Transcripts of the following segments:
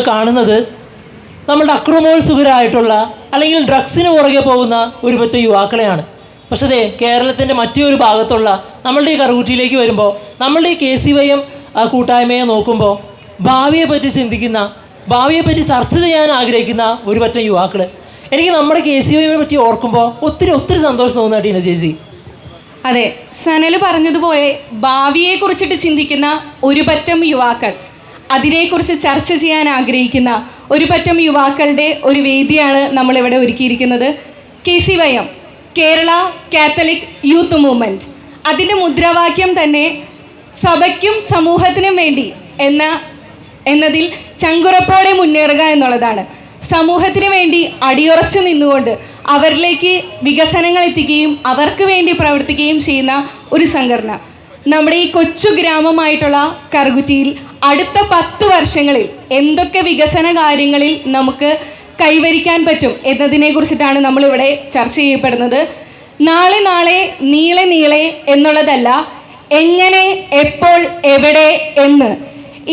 കാണുന്നത് നമ്മളുടെ അക്രമോത്സുകരായിട്ടുള്ള അല്ലെങ്കിൽ ഡ്രഗ്സിന് പുറകെ പോകുന്ന ഒരു പറ്റം യുവാക്കളെയാണ്. പക്ഷേ അതെ, കേരളത്തിൻ്റെ മറ്റൊരു ഭാഗത്തുള്ള നമ്മളുടെ ഈ കറുകുറ്റിയിലേക്ക് വരുമ്പോൾ നമ്മളുടെ ഈ KCYM കൂട്ടായ്മയെ നോക്കുമ്പോൾ ഭാവിയെപ്പറ്റി ചിന്തിക്കുന്ന, ഭാവിയെപ്പറ്റി ചർച്ച ചെയ്യാൻ ആഗ്രഹിക്കുന്ന ഒരു പറ്റം യുവാക്കൾ. എനിക്ക് നമ്മുടെ KCYMനെ പറ്റി ഓർക്കുമ്പോൾ ഒത്തിരി സന്തോഷം തോന്നുന്ന ടീന ചേച്ചി. അതെ, സനൽ പറഞ്ഞതുപോലെ ഭാവിയെക്കുറിച്ചിട്ട് ചിന്തിക്കുന്ന ഒരു പറ്റം യുവാക്കൾ, അതിനെക്കുറിച്ച് ചർച്ച ചെയ്യാൻ ആഗ്രഹിക്കുന്ന ഒരു പറ്റം യുവാക്കളുടെ ഒരു വേദിയാണ് നമ്മളിവിടെ ഒരുക്കിയിരിക്കുന്നത്. KCYM, Kerala Catholic youth movement. അതിൻ്റെ മുദ്രാവാക്യം തന്നെ സഭയ്ക്കും സമൂഹത്തിനും വേണ്ടി എന്നതിൽ ചങ്കുറപ്പോടെ മുന്നേറുക എന്നുള്ളതാണ്. സമൂഹത്തിന് വേണ്ടി അടിയുറച്ച് നിന്നുകൊണ്ട് അവരിലേക്ക് വികസനങ്ങൾ എത്തിക്കുകയും അവർക്ക് വേണ്ടി പ്രവർത്തിക്കുകയും ചെയ്യുന്ന ഒരു സംഘടന. നമ്മുടെ ഈ കൊച്ചു ഗ്രാമമായിട്ടുള്ള കറുകുറ്റിയിൽ അടുത്ത 10 വർഷങ്ങളിൽ എന്തൊക്കെ വികസന കാര്യങ്ങളിൽ നമുക്ക് കൈവരിക്കാൻ പറ്റും എന്നതിനെ കുറിച്ചിട്ടാണ് നമ്മളിവിടെ ചർച്ച ചെയ്യപ്പെടുന്നത്. നാളെ നീളെ എന്നുള്ളതല്ല, എങ്ങനെ, എപ്പോൾ, എവിടെ എന്ന്.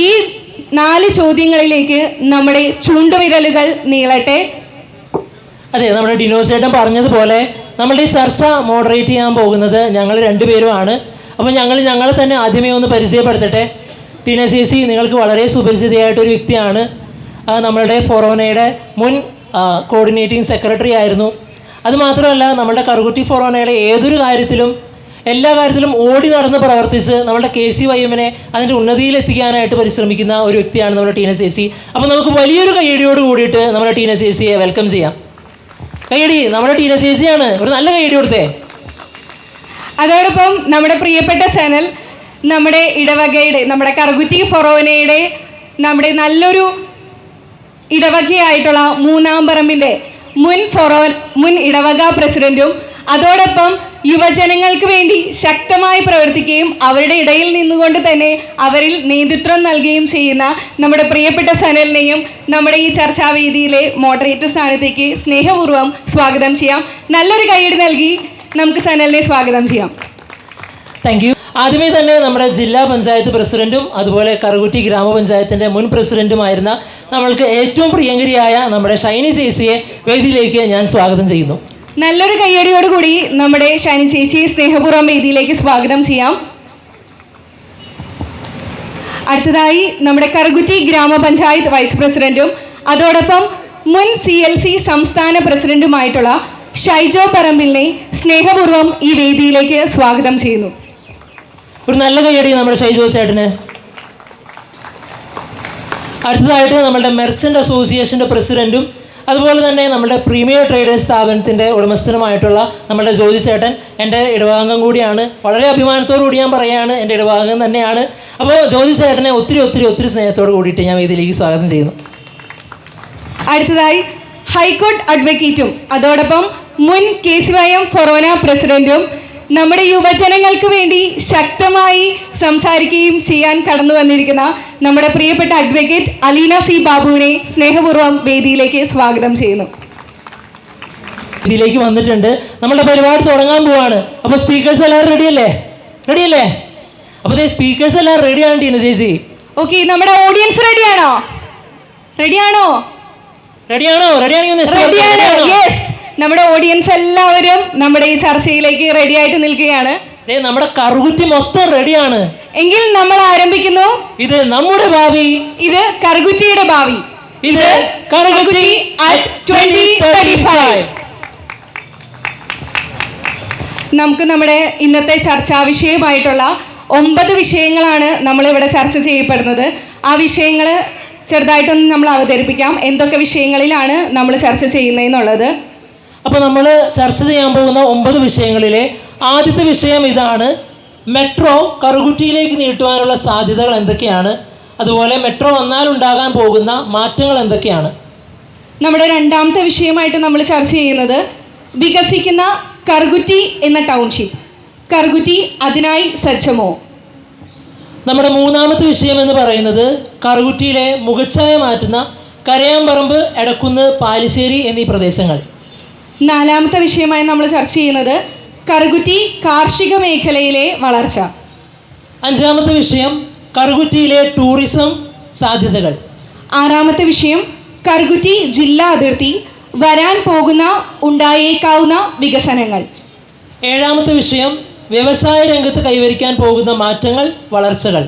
ഈ 4 ചോദ്യങ്ങളിലേക്ക് നമ്മുടെ ചൂണ്ടുവിരലുകൾ നീളട്ടെ. അതെ, നമ്മുടെ ഡിനോസ് ചേട്ടൻ പറഞ്ഞതുപോലെ നമ്മളുടെ ഈ ചർച്ച മോഡറേറ്റ് ചെയ്യാൻ പോകുന്നത് ഞങ്ങൾ രണ്ടുപേരുമാണ്. അപ്പോൾ ഞങ്ങളെ തന്നെ ആദ്യമേ ഒന്ന് പരിചയപ്പെടുത്തട്ടെ. ടീന ചേച്ചി നിങ്ങൾക്ക് വളരെ സുപരിചിതയായിട്ടൊരു വ്യക്തിയാണ്. നമ്മളുടെ ഫൊറോനയുടെ മുൻ കോർഡിനേറ്റിംഗ് സെക്രട്ടറി ആയിരുന്നു. അതുമാത്രമല്ല, നമ്മളുടെ കറുകുറ്റി ഫൊറോനയുടെ എല്ലാ കാര്യത്തിലും ഓടി നടന്ന് പ്രവർത്തിച്ച് നമ്മളുടെ KCYMനെ അതിൻ്റെ ഉന്നതിയിലെത്തിക്കാനായിട്ട് പരിശ്രമിക്കുന്ന ഒരു വ്യക്തിയാണ് നമ്മുടെ ടീന ചേച്ചി. അപ്പോൾ നമുക്ക് വലിയൊരു കയ്യടിയോട് കൂടിയിട്ട് നമ്മുടെ ടീന ചേച്ചിയെ വെൽക്കം ചെയ്യാം. കയ്യടി, നമ്മുടെ ടീന ചേച്ചിയാണ്, ഒരു നല്ല കയ്യടി കൊടുത്തേ. അതോടൊപ്പം നമ്മുടെ പ്രിയപ്പെട്ട സനൽ നമ്മുടെ ഇടവകയുടെ, നമ്മുടെ കറുകുറ്റി ഫൊറോനയുടെ നമ്മുടെ നല്ലൊരു ഇടവകയായിട്ടുള്ള മൂന്നാം പറമ്പിൻ്റെ മുൻ ഇടവക പ്രസിഡന്റും അതോടൊപ്പം യുവജനങ്ങൾക്ക് വേണ്ടി ശക്തമായി പ്രവർത്തിക്കുകയും അവരുടെ ഇടയിൽ നിന്നുകൊണ്ട് തന്നെ അവരിൽ നേതൃത്വം നൽകുകയും ചെയ്യുന്ന നമ്മുടെ പ്രിയപ്പെട്ട സനലിനെയും നമ്മുടെ ഈ ചർച്ചാവേദിയിലെ മോഡറേറ്റർ സ്ഥാനത്തേക്ക് സ്നേഹപൂർവ്വം സ്വാഗതം ചെയ്യാം. നല്ലൊരു കൈയ്യടി നൽകി നമുക്ക് സനലിനെ സ്വാഗതം ചെയ്യാം. Thank you. ആദ്യമേ തന്നെ നമ്മുടെ ജില്ലാ പഞ്ചായത്ത് പ്രസിഡന്റും അതുപോലെ കറുകുറ്റി ഗ്രാമപഞ്ചായത്തിൻ്റെ മുൻ പ്രസിഡന്റുമായിരുന്ന നമ്മൾക്ക് ഏറ്റവും പ്രിയങ്കരിയായ നമ്മുടെ ഷൈനി ചേച്ചിയെ വേദിയിലേക്ക് ഞാൻ സ്വാഗതം ചെയ്യുന്നു. നല്ലൊരു കയ്യടിയോടുകൂടി നമ്മുടെ ഷൈനി ചേച്ചിയെ സ്നേഹപൂർവ്വം വേദിയിലേക്ക് സ്വാഗതം ചെയ്യാം. അടുത്തതായി നമ്മുടെ കറുകുറ്റി ഗ്രാമപഞ്ചായത്ത് വൈസ് പ്രസിഡന്റും അതോടൊപ്പം മുൻ CLC സംസ്ഥാന പ്രസിഡന്റുമായിട്ടുള്ള ഷൈജോ പറമ്പിലിനെ സ്നേഹപൂർവ്വം ഈ വേദിയിലേക്ക് സ്വാഗതം ചെയ്യുന്നു. ഒരു നല്ല കയ്യടി നമ്മുടെ ഷൈജോ ചേട്ടന്. അടുത്തതായിട്ട് നമ്മുടെ മെർച്ചൻ്റ് അസോസിയേഷൻ്റെ പ്രസിഡൻറ്റും അതുപോലെ തന്നെ നമ്മുടെ പ്രീമിയർ ട്രേഡേഴ്സ് സ്ഥാപനത്തിൻ്റെ ഉടമസ്ഥനുമായിട്ടുള്ള നമ്മുടെ ജ്യോതി ചേട്ടൻ എൻ്റെ ഇടഭാഗം കൂടിയാണ്. വളരെ അഭിമാനത്തോടു കൂടി ഞാൻ പറയുകയാണ്, എൻ്റെ ഇടഭാഗം തന്നെയാണ്. അപ്പോൾ ജ്യോതി ചേട്ടനെ ഒത്തിരി സ്നേഹത്തോട് കൂടിയിട്ട് ഞാൻ വേദിയിലേക്ക് സ്വാഗതം ചെയ്യുന്നു. അടുത്തതായി ഹൈക്കോർട്ട് അഡ്വക്കേറ്റും അതോടൊപ്പം മുൻ KCYM ഫൊറോന പ്രസിഡന്റും നമ്മുടെ യുവജനങ്ങൾക്ക് വേണ്ടി ശക്തമായി സംസാരിക്കുകയും ചെയ്യാൻ കടന്നു വന്നിരിക്കുന്ന നമ്മുടെ പ്രിയപ്പെട്ട അഡ്വക്കേറ്റ് അലീന C. ബാബുവിനെ സ്നേഹപൂർവ്വം വേദിയിലേക്ക് സ്വാഗതം ചെയ്യുന്നു. ഇതിലേക്ക് വന്നിട്ടുണ്ട്. നമ്മുടെ പരിപാടി തുടങ്ങാൻ പോവാണ്. അപ്പോൾ സ്പീക്കേഴ്സ് എല്ലാവരും റെഡിയല്ലേ? അപ്പോൾ സ്പീക്കേഴ്സ് എല്ലാവരും റെഡിയാണ് ടീന ചേച്ചി. ഓക്കെ, നമ്മുടെ ഓഡിയൻസ് റെഡിയാണോ? യെസ്, നമ്മുടെ ഓഡിയൻസ് എല്ലാവരും നമ്മുടെ ഈ ചർച്ചയിലേക്ക് റെഡി ആയിട്ട് നിൽക്കുകയാണ്. നമ്മുടെ കറുകുറ്റി മൊത്തം റെഡിയാണ്. എങ്കിൽ നമ്മൾ ആരംഭിക്കുന്നു. ഇത് നമ്മുടെ ഭാവി, ഇത് കറുകുറ്റിയുടെ ഭാവി, ഇത് കറുകുറ്റി at 2035. നമുക്ക് നമ്മുടെ ഇന്നത്തെ ചർച്ചാ വിഷയമായിട്ടുള്ള 9 വിഷയങ്ങളാണ് നമ്മളിവിടെ ചർച്ച ചെയ്യപ്പെടുന്നത്. ആ വിഷയങ്ങൾ ചെറുതായിട്ടൊന്ന് നമ്മൾ അവതരിപ്പിക്കാം, എന്തൊക്കെ വിഷയങ്ങളിലാണ് നമ്മൾ ചർച്ച ചെയ്യുന്നതെന്നുള്ളത്. അപ്പോൾ നമ്മൾ ചർച്ച ചെയ്യാൻ പോകുന്ന 9 വിഷയങ്ങളിലെ ആദ്യത്തെ വിഷയം ഇതാണ്: മെട്രോ കറുകുറ്റിയിലേക്ക് നീട്ടുവാനുള്ള സാധ്യതകൾ എന്തൊക്കെയാണ്, അതുപോലെ മെട്രോ വന്നാലുണ്ടാകാൻ പോകുന്ന മാറ്റങ്ങൾ എന്തൊക്കെയാണ്. നമ്മുടെ രണ്ടാമത്തെ വിഷയമായിട്ട് നമ്മൾ ചർച്ച ചെയ്യുന്നത് വികസിക്കുന്ന കറുകുറ്റി എന്ന ടൗൺഷിപ്പ്. കറുകുറ്റി അതിനായി സജ്ജമോ? നമ്മുടെ മൂന്നാമത്തെ വിഷയം എന്ന് പറയുന്നത് കറുകുറ്റിയിലെ മുഖച്ഛായ മാറ്റുന്ന കരയാമ്പറമ്പ്, എടക്കുന്ന്, പാലിശ്ശേരി എന്നീ പ്രദേശങ്ങൾ. നാലാമത്തെ വിഷയമായി നമ്മൾ ചർച്ച ചെയ്യുന്നത് കറുകുറ്റി കാർഷിക മേഖലയിലെ വളർച്ച. അഞ്ചാമത്തെ വിഷയം കറുകുറ്റിയിലെ ടൂറിസം സാധ്യതകൾ. ആറാമത്തെ വിഷയം കർഗുറ്റി ജില്ലാ അതിർത്തി, വരാൻ പോകുന്ന ഉണ്ടായേക്കാവുന്ന വികസനങ്ങൾ. ഏഴാമത്തെ വിഷയം വ്യവസായ രംഗത്ത് കൈവരിക്കാൻ പോകുന്ന മാറ്റങ്ങൾ, വളർച്ചകൾ.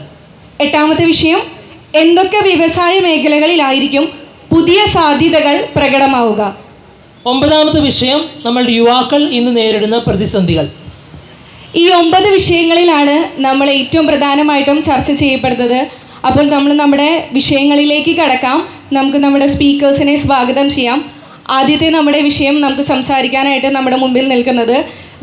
എട്ടാമത്തെ വിഷയം എന്തൊക്കെ വ്യവസായ മേഖലകളിലായിരിക്കും പുതിയ സാധ്യതകൾ പ്രകടമാവുക. ഒമ്പതാമത്തെ വിഷയം നമ്മളുടെ യുവാക്കൾ ഇന്ന് നേരിടുന്ന പ്രതിസന്ധികൾ. ഈ 9 വിഷയങ്ങളിലാണ് നമ്മൾ ഏറ്റവും പ്രധാനമായിട്ടും ചർച്ച ചെയ്യപ്പെടുന്നത്. അപ്പോൾ നമ്മൾ നമ്മുടെ വിഷയങ്ങളിലേക്ക് കടക്കാം. നമുക്ക് നമ്മുടെ സ്പീക്കേഴ്സിനെ സ്വാഗതം ചെയ്യാം. ആദ്യത്തെ നമ്മുടെ വിഷയം നമുക്ക് സംസാരിക്കാനായിട്ട് നമ്മുടെ മുമ്പിൽ നിൽക്കുന്നത്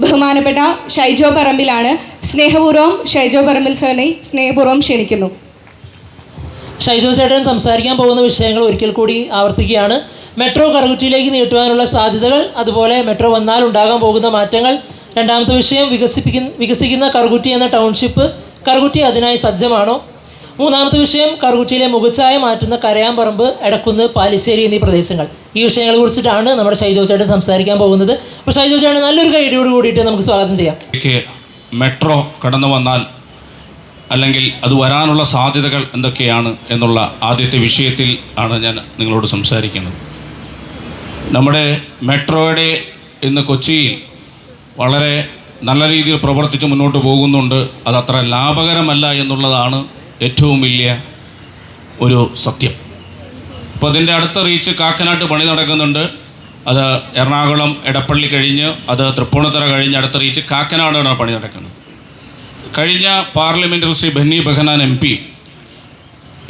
ബഹുമാനപ്പെട്ട ഷൈജോ പറമ്പിലാണ്. സ്നേഹപൂർവ്വം ഷൈജോ പറമ്പിൽ സാറിനെ സ്നേഹപൂർവ്വം ക്ഷണിക്കുന്നു. ഷൈജോ ചേട്ടൻ സംസാരിക്കാൻ പോകുന്ന വിഷയങ്ങൾ ഒരിക്കൽ കൂടി ആവർത്തിക്കുകയാണ്. മെട്രോ കറുകുറ്റിയിലേക്ക് നീട്ടുവാനുള്ള സാധ്യതകൾ, അതുപോലെ മെട്രോ വന്നാൽ ഉണ്ടാകാൻ പോകുന്ന മാറ്റങ്ങൾ. രണ്ടാമത്തെ വിഷയം വികസിക്കുന്ന കറുകുറ്റി എന്ന ടൗൺഷിപ്പ്, കറുകുറ്റി അതിനായി സജ്ജമാണോ. മൂന്നാമത്തെ വിഷയം കറുകുറ്റിയിലെ മുഖച്ഛായ മാറ്റുന്ന കരയാമ്പറമ്പ്, എടക്കുന്ന്, പാലിശ്ശേരി എന്നീ പ്രദേശങ്ങൾ. ഈ വിഷയങ്ങളെ കുറിച്ചിട്ടാണ് നമ്മുടെ ഷൈജോ ചേട്ടൻ സംസാരിക്കാൻ പോകുന്നത്. അപ്പോൾ ഷൈജോ ചേട്ടൻ നല്ലൊരു ഗൈഡിയോട് കൂടിയിട്ട് നമുക്ക് സ്വാഗതം ചെയ്യാം. മെട്രോ കടന്നു വന്നാൽ അല്ലെങ്കിൽ അത് വരാനുള്ള സാധ്യതകൾ എന്തൊക്കെയാണ് എന്നുള്ള ആദ്യത്തെ വിഷയത്തിൽ ആണ് ഞാൻ നിങ്ങളോട് സംസാരിക്കുന്നത്. നമ്മുടെ മെട്രോയുടെ ഇന്ന് കൊച്ചിയിൽ വളരെ നല്ല രീതിയിൽ പ്രവർത്തിച്ച് മുന്നോട്ട് പോകുന്നുണ്ട്. അതത്ര ലാഭകരമല്ല എന്നുള്ളതാണ് ഏറ്റവും വലിയ ഒരു സത്യം. അപ്പോൾ അതിൻ്റെ അടുത്ത റീച്ച് കാക്കനാട്ട് പണി നടക്കുന്നുണ്ട്. അത് എറണാകുളം എടപ്പള്ളി കഴിഞ്ഞ് അത് തൃപ്പൂണിത്തുറ കഴിഞ്ഞ് അടുത്ത റീച്ച് കാക്കനാടാണ് പണി നടക്കുന്നത്. കഴിഞ്ഞ പാർലമെൻറ്റിൽ ശ്രീ ബെന്നി ബെഹനാൻ MP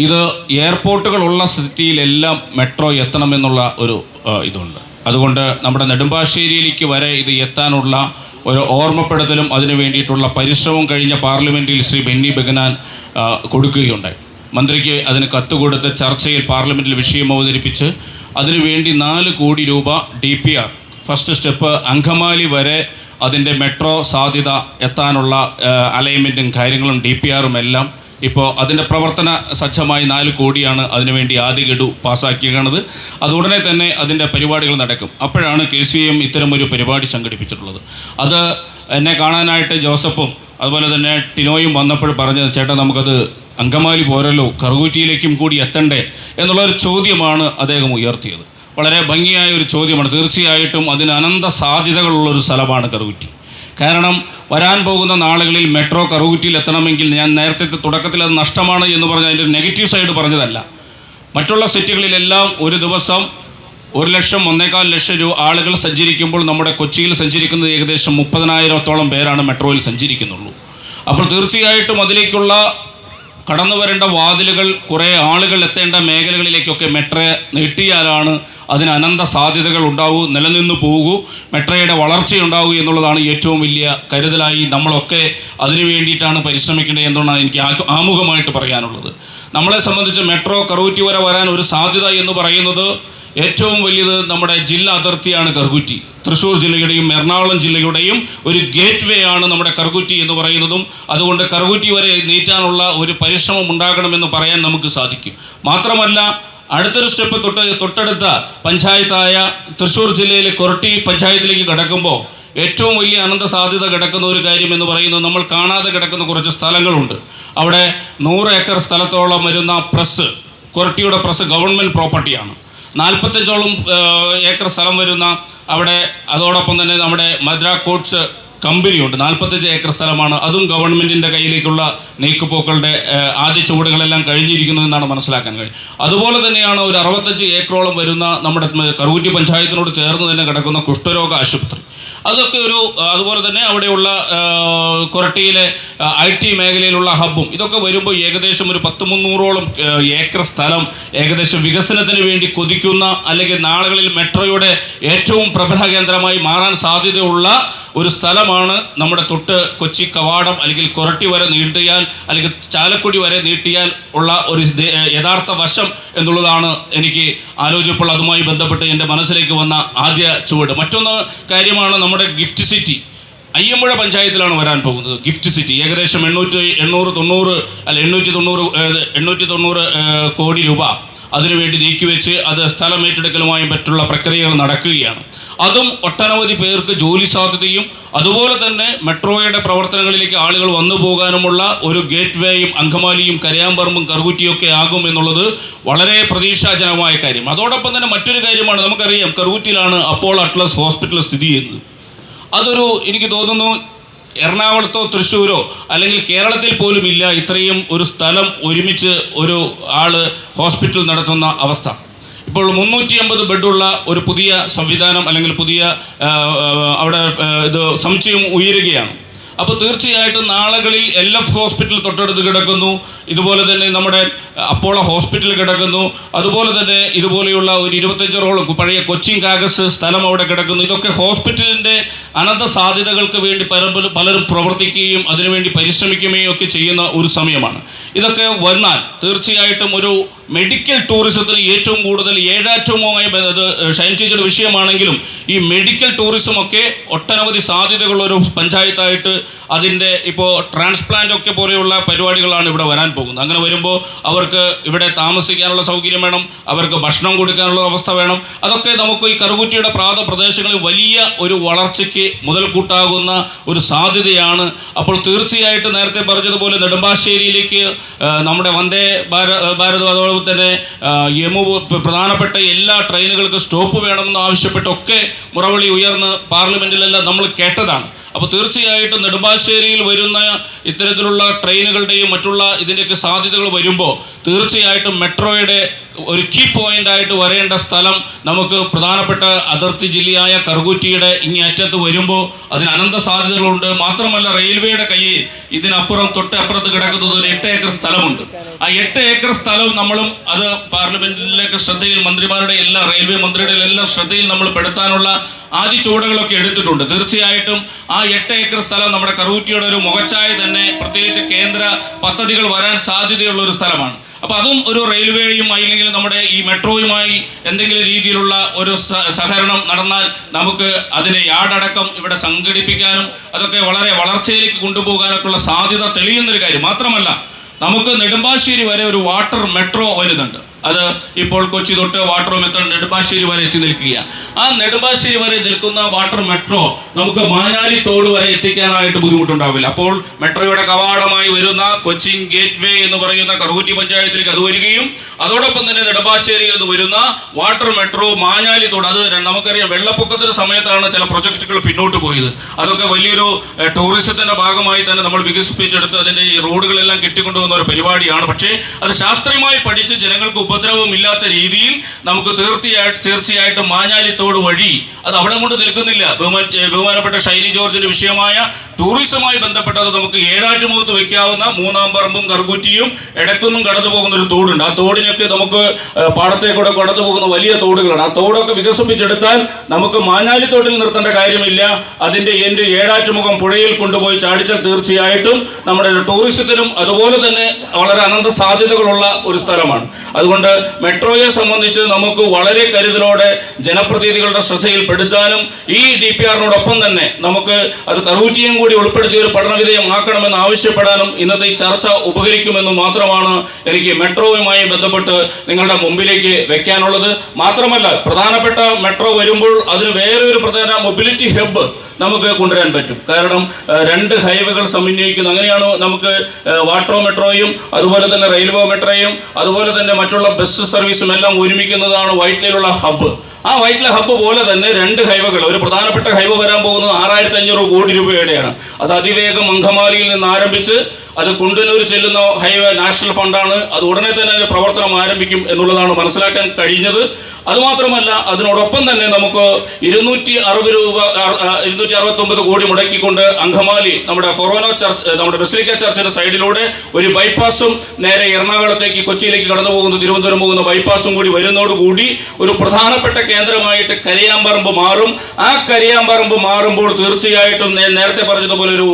ഇത് എയർപോർട്ടുകളുള്ള സിറ്റിയിലെല്ലാം മെട്രോ എത്തണമെന്നുള്ള ഒരു ഇതുണ്ട്. അതുകൊണ്ട് നമ്മുടെ നെടുമ്പാശ്ശേരിയിലേക്ക് വരെ ഇത് എത്താനുള്ള ഒരു ഓർമ്മപ്പെടുത്തലും അതിനു വേണ്ടിയിട്ടുള്ള പരിശ്രമം കഴിഞ്ഞ പാർലമെൻറ്റിൽ ശ്രീ ബെന്നി ബെഹനാൻ കൊടുക്കുകയുണ്ടായി. മന്ത്രിക്ക് അതിന് കത്ത് കൊടുത്ത് ചർച്ചയിൽ പാർലമെൻറ്റിൽ വിഷയം അവതരിപ്പിച്ച് അതിനുവേണ്ടി 4 കോടി രൂപ DPR ഫസ്റ്റ് സ്റ്റെപ്പ് അങ്കമാലി വരെ അതിൻ്റെ മെട്രോ സാധ്യത എത്താനുള്ള അലൈൻമെൻറ്റും കാര്യങ്ങളും DPRും എല്ലാം ഇപ്പോൾ അതിൻ്റെ പ്രവർത്തന സജ്ജമായി 4 കോടിയാണ് അതിനുവേണ്ടി ആദ്യ ഗഡു പാസ്സാക്കിയത്. അത് ഉടനെ തന്നെ അതിൻ്റെ പരിപാടികൾ നടക്കും. അപ്പോഴാണ് KCM ഇത്തരമൊരു പരിപാടി സംഘടിപ്പിച്ചിട്ടുള്ളത്. അത് എന്നെ കാണാനായിട്ട് ജോസഫും അതുപോലെ തന്നെ ടിനോയും വന്നപ്പോൾ പറഞ്ഞത്, ചേട്ടാ നമുക്കത് അങ്കമാലി പോരല്ലോ, കറുകുറ്റിയിലേക്കും കൂടി എത്തണ്ടേ എന്നുള്ളൊരു ചോദ്യമാണ് അദ്ദേഹം ഉയർത്തിയത്. വളരെ ഭംഗിയായ ഒരു ചോദ്യമാണ്. തീർച്ചയായിട്ടും അതിന് അനന്ത സാധ്യതകളുള്ളൊരു സ്ഥലമാണ് കറുകുറ്റി. കാരണം വരാൻ പോകുന്ന നാളുകളിൽ മെട്രോ കറുകുറ്റിയിൽ എത്തണമെങ്കിൽ ഞാൻ നേരത്തെ തുടക്കത്തിൽ അത് നഷ്ടമാണ് എന്ന് പറഞ്ഞ അതിൻ്റെ നെഗറ്റീവ് സൈഡ് പറഞ്ഞതല്ല. മറ്റുള്ള സിറ്റികളിലെല്ലാം ഒരു ദിവസം 1 ലക്ഷം 1.25 ലക്ഷം ആളുകൾ സഞ്ചരിക്കുമ്പോൾ നമ്മുടെ കൊച്ചിയിൽ സഞ്ചരിക്കുന്നത് ഏകദേശം 30,000-ഓളം പേരാണ് മെട്രോയിൽ സഞ്ചരിക്കുന്നുള്ളൂ. അപ്പോൾ തീർച്ചയായിട്ടും അതിലേക്കുള്ള കടന്നു വരേണ്ട വാതിലുകൾ, കുറേ ആളുകൾ എത്തേണ്ട മേഖലകളിലേക്കൊക്കെ മെട്രോ നീട്ടിയാലാണ് അതിന് അനന്ത സാധ്യതകൾ ഉണ്ടാവൂ, നിലനിന്ന് പോകൂ, മെട്രോയുടെ വളർച്ചയുണ്ടാവൂ എന്നുള്ളതാണ് ഏറ്റവും വലിയ കരുതലായി നമ്മളൊക്കെ അതിനു വേണ്ടിയിട്ടാണ് പരിശ്രമിക്കേണ്ടത് എന്നാണ് എനിക്ക് ആമുഖമായിട്ട് പറയാനുള്ളത്. നമ്മളെ സംബന്ധിച്ച് മെട്രോ കറുകുറ്റി വരെ വരാൻ ഒരു സാധ്യത എന്ന് പറയുന്നത് ഏറ്റവും വലിയത് നമ്മുടെ ജില്ലാ അതിർത്തിയാണ് കറുകുറ്റി. തൃശ്ശൂർ ജില്ലയുടെയും എറണാകുളം ജില്ലയുടെയും ഒരു ഗേറ്റ് വേ ആണ് നമ്മുടെ കറുകുറ്റി എന്ന് പറയുന്നതും. അതുകൊണ്ട് കറുകുറ്റി വരെ നീട്ടാനുള്ള ഒരു പരിശ്രമം ഉണ്ടാകണമെന്ന് പറയാൻ നമുക്ക് സാധിക്കും. മാത്രമല്ല അടുത്തൊരു സ്റ്റെപ്പ് തൊട്ടടുത്ത പഞ്ചായത്തായ തൃശ്ശൂർ ജില്ലയിലെ കൊരട്ടി പഞ്ചായത്തിലേക്ക് കടക്കുമ്പോൾ ഏറ്റവും വലിയ അനന്ത സാധ്യത കിടക്കുന്ന ഒരു കാര്യം എന്ന് പറയുന്നത് നമ്മൾ കാണാതെ കിടക്കുന്ന കുറച്ച് സ്ഥലങ്ങളുണ്ട്. അവിടെ 100 ഏക്കർ സ്ഥലത്തോളം വരുന്ന പ്രസ്, കൊരട്ടിയുടെ പ്രസ് ഗവൺമെൻറ് പ്രോപ്പർട്ടിയാണ്. 45ഓളം ഏക്കർ സ്ഥലം വരുന്ന അവിടെ, അതോടൊപ്പം തന്നെ നമ്മുടെ മദ്രാ കോട്ട്സ് കമ്പനിയുണ്ട്. 45 ഏക്കർ സ്ഥലമാണ്. അതും ഗവൺമെൻറ്റിൻ്റെ കയ്യിലേക്കുള്ള നീക്കുപോക്കളുടെ ആദ്യ ചുവടുകളെല്ലാം കഴിഞ്ഞിരിക്കുന്നു എന്നാണ് മനസ്സിലാക്കാൻ കഴിയും. അതുപോലെ തന്നെയാണ് ഒരു 65 ഏക്കറോളം വരുന്ന നമ്മുടെ കറുകുറ്റി പഞ്ചായത്തിനോട് ചേർന്ന് തന്നെ കിടക്കുന്ന കുഷ്ഠരോഗ ആശുപത്രി. അതൊക്കെ അതുപോലെ തന്നെ അവിടെയുള്ള കൊരട്ടിയിലെ IT മേഖലയിലുള്ള ഹബ്ബും ഇതൊക്കെ വരുമ്പോൾ ഏകദേശം ഒരു 100-300ഓളം ഏക്കർ സ്ഥലം ഏകദേശം വികസനത്തിന് വേണ്ടി കൊതിക്കുന്ന, അല്ലെങ്കിൽ നാളുകളിൽ മെട്രോയുടെ ഏറ്റവും പ്രബല കേന്ദ്രമായി മാറാൻ സാധ്യതയുള്ള ഒരു സ്ഥലമാണ് നമ്മുടെ തൊട്ട് കൊച്ചി കവാടം അല്ലെങ്കിൽ കൊരട്ടി വരെ നീട്ടിയാൽ അല്ലെങ്കിൽ ചാലക്കുടി വരെ നീട്ടിയാൽ ഉള്ള ഒരു യഥാർത്ഥ വശം എന്നുള്ളതാണ് എനിക്ക് ആലോചിച്ചപ്പോൾ അതുമായി ബന്ധപ്പെട്ട് എൻ്റെ മനസ്സിലേക്ക് വന്ന ആദ്യ ചുവട്. മറ്റൊന്ന് കാര്യമാണ് നമ്മുടെ ഗിഫ്റ്റ് സിറ്റി. അയ്യമ്പുഴ പഞ്ചായത്തിലാണ് വരാൻ പോകുന്നത് ഗിഫ്റ്റ് സിറ്റി. ഏകദേശം 890 കോടി രൂപ അതിനുവേണ്ടി നീക്കിവെച്ച് അത് സ്ഥലം ഏറ്റെടുക്കലുമായി മറ്റുള്ള പ്രക്രിയകൾ നടക്കുകയാണ്. അതും ഒട്ടനവധി പേർക്ക് ജോലി സാധ്യതയും അതുപോലെ തന്നെ മെട്രോയുടെ പ്രവർത്തനങ്ങളിലേക്ക് ആളുകൾ വന്നു പോകാനുമുള്ള ഒരു ഗേറ്റ് വേയും അങ്കമാലിയും കരയാമ്പറമ്പും കറുകുറ്റിയൊക്കെ ആകും എന്നുള്ളത് വളരെ പ്രതീക്ഷാജനകമായ കാര്യം. അതോടൊപ്പം തന്നെ മറ്റൊരു കാര്യമാണ്, നമുക്കറിയാം കറുകുറ്റിയിലാണ് അപ്പോളോ അറ്റ്ലസ് ഹോസ്പിറ്റൽ സ്ഥിതി ചെയ്യുന്നത്. അതൊരു എനിക്ക് തോന്നുന്നു എറണാകുളത്തോ തൃശ്ശൂരോ അല്ലെങ്കിൽ കേരളത്തിൽ പോലും ഇല്ല ഇത്രയും ഒരു സ്ഥലം ഒരുമിച്ച് ഒരു ആള് ഹോസ്പിറ്റൽ നടത്തുന്ന അവസ്ഥ. ഇപ്പോൾ 350 ബെഡുള്ള ഒരു പുതിയ സംവിധാനം അല്ലെങ്കിൽ പുതിയ അവിടെ ഇത് സമുച്ചയം ഉയരുകയാണ്. അപ്പോൾ തീർച്ചയായിട്ടും നാളുകളിൽ LF ഹോസ്പിറ്റൽ തൊട്ടടുത്ത് കിടക്കുന്നു, ഇതുപോലെ തന്നെ നമ്മുടെ അപ്പോളോ ഹോസ്പിറ്റൽ കിടക്കുന്നു, അതുപോലെ തന്നെ ഇതുപോലെയുള്ള ഒരു 25ഓളം പഴയ കൊച്ചിൻ കാഗസ് സ്ഥലം അവിടെ കിടക്കുന്നു. ഇതൊക്കെ ഹോസ്പിറ്റലിൻ്റെ അനന്ത സാധ്യതകൾക്ക് വേണ്ടി പലരും പ്രവർത്തിക്കുകയും അതിനുവേണ്ടി പരിശ്രമിക്കുകയും ഒക്കെ ചെയ്യുന്ന ഒരു സമയമാണ്. ഇതൊക്കെ വന്നാൽ തീർച്ചയായിട്ടും ഒരു മെഡിക്കൽ ടൂറിസത്തിന് ഏറ്റവും കൂടുതൽ ഏഴാറ്റവുമായി അത് ഷൈൻ ചേച്ചിയുടെ വിഷയമാണെങ്കിലും ഈ മെഡിക്കൽ ടൂറിസം ഒക്കെ ഒട്ടനവധി സാധ്യതകളുള്ള ഒരു പഞ്ചായത്തായിട്ട് അതിൻ്റെ ഇപ്പോൾ ട്രാൻസ്പ്ലാന്റ് ഒക്കെ പോലെയുള്ള പരിപാടികളാണ് ഇവിടെ വരാൻ പോകുന്നത്. അങ്ങനെ വരുമ്പോൾ അവർക്ക് ഇവിടെ താമസിക്കാനുള്ള സൗകര്യം വേണം, അവർക്ക് ഭക്ഷണം കൊടുക്കാനുള്ള അവസ്ഥ വേണം. അതൊക്കെ നമുക്ക് ഈ കറുകുറ്റിയുടെ പ്രദേശങ്ങളിൽ വലിയ ഒരു വളർച്ചയ്ക്ക് മുതൽക്കൂട്ടാകുന്ന ഒരു സാധ്യതയാണ്. അപ്പോൾ തീർച്ചയായിട്ടും നേരത്തെ പറഞ്ഞതുപോലെ നെടുമ്പാശ്ശേരിയിലേക്ക് നമ്മുടെ വന്ദേ ഭാരത് അതോടൊപ്പം തന്നെ യമു പ്രധാനപ്പെട്ട എല്ലാ ട്രെയിനുകൾക്ക് സ്റ്റോപ്പ് വേണമെന്ന് ആവശ്യപ്പെട്ടൊക്കെ മുറവിളി ഉയർന്ന് പാർലമെൻറ്റിലെല്ലാം നമ്മൾ കേട്ടതാണ്. അപ്പോൾ തീർച്ചയായിട്ടും നെടുമ്പാശ്ശേരിയിൽ വരുന്ന ഇത്തരത്തിലുള്ള ട്രെയിനുകളുടെയും മറ്റുള്ള ഇതിൻ്റെയൊക്കെ സാധ്യതകൾ വരുമ്പോൾ തീർച്ചയായിട്ടും മെട്രോയുടെ ഒരു കീ പോയിൻ്റായിട്ട് വരേണ്ട സ്ഥലം നമുക്ക് പ്രധാനപ്പെട്ട അതിർത്തി ജില്ലയായ കറുകുറ്റിയുടെ ഇങ്ങേ അറ്റത്ത് വരുമ്പോൾ അതിന് അനന്ത സാധ്യതകളുണ്ട്. മാത്രമല്ല റെയിൽവേയുടെ കയ്യിൽ ഇതിനപ്പുറം തൊട്ടപ്പുറത്ത് കിടക്കുന്നത് ഒരു 8 ഏക്കർ സ്ഥലമുണ്ട്. ആ 8 ഏക്കർ സ്ഥലം നമ്മളും അത് പാർലമെൻറ്റിലേക്ക് ശ്രദ്ധയിൽ മന്ത്രിമാരുടെ എല്ലാ റെയിൽവേ മന്ത്രിയുടെ എല്ലാ ശ്രദ്ധയിൽ നമ്മൾ പെടുത്താനുള്ള ആദ്യ ചുവടുകളൊക്കെ എടുത്തിട്ടുണ്ട്. തീർച്ചയായിട്ടും ആ 8 ഏക്കർ സ്ഥലം നമ്മുടെ കറുകുറ്റിയുടെ ഒരു മുഖച്ഛായ തന്നെ, പ്രത്യേകിച്ച് കേന്ദ്ര പദ്ധതികൾ വരാൻ സാധ്യതയുള്ള ഒരു സ്ഥലമാണ്. അപ്പോൾ അതും ഒരു റെയിൽവേയും അല്ലെങ്കിൽ നമ്മുടെ ഈ മെട്രോയുമായി എന്തെങ്കിലും രീതിയിലുള്ള ഒരു സഹകരണം നടന്നാൽ നമുക്ക് അതിൻ്റെ യാർഡടക്കം ഇവിടെ സംഘടിപ്പിക്കാനും അതൊക്കെ വളരെ വളർച്ചയിലേക്ക് കൊണ്ടുപോകാനൊക്കെയുള്ള സാധ്യത തെളിയുന്നൊരു കാര്യം. മാത്രമല്ല നമുക്ക് നെടുമ്പാശ്ശേരി വരെ ഒരു വാട്ടർ മെട്രോ വരുന്നുണ്ട്. അത് ഇപ്പോൾ കൊച്ചി തൊട്ട് വാട്ടർ മെട്രോ നെടുമ്പാശ്ശേരി വരെ എത്തി നിൽക്കുകയാണ്. ആ നെടുമ്പാശ്ശേരി വരെ നിൽക്കുന്ന വാട്ടർ മെട്രോ നമുക്ക് മാഞ്ഞാലി തോട് വരെ എത്തിക്കാനായിട്ട് ബുദ്ധിമുട്ടുണ്ടാവില്ല. അപ്പോൾ മെട്രോയുടെ കവാടമായി വരുന്ന കൊച്ചിൻ ഗേറ്റ് വേ എന്ന് പറയുന്ന കറുകുറ്റി പഞ്ചായത്തിലേക്ക് അത് വരികയും അതോടൊപ്പം തന്നെ നെടുമ്പാശ്ശേരിയിൽ നിന്ന് വരുന്ന വാട്ടർ മെട്രോ മാഞ്ഞാലി തോട്, അത് നമുക്കറിയാം വെള്ളപ്പൊക്കത്തിന്റെ സമയത്താണ് ചില പ്രൊജക്റ്റുകൾ പിന്നോട്ട് പോയത്. അതൊക്കെ വലിയൊരു ടൂറിസത്തിന്റെ ഭാഗമായി തന്നെ നമ്മൾ വികസിപ്പിച്ചെടുത്ത് അതിൻ്റെ ഈ റോഡുകളെല്ലാം കെട്ടിക്കൊണ്ടുവന്ന ഒരു പരിപാടിയാണ്. പക്ഷേ അത് ശാസ്ത്രീയമായി പഠിച്ച് ജനങ്ങൾക്ക് ഉപദ്രവമില്ലാത്ത രീതിയിൽ നമുക്ക് തീർച്ചയായിട്ടും മാഞ്ഞാലിത്തോട് വഴി അത് അവിടെ കൊണ്ട് നിൽക്കുന്നില്ല. ബഹുമാനപ്പെട്ട ഷൈനി ജോർജിന്റെ വിഷയമായ ടൂറിസവുമായി ബന്ധപ്പെട്ടത് നമുക്ക് ഏഴാറ്റുമുഖത്ത് വയ്ക്കാവുന്ന മൂന്നാംപറമ്പും കറുകുറ്റിയും ഇടക്കുന്നും കടന്നു പോകുന്ന ഒരു തോടുണ്ട്. ആ തോടിനൊക്കെ നമുക്ക് പാടത്തേക്കൂടെ കടന്നു പോകുന്ന വലിയ തോടുകളാണ്. ആ തോടൊക്കെ വികസിപ്പിച്ചെടുത്താൽ നമുക്ക് മാഞ്ഞാലിത്തോട്ടിൽ നിർത്തേണ്ട കാര്യമില്ല. അതിൻ്റെ ഏഴാറ്റുമുഖം പുഴയിൽ കൊണ്ടുപോയി ചാടിച്ചാൽ തീർച്ചയായിട്ടും നമ്മുടെ ടൂറിസത്തിനും അതുപോലെ തന്നെ വളരെ അനന്ത സാധ്യതകളുള്ള ഒരു സ്ഥലമാണ്. അതുകൊണ്ട് മെട്രോയെ സംബന്ധിച്ച് നമുക്ക് വളരെ കരുതലോടെ ജനപ്രതിനിധികളുടെ ശ്രദ്ധയിൽപ്പെടുത്താനും ഈ DPR-നോടൊപ്പം തന്നെ നമുക്ക് അത് കറുകുറ്റിയും കൂടി ഉൾപ്പെടുത്തിയ ഒരു പഠനവിധേയമാക്കണമെന്ന് ആവശ്യപ്പെടാനും ഇന്നത്തെ ഈ ചർച്ച ഉപകരിക്കുമെന്ന് മാത്രമാണ് എനിക്ക് മെട്രോയുമായി ബന്ധപ്പെട്ട് നിങ്ങളുടെ മുമ്പിലേക്ക് വെക്കാനുള്ളത്. മാത്രമല്ല പ്രധാനപ്പെട്ട മെട്രോ വരുമ്പോൾ അതിന് വേറെ ഒരു പ്രധാന മൊബിലിറ്റി ഹബ്ബ് നമുക്ക് കൊണ്ടുവരാൻ പറ്റും. കാരണം 2 ഹൈവേകൾ സമന്വയിക്കുന്നു. അങ്ങനെയാണ് നമുക്ക് വാട്ടർ മെട്രോയും അതുപോലെ തന്നെ റെയിൽവേ മെട്രോയും അതുപോലെ തന്നെ മറ്റുള്ള ബസ് സർവീസും എല്ലാം ഒരുമിക്കുന്നതാണ് വൈറ്റ്ലയിലുള്ള ഹബ്ബ്. ആ വൈറ്റ്ല ഹബ്ബ് പോലെ തന്നെ 2 ഹൈവേകൾ, ഒരു പ്രധാനപ്പെട്ട ഹൈവേ വരാൻ പോകുന്നത് 6500 കോടി രൂപയുടെയാണ്. അത് അതിവേഗം അങ്കമാലിയിൽ നിന്ന് ആരംഭിച്ച് അത് കുണ്ടന്നൂർ ചെല്ലുന്ന ഹൈവേ നാഷണൽ ഫണ്ടാണ്. അത് ഉടനെ തന്നെ അതിൻ്റെ പ്രവർത്തനം ആരംഭിക്കും എന്നുള്ളതാണ് മനസ്സിലാക്കാൻ കഴിഞ്ഞത്. അതുമാത്രമല്ല അതിനോടൊപ്പം തന്നെ നമുക്ക് 269 കോടി മുടക്കിക്കൊണ്ട് അങ്കമാലി നമ്മുടെ ഫൊറോന ചർച്ച്, നമ്മുടെ ബസിലിക്ക ചർച്ചിന്റെ സൈഡിലൂടെ ഒരു ബൈപ്പാസും നേരെ എറണാകുളത്തേക്ക് കൊച്ചിയിലേക്ക് കടന്നു പോകുന്ന തിരുവനന്തപുരം പോകുന്ന ബൈപ്പാസും കൂടി വരുന്നതോടുകൂടി ഒരു പ്രധാനപ്പെട്ട കേന്ദ്രമായിട്ട് കരിയാമ്പറമ്പ് മാറും. ആ കരിയാമ്പറമ്പ് മാറുമ്പോൾ തീർച്ചയായിട്ടും നേരത്തെ പറഞ്ഞതുപോലെ ഒരു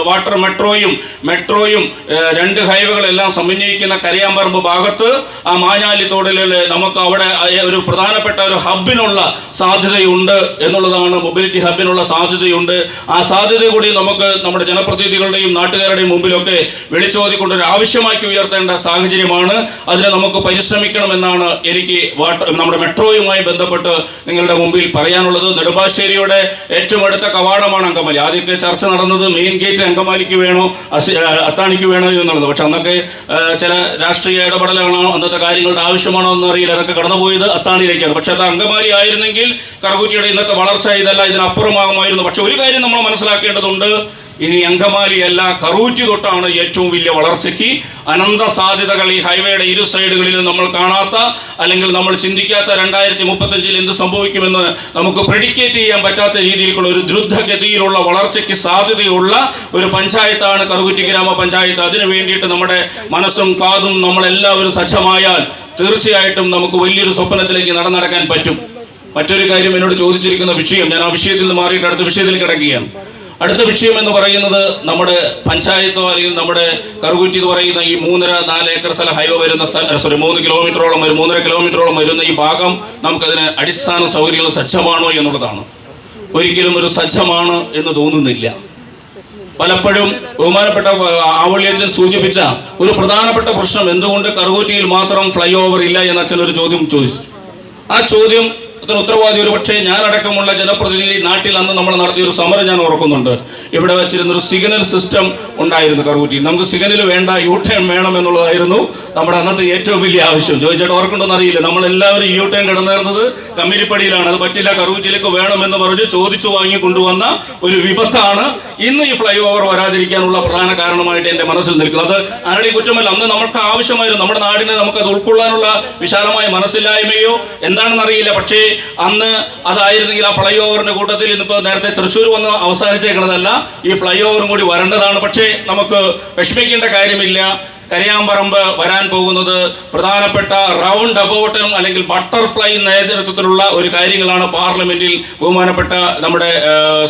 വാട്ടർ മെട്രോയും മെട്രോയും 2 ഹൈവേകളെല്ലാം സമന്വയിക്കുന്ന കരയാമ്പറമ്പ് ഭാഗത്ത് ആ മാഞ്ഞാലി തോടിൽ നമുക്ക് അവിടെ ഒരു പ്രധാനപ്പെട്ട ഒരു ഹബിനുള്ള സാധ്യതയുണ്ട് എന്നുള്ളതാണ്. മൊബിലിറ്റി ഹബിനുള്ള സാധ്യതയുണ്ട്. ആ സാധ്യത കൂടി നമുക്ക് നമ്മുടെ ജനപ്രതിനിധികളുടെയും നാട്ടുകാരുടെയും മുമ്പിലൊക്കെ വിളിച്ചോതിക്കൊണ്ട് ഒരു ആവശ്യമാക്കി ഉയർത്തേണ്ട സാഹചര്യമാണ്. അതിനെ നമുക്ക് പരിശ്രമിക്കണമെന്നാണ് എനിക്ക് നമ്മുടെ മെട്രോയുമായി ബന്ധപ്പെട്ട് നിങ്ങളുടെ മുമ്പിൽ പറയാനുള്ളത്. നെടുമ്പാശ്ശേരിയുടെ ഏറ്റവും അടുത്ത കവാടമാണ് അങ്കമാലി. ആദ്യമൊക്കെ ചർച്ച നടന്നത് മെയിൻ ഗേറ്റ് അങ്കമാലിക്ക് വേണോ അത്താണിക്ക് വേണോ എന്നുള്ളത്. പക്ഷെ അന്നൊക്കെ ചില രാഷ്ട്രീയ ഇടപെടലാണോ അന്നത്തെ കാര്യങ്ങളുടെ ആവശ്യമാണോ എന്നറിയില്ല, അതൊക്കെ കടന്നുപോയത് അത്താണിയിലേക്കാണ്. പക്ഷെ അത് അങ്കമാലി ആയിരുന്നെങ്കിൽ കറുകുറ്റിയുടെ ഇന്നത്തെ വളർച്ച ഇതല്ല, ഇതിനപ്പുറമാകുമായിരുന്നു. പക്ഷെ ഒരു കാര്യം നമ്മൾ മനസ്സിലാക്കേണ്ടതുണ്ട്, ഇനി അങ്കമാലിയല്ല കറൂറ്റി തൊട്ടാണ് ഏറ്റവും വലിയ വളർച്ചയ്ക്ക് അനന്ത സാധ്യതകൾ ഈ ഹൈവേയുടെ ഇരു സൈഡുകളിലും നമ്മൾ കാണാത്ത അല്ലെങ്കിൽ നമ്മൾ ചിന്തിക്കാത്ത 2035 എന്ത് സംഭവിക്കുമെന്ന് നമുക്ക് പ്രെഡിക്കേറ്റ് ചെയ്യാൻ പറ്റാത്ത രീതിയിലുള്ള ഒരു ദ്രുതഗതിയിലുള്ള വളർച്ചയ്ക്ക് സാധ്യതയുള്ള ഒരു പഞ്ചായത്താണ് കറുകുറ്റി ഗ്രാമപഞ്ചായത്ത്. അതിനു വേണ്ടിയിട്ട് നമ്മുടെ മനസ്സും കാതും നമ്മളെല്ലാവരും സജ്ജമായാൽ തീർച്ചയായിട്ടും നമുക്ക് വലിയൊരു സ്വപ്നത്തിലേക്ക് നടക്കാൻ പറ്റും. മറ്റൊരു കാര്യം എന്നോട് ചോദിച്ചിരിക്കുന്ന വിഷയം, ഞാൻ ആ വിഷയത്തിൽ നിന്ന് മാറിയിട്ട് അടുത്ത വിഷയത്തിൽ കിടക്കുകയാണ്. അടുത്ത വിഷയം എന്ന് പറയുന്നത് നമ്മുടെ പഞ്ചായത്തോ അല്ലെങ്കിൽ നമ്മുടെ കറുകുറ്റി എന്ന് പറയുന്ന ഈ 3-4 ഏക്കർ സ്ഥലം ഹൈവേ വരുന്ന 3 കിലോമീറ്ററോളം വരും, 3.5 കിലോമീറ്ററോളം വരുന്ന ഈ ഭാഗം നമുക്കതിന് അടിസ്ഥാന സൗകര്യങ്ങൾ സജ്ജമാണോ എന്നുള്ളതാണ്. ഒരിക്കലും ഒരു സജ്ജമാണ് എന്ന് തോന്നുന്നില്ല. പലപ്പോഴും ബഹുമാനപ്പെട്ട ആവളിയച്ഛൻ സൂചിപ്പിച്ച ഒരു പ്രധാനപ്പെട്ട പ്രശ്നം, എന്തുകൊണ്ട് കറുകുറ്റിയിൽ മാത്രം ഫ്ലൈ ഓവർ ഇല്ല എന്ന് അച്ഛൻ ഒരു ചോദ്യം ചോദിച്ചു. ആ ചോദ്യം അതിന് ഉത്തരവാദി ഒരു പക്ഷേ ഞാനടക്കമുള്ള ജനപ്രതിനിധി നാട്ടിൽ അന്ന് നമ്മൾ നടത്തിയൊരു സമരം ഞാൻ ഓർക്കുന്നുണ്ട്. ഇവിടെ വെച്ചിരുന്നൊരു സിഗ്നൽ സിസ്റ്റം ഉണ്ടായിരുന്നു കറുകുറ്റിയിൽ. നമുക്ക് സിഗ്നൽ വേണ്ട, യു ടേൺ വേണം എന്നുള്ളതായിരുന്നു നമ്മുടെ അന്നത്തെ ഏറ്റവും വലിയ ആവശ്യം. ചോദിച്ചിട്ട് ഓർക്കുണ്ടോന്ന് അറിയില്ല, നമ്മളെല്ലാവരും യു ടേൺ കിടന്നിരുന്നത് കമ്മിരിപ്പടിയിലാണ്. അത് പറ്റില്ല, കറുകുറ്റിയിലേക്ക് വേണമെന്ന് പറഞ്ഞ് ചോദിച്ചു വാങ്ങി കൊണ്ടുവന്ന ഒരു വിപത്താണ് ഇന്ന് ഈ ഫ്ലൈ ഓവർ വരാതിരിക്കാനുള്ള പ്രധാന കാരണമായിട്ട് എൻ്റെ മനസ്സിൽ നിൽക്കുന്നത്. അത് ആരുടെയും കുറ്റമല്ല, അന്ന് നമുക്ക് ആവശ്യമായിരുന്നു, നമ്മുടെ നാടിനെ നമുക്കത് ഉൾക്കൊള്ളാനുള്ള വിശാലമായ മനസ്സില്ലായ്മയോ എന്താണെന്ന് അറിയില്ല. പക്ഷേ അന്ന് അതായിരുന്നെങ്കിൽ ആ ഫ്ലൈ ഓവറിന്റെ കൂട്ടത്തിൽ ഇന്നിപ്പോൾ നേരത്തെ തൃശ്ശൂർ വന്ന് അവസാനിച്ചേക്കുന്നതല്ല, ഈ ഫ്ലൈ ഓവറും കൂടി വരേണ്ടതാണ്. പക്ഷേ നമുക്ക് വിഷമിക്കേണ്ട കാര്യമില്ല. കരയാമ്പറമ്പ് വരാൻ പോകുന്നത് പ്രധാനപ്പെട്ട റൗണ്ട് അബൌട്ടും അല്ലെങ്കിൽ ബട്ടർഫ്ലൈ നേതൃത്വത്തിലുള്ള ഒരു കാര്യങ്ങളാണ് പാർലമെന്റിൽ ബഹുമാനപ്പെട്ട നമ്മുടെ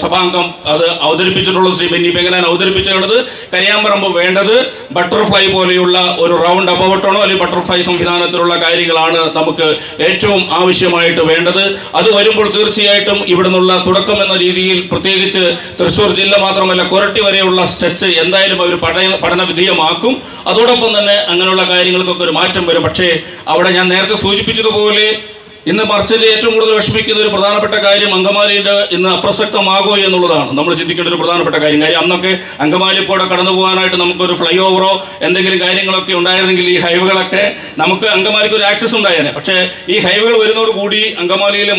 സഭാംഗം അത് അവതരിപ്പിച്ചിട്ടുള്ളത്. ശ്രീ ബെന്നി ബെഹനാൻ അവതരിപ്പിച്ചിട്ടുള്ളത് കരയാമ്പറമ്പ് വേണ്ടത് ബട്ടർഫ്ലൈ പോലെയുള്ള ഒരു റൗണ്ട് അബൌട്ടാണോ അല്ലെങ്കിൽ ബട്ടർഫ്ലൈ സംവിധാനത്തിലുള്ള കാര്യങ്ങളാണ് നമുക്ക് ഏറ്റവും ആവശ്യമായിട്ട് വേണ്ടത്. അത് വരുമ്പോൾ തീർച്ചയായിട്ടും ഇവിടെ നിന്നുള്ള തുടക്കം എന്ന രീതിയിൽ പ്രത്യേകിച്ച് തൃശ്ശൂർ ജില്ല മാത്രമല്ല കൊരട്ടി വരെയുള്ള സ്ട്രെച്ച് എന്തായാലും അവർ പഠന വിധേയമാക്കും. അതോടൊപ്പം തന്നെ അങ്ങനെയുള്ള കാര്യങ്ങൾക്കൊക്കെ ഒരു മാറ്റം വരും. പക്ഷേ അവിടെ ഞാൻ നേരത്തെ സൂചിപ്പിച്ചതുപോലെ ഇന്ന് മർച്ചന്റ് ഏറ്റവും കൂടുതൽ വിഷമിക്കുന്ന ഒരു പ്രധാനപ്പെട്ട കാര്യം അങ്കമാലിയുടെ ഇന്ന് അപ്രസക്തമാകോ എന്നുള്ളതാണ് നമ്മൾ ചിന്തിക്കേണ്ട ഒരു പ്രധാനപ്പെട്ട കാര്യം. കാര്യം അന്നൊക്കെ അങ്കമാലിപ്പോടെ കടന്നു പോകാനായിട്ട് നമുക്കൊരു ഫ്ലൈ ഓവറോ എന്തെങ്കിലും കാര്യങ്ങളൊക്കെ ഉണ്ടായിരുന്നെങ്കിൽ ഈ ഹൈവേകളൊക്കെ നമുക്ക് അങ്കമാലിക്ക് ഒരു ആക്സസ് ഉണ്ടായേനെ. പക്ഷേ ഈ ഹൈവേകൾ വരുന്നതോടുകൂടി അങ്കമാലിയിലെ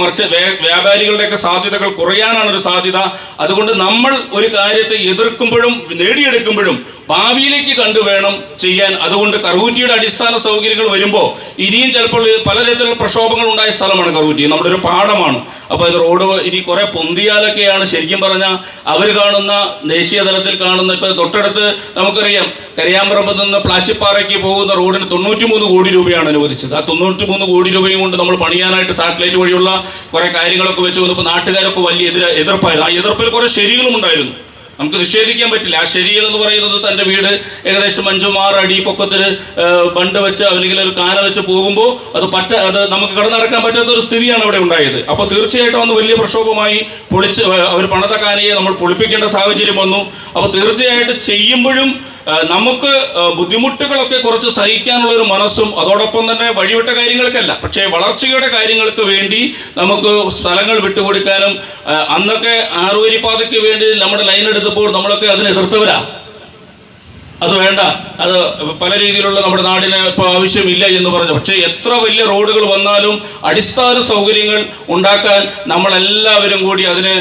വ്യാപാരികളുടെയൊക്കെ സാധ്യതകൾ കുറയാനാണ് ഒരു സാധ്യത. അതുകൊണ്ട് നമ്മൾ ഒരു കാര്യത്തെ എതിർക്കുമ്പോഴും നേടിയെടുക്കുമ്പോഴും ഭാവിയിലേക്ക് കണ്ടുവേണം ചെയ്യാൻ. അതുകൊണ്ട് കറുകുറ്റിയുടെ അടിസ്ഥാന സൗകര്യങ്ങൾ വരുമ്പോൾ ഇനിയും ചിലപ്പോൾ പലതരത്തിലുള്ള പ്രക്ഷോഭങ്ങൾ ഉണ്ടായ സ്ഥലമാണ് കറുകുറ്റി. നമ്മുടെ ഒരു പാടമാണ്. അപ്പോൾ ഇത് റോഡ് ഇനി കുറെ പൊന്തിയാലൊക്കെയാണ് ശരിക്കും പറഞ്ഞാൽ അവർ കാണുന്ന ദേശീയ തലത്തിൽ കാണുന്ന. ഇപ്പം തൊട്ടടുത്ത് നമുക്കറിയാം കരയാമ്പറമ്പത്ത് നിന്ന് പ്ലാച്ചിപ്പാറയ്ക്ക് പോകുന്ന റോഡിന് 93 കോടി രൂപയാണ് അനുവദിച്ചത്. ആ 93 കോടി രൂപയും കൊണ്ട് നമ്മൾ പണിയാനായിട്ട് സാറ്റലൈറ്റ് വഴിയുള്ള കുറെ കാര്യങ്ങളൊക്കെ വെച്ച് വന്നപ്പോൾ നാട്ടുകാരൊക്കെ വലിയ എതിർപ്പായിരുന്നു. ആ എതിർപ്പിൽ കുറെ ശരികളും ഉണ്ടായിരുന്നു, നമുക്ക് നിഷേധിക്കാൻ പറ്റില്ല. ആ ശരിയൽ എന്ന് പറയുന്നത് തൻ്റെ വീട് ഏകദേശം 5-6 അടി പൊക്കത്തിൽ ബണ്ട് വെച്ച് അല്ലെങ്കിൽ ഒരു കാന വെച്ച് പോകുമ്പോൾ അത് നമുക്ക് കടന്നടക്കാൻ പറ്റാത്ത ഒരു സ്ഥിതിയാണ് അവിടെ ഉണ്ടായത്. അപ്പോൾ തീർച്ചയായിട്ടും അന്ന് വലിയ പ്രക്ഷോഭമായി പൊളിച്ച് അവർ പണിത കാനയെ നമ്മൾ പൊളിപ്പിക്കേണ്ട സാഹചര്യം വന്നു. അപ്പോൾ തീർച്ചയായിട്ടും ചെയ്യുമ്പോഴും നമുക്ക് ബുദ്ധിമുട്ടുകളൊക്കെ കുറച്ച് സഹിക്കാനുള്ള ഒരു മനസ്സും അതോടൊപ്പം തന്നെ വഴിവിട്ട കാര്യങ്ങൾക്കല്ല, പക്ഷേ വളർച്ചയുടെ കാര്യങ്ങൾക്ക് വേണ്ടി നമുക്ക് സ്ഥലങ്ങൾ വിട്ടുകൊടുക്കാനും. അന്നൊക്കെ 6 വരിപ്പാതയ്ക്ക് വേണ്ടി നമ്മുടെ ലൈൻ എടുത്തപ്പോൾ നമ്മളൊക്കെ അതിനെ എതിർത്തവരാ. അത് വേണ്ട, അത് പല രീതിയിലുള്ള നമ്മുടെ നാടിന് ഇപ്പോൾ ആവശ്യമില്ല എന്ന് പറഞ്ഞു. പക്ഷേ എത്ര വലിയ റോഡുകൾ വന്നാലും അടിസ്ഥാന സൗകര്യങ്ങൾ ഉണ്ടാക്കാൻ നമ്മളെല്ലാവരും കൂടി അതിന്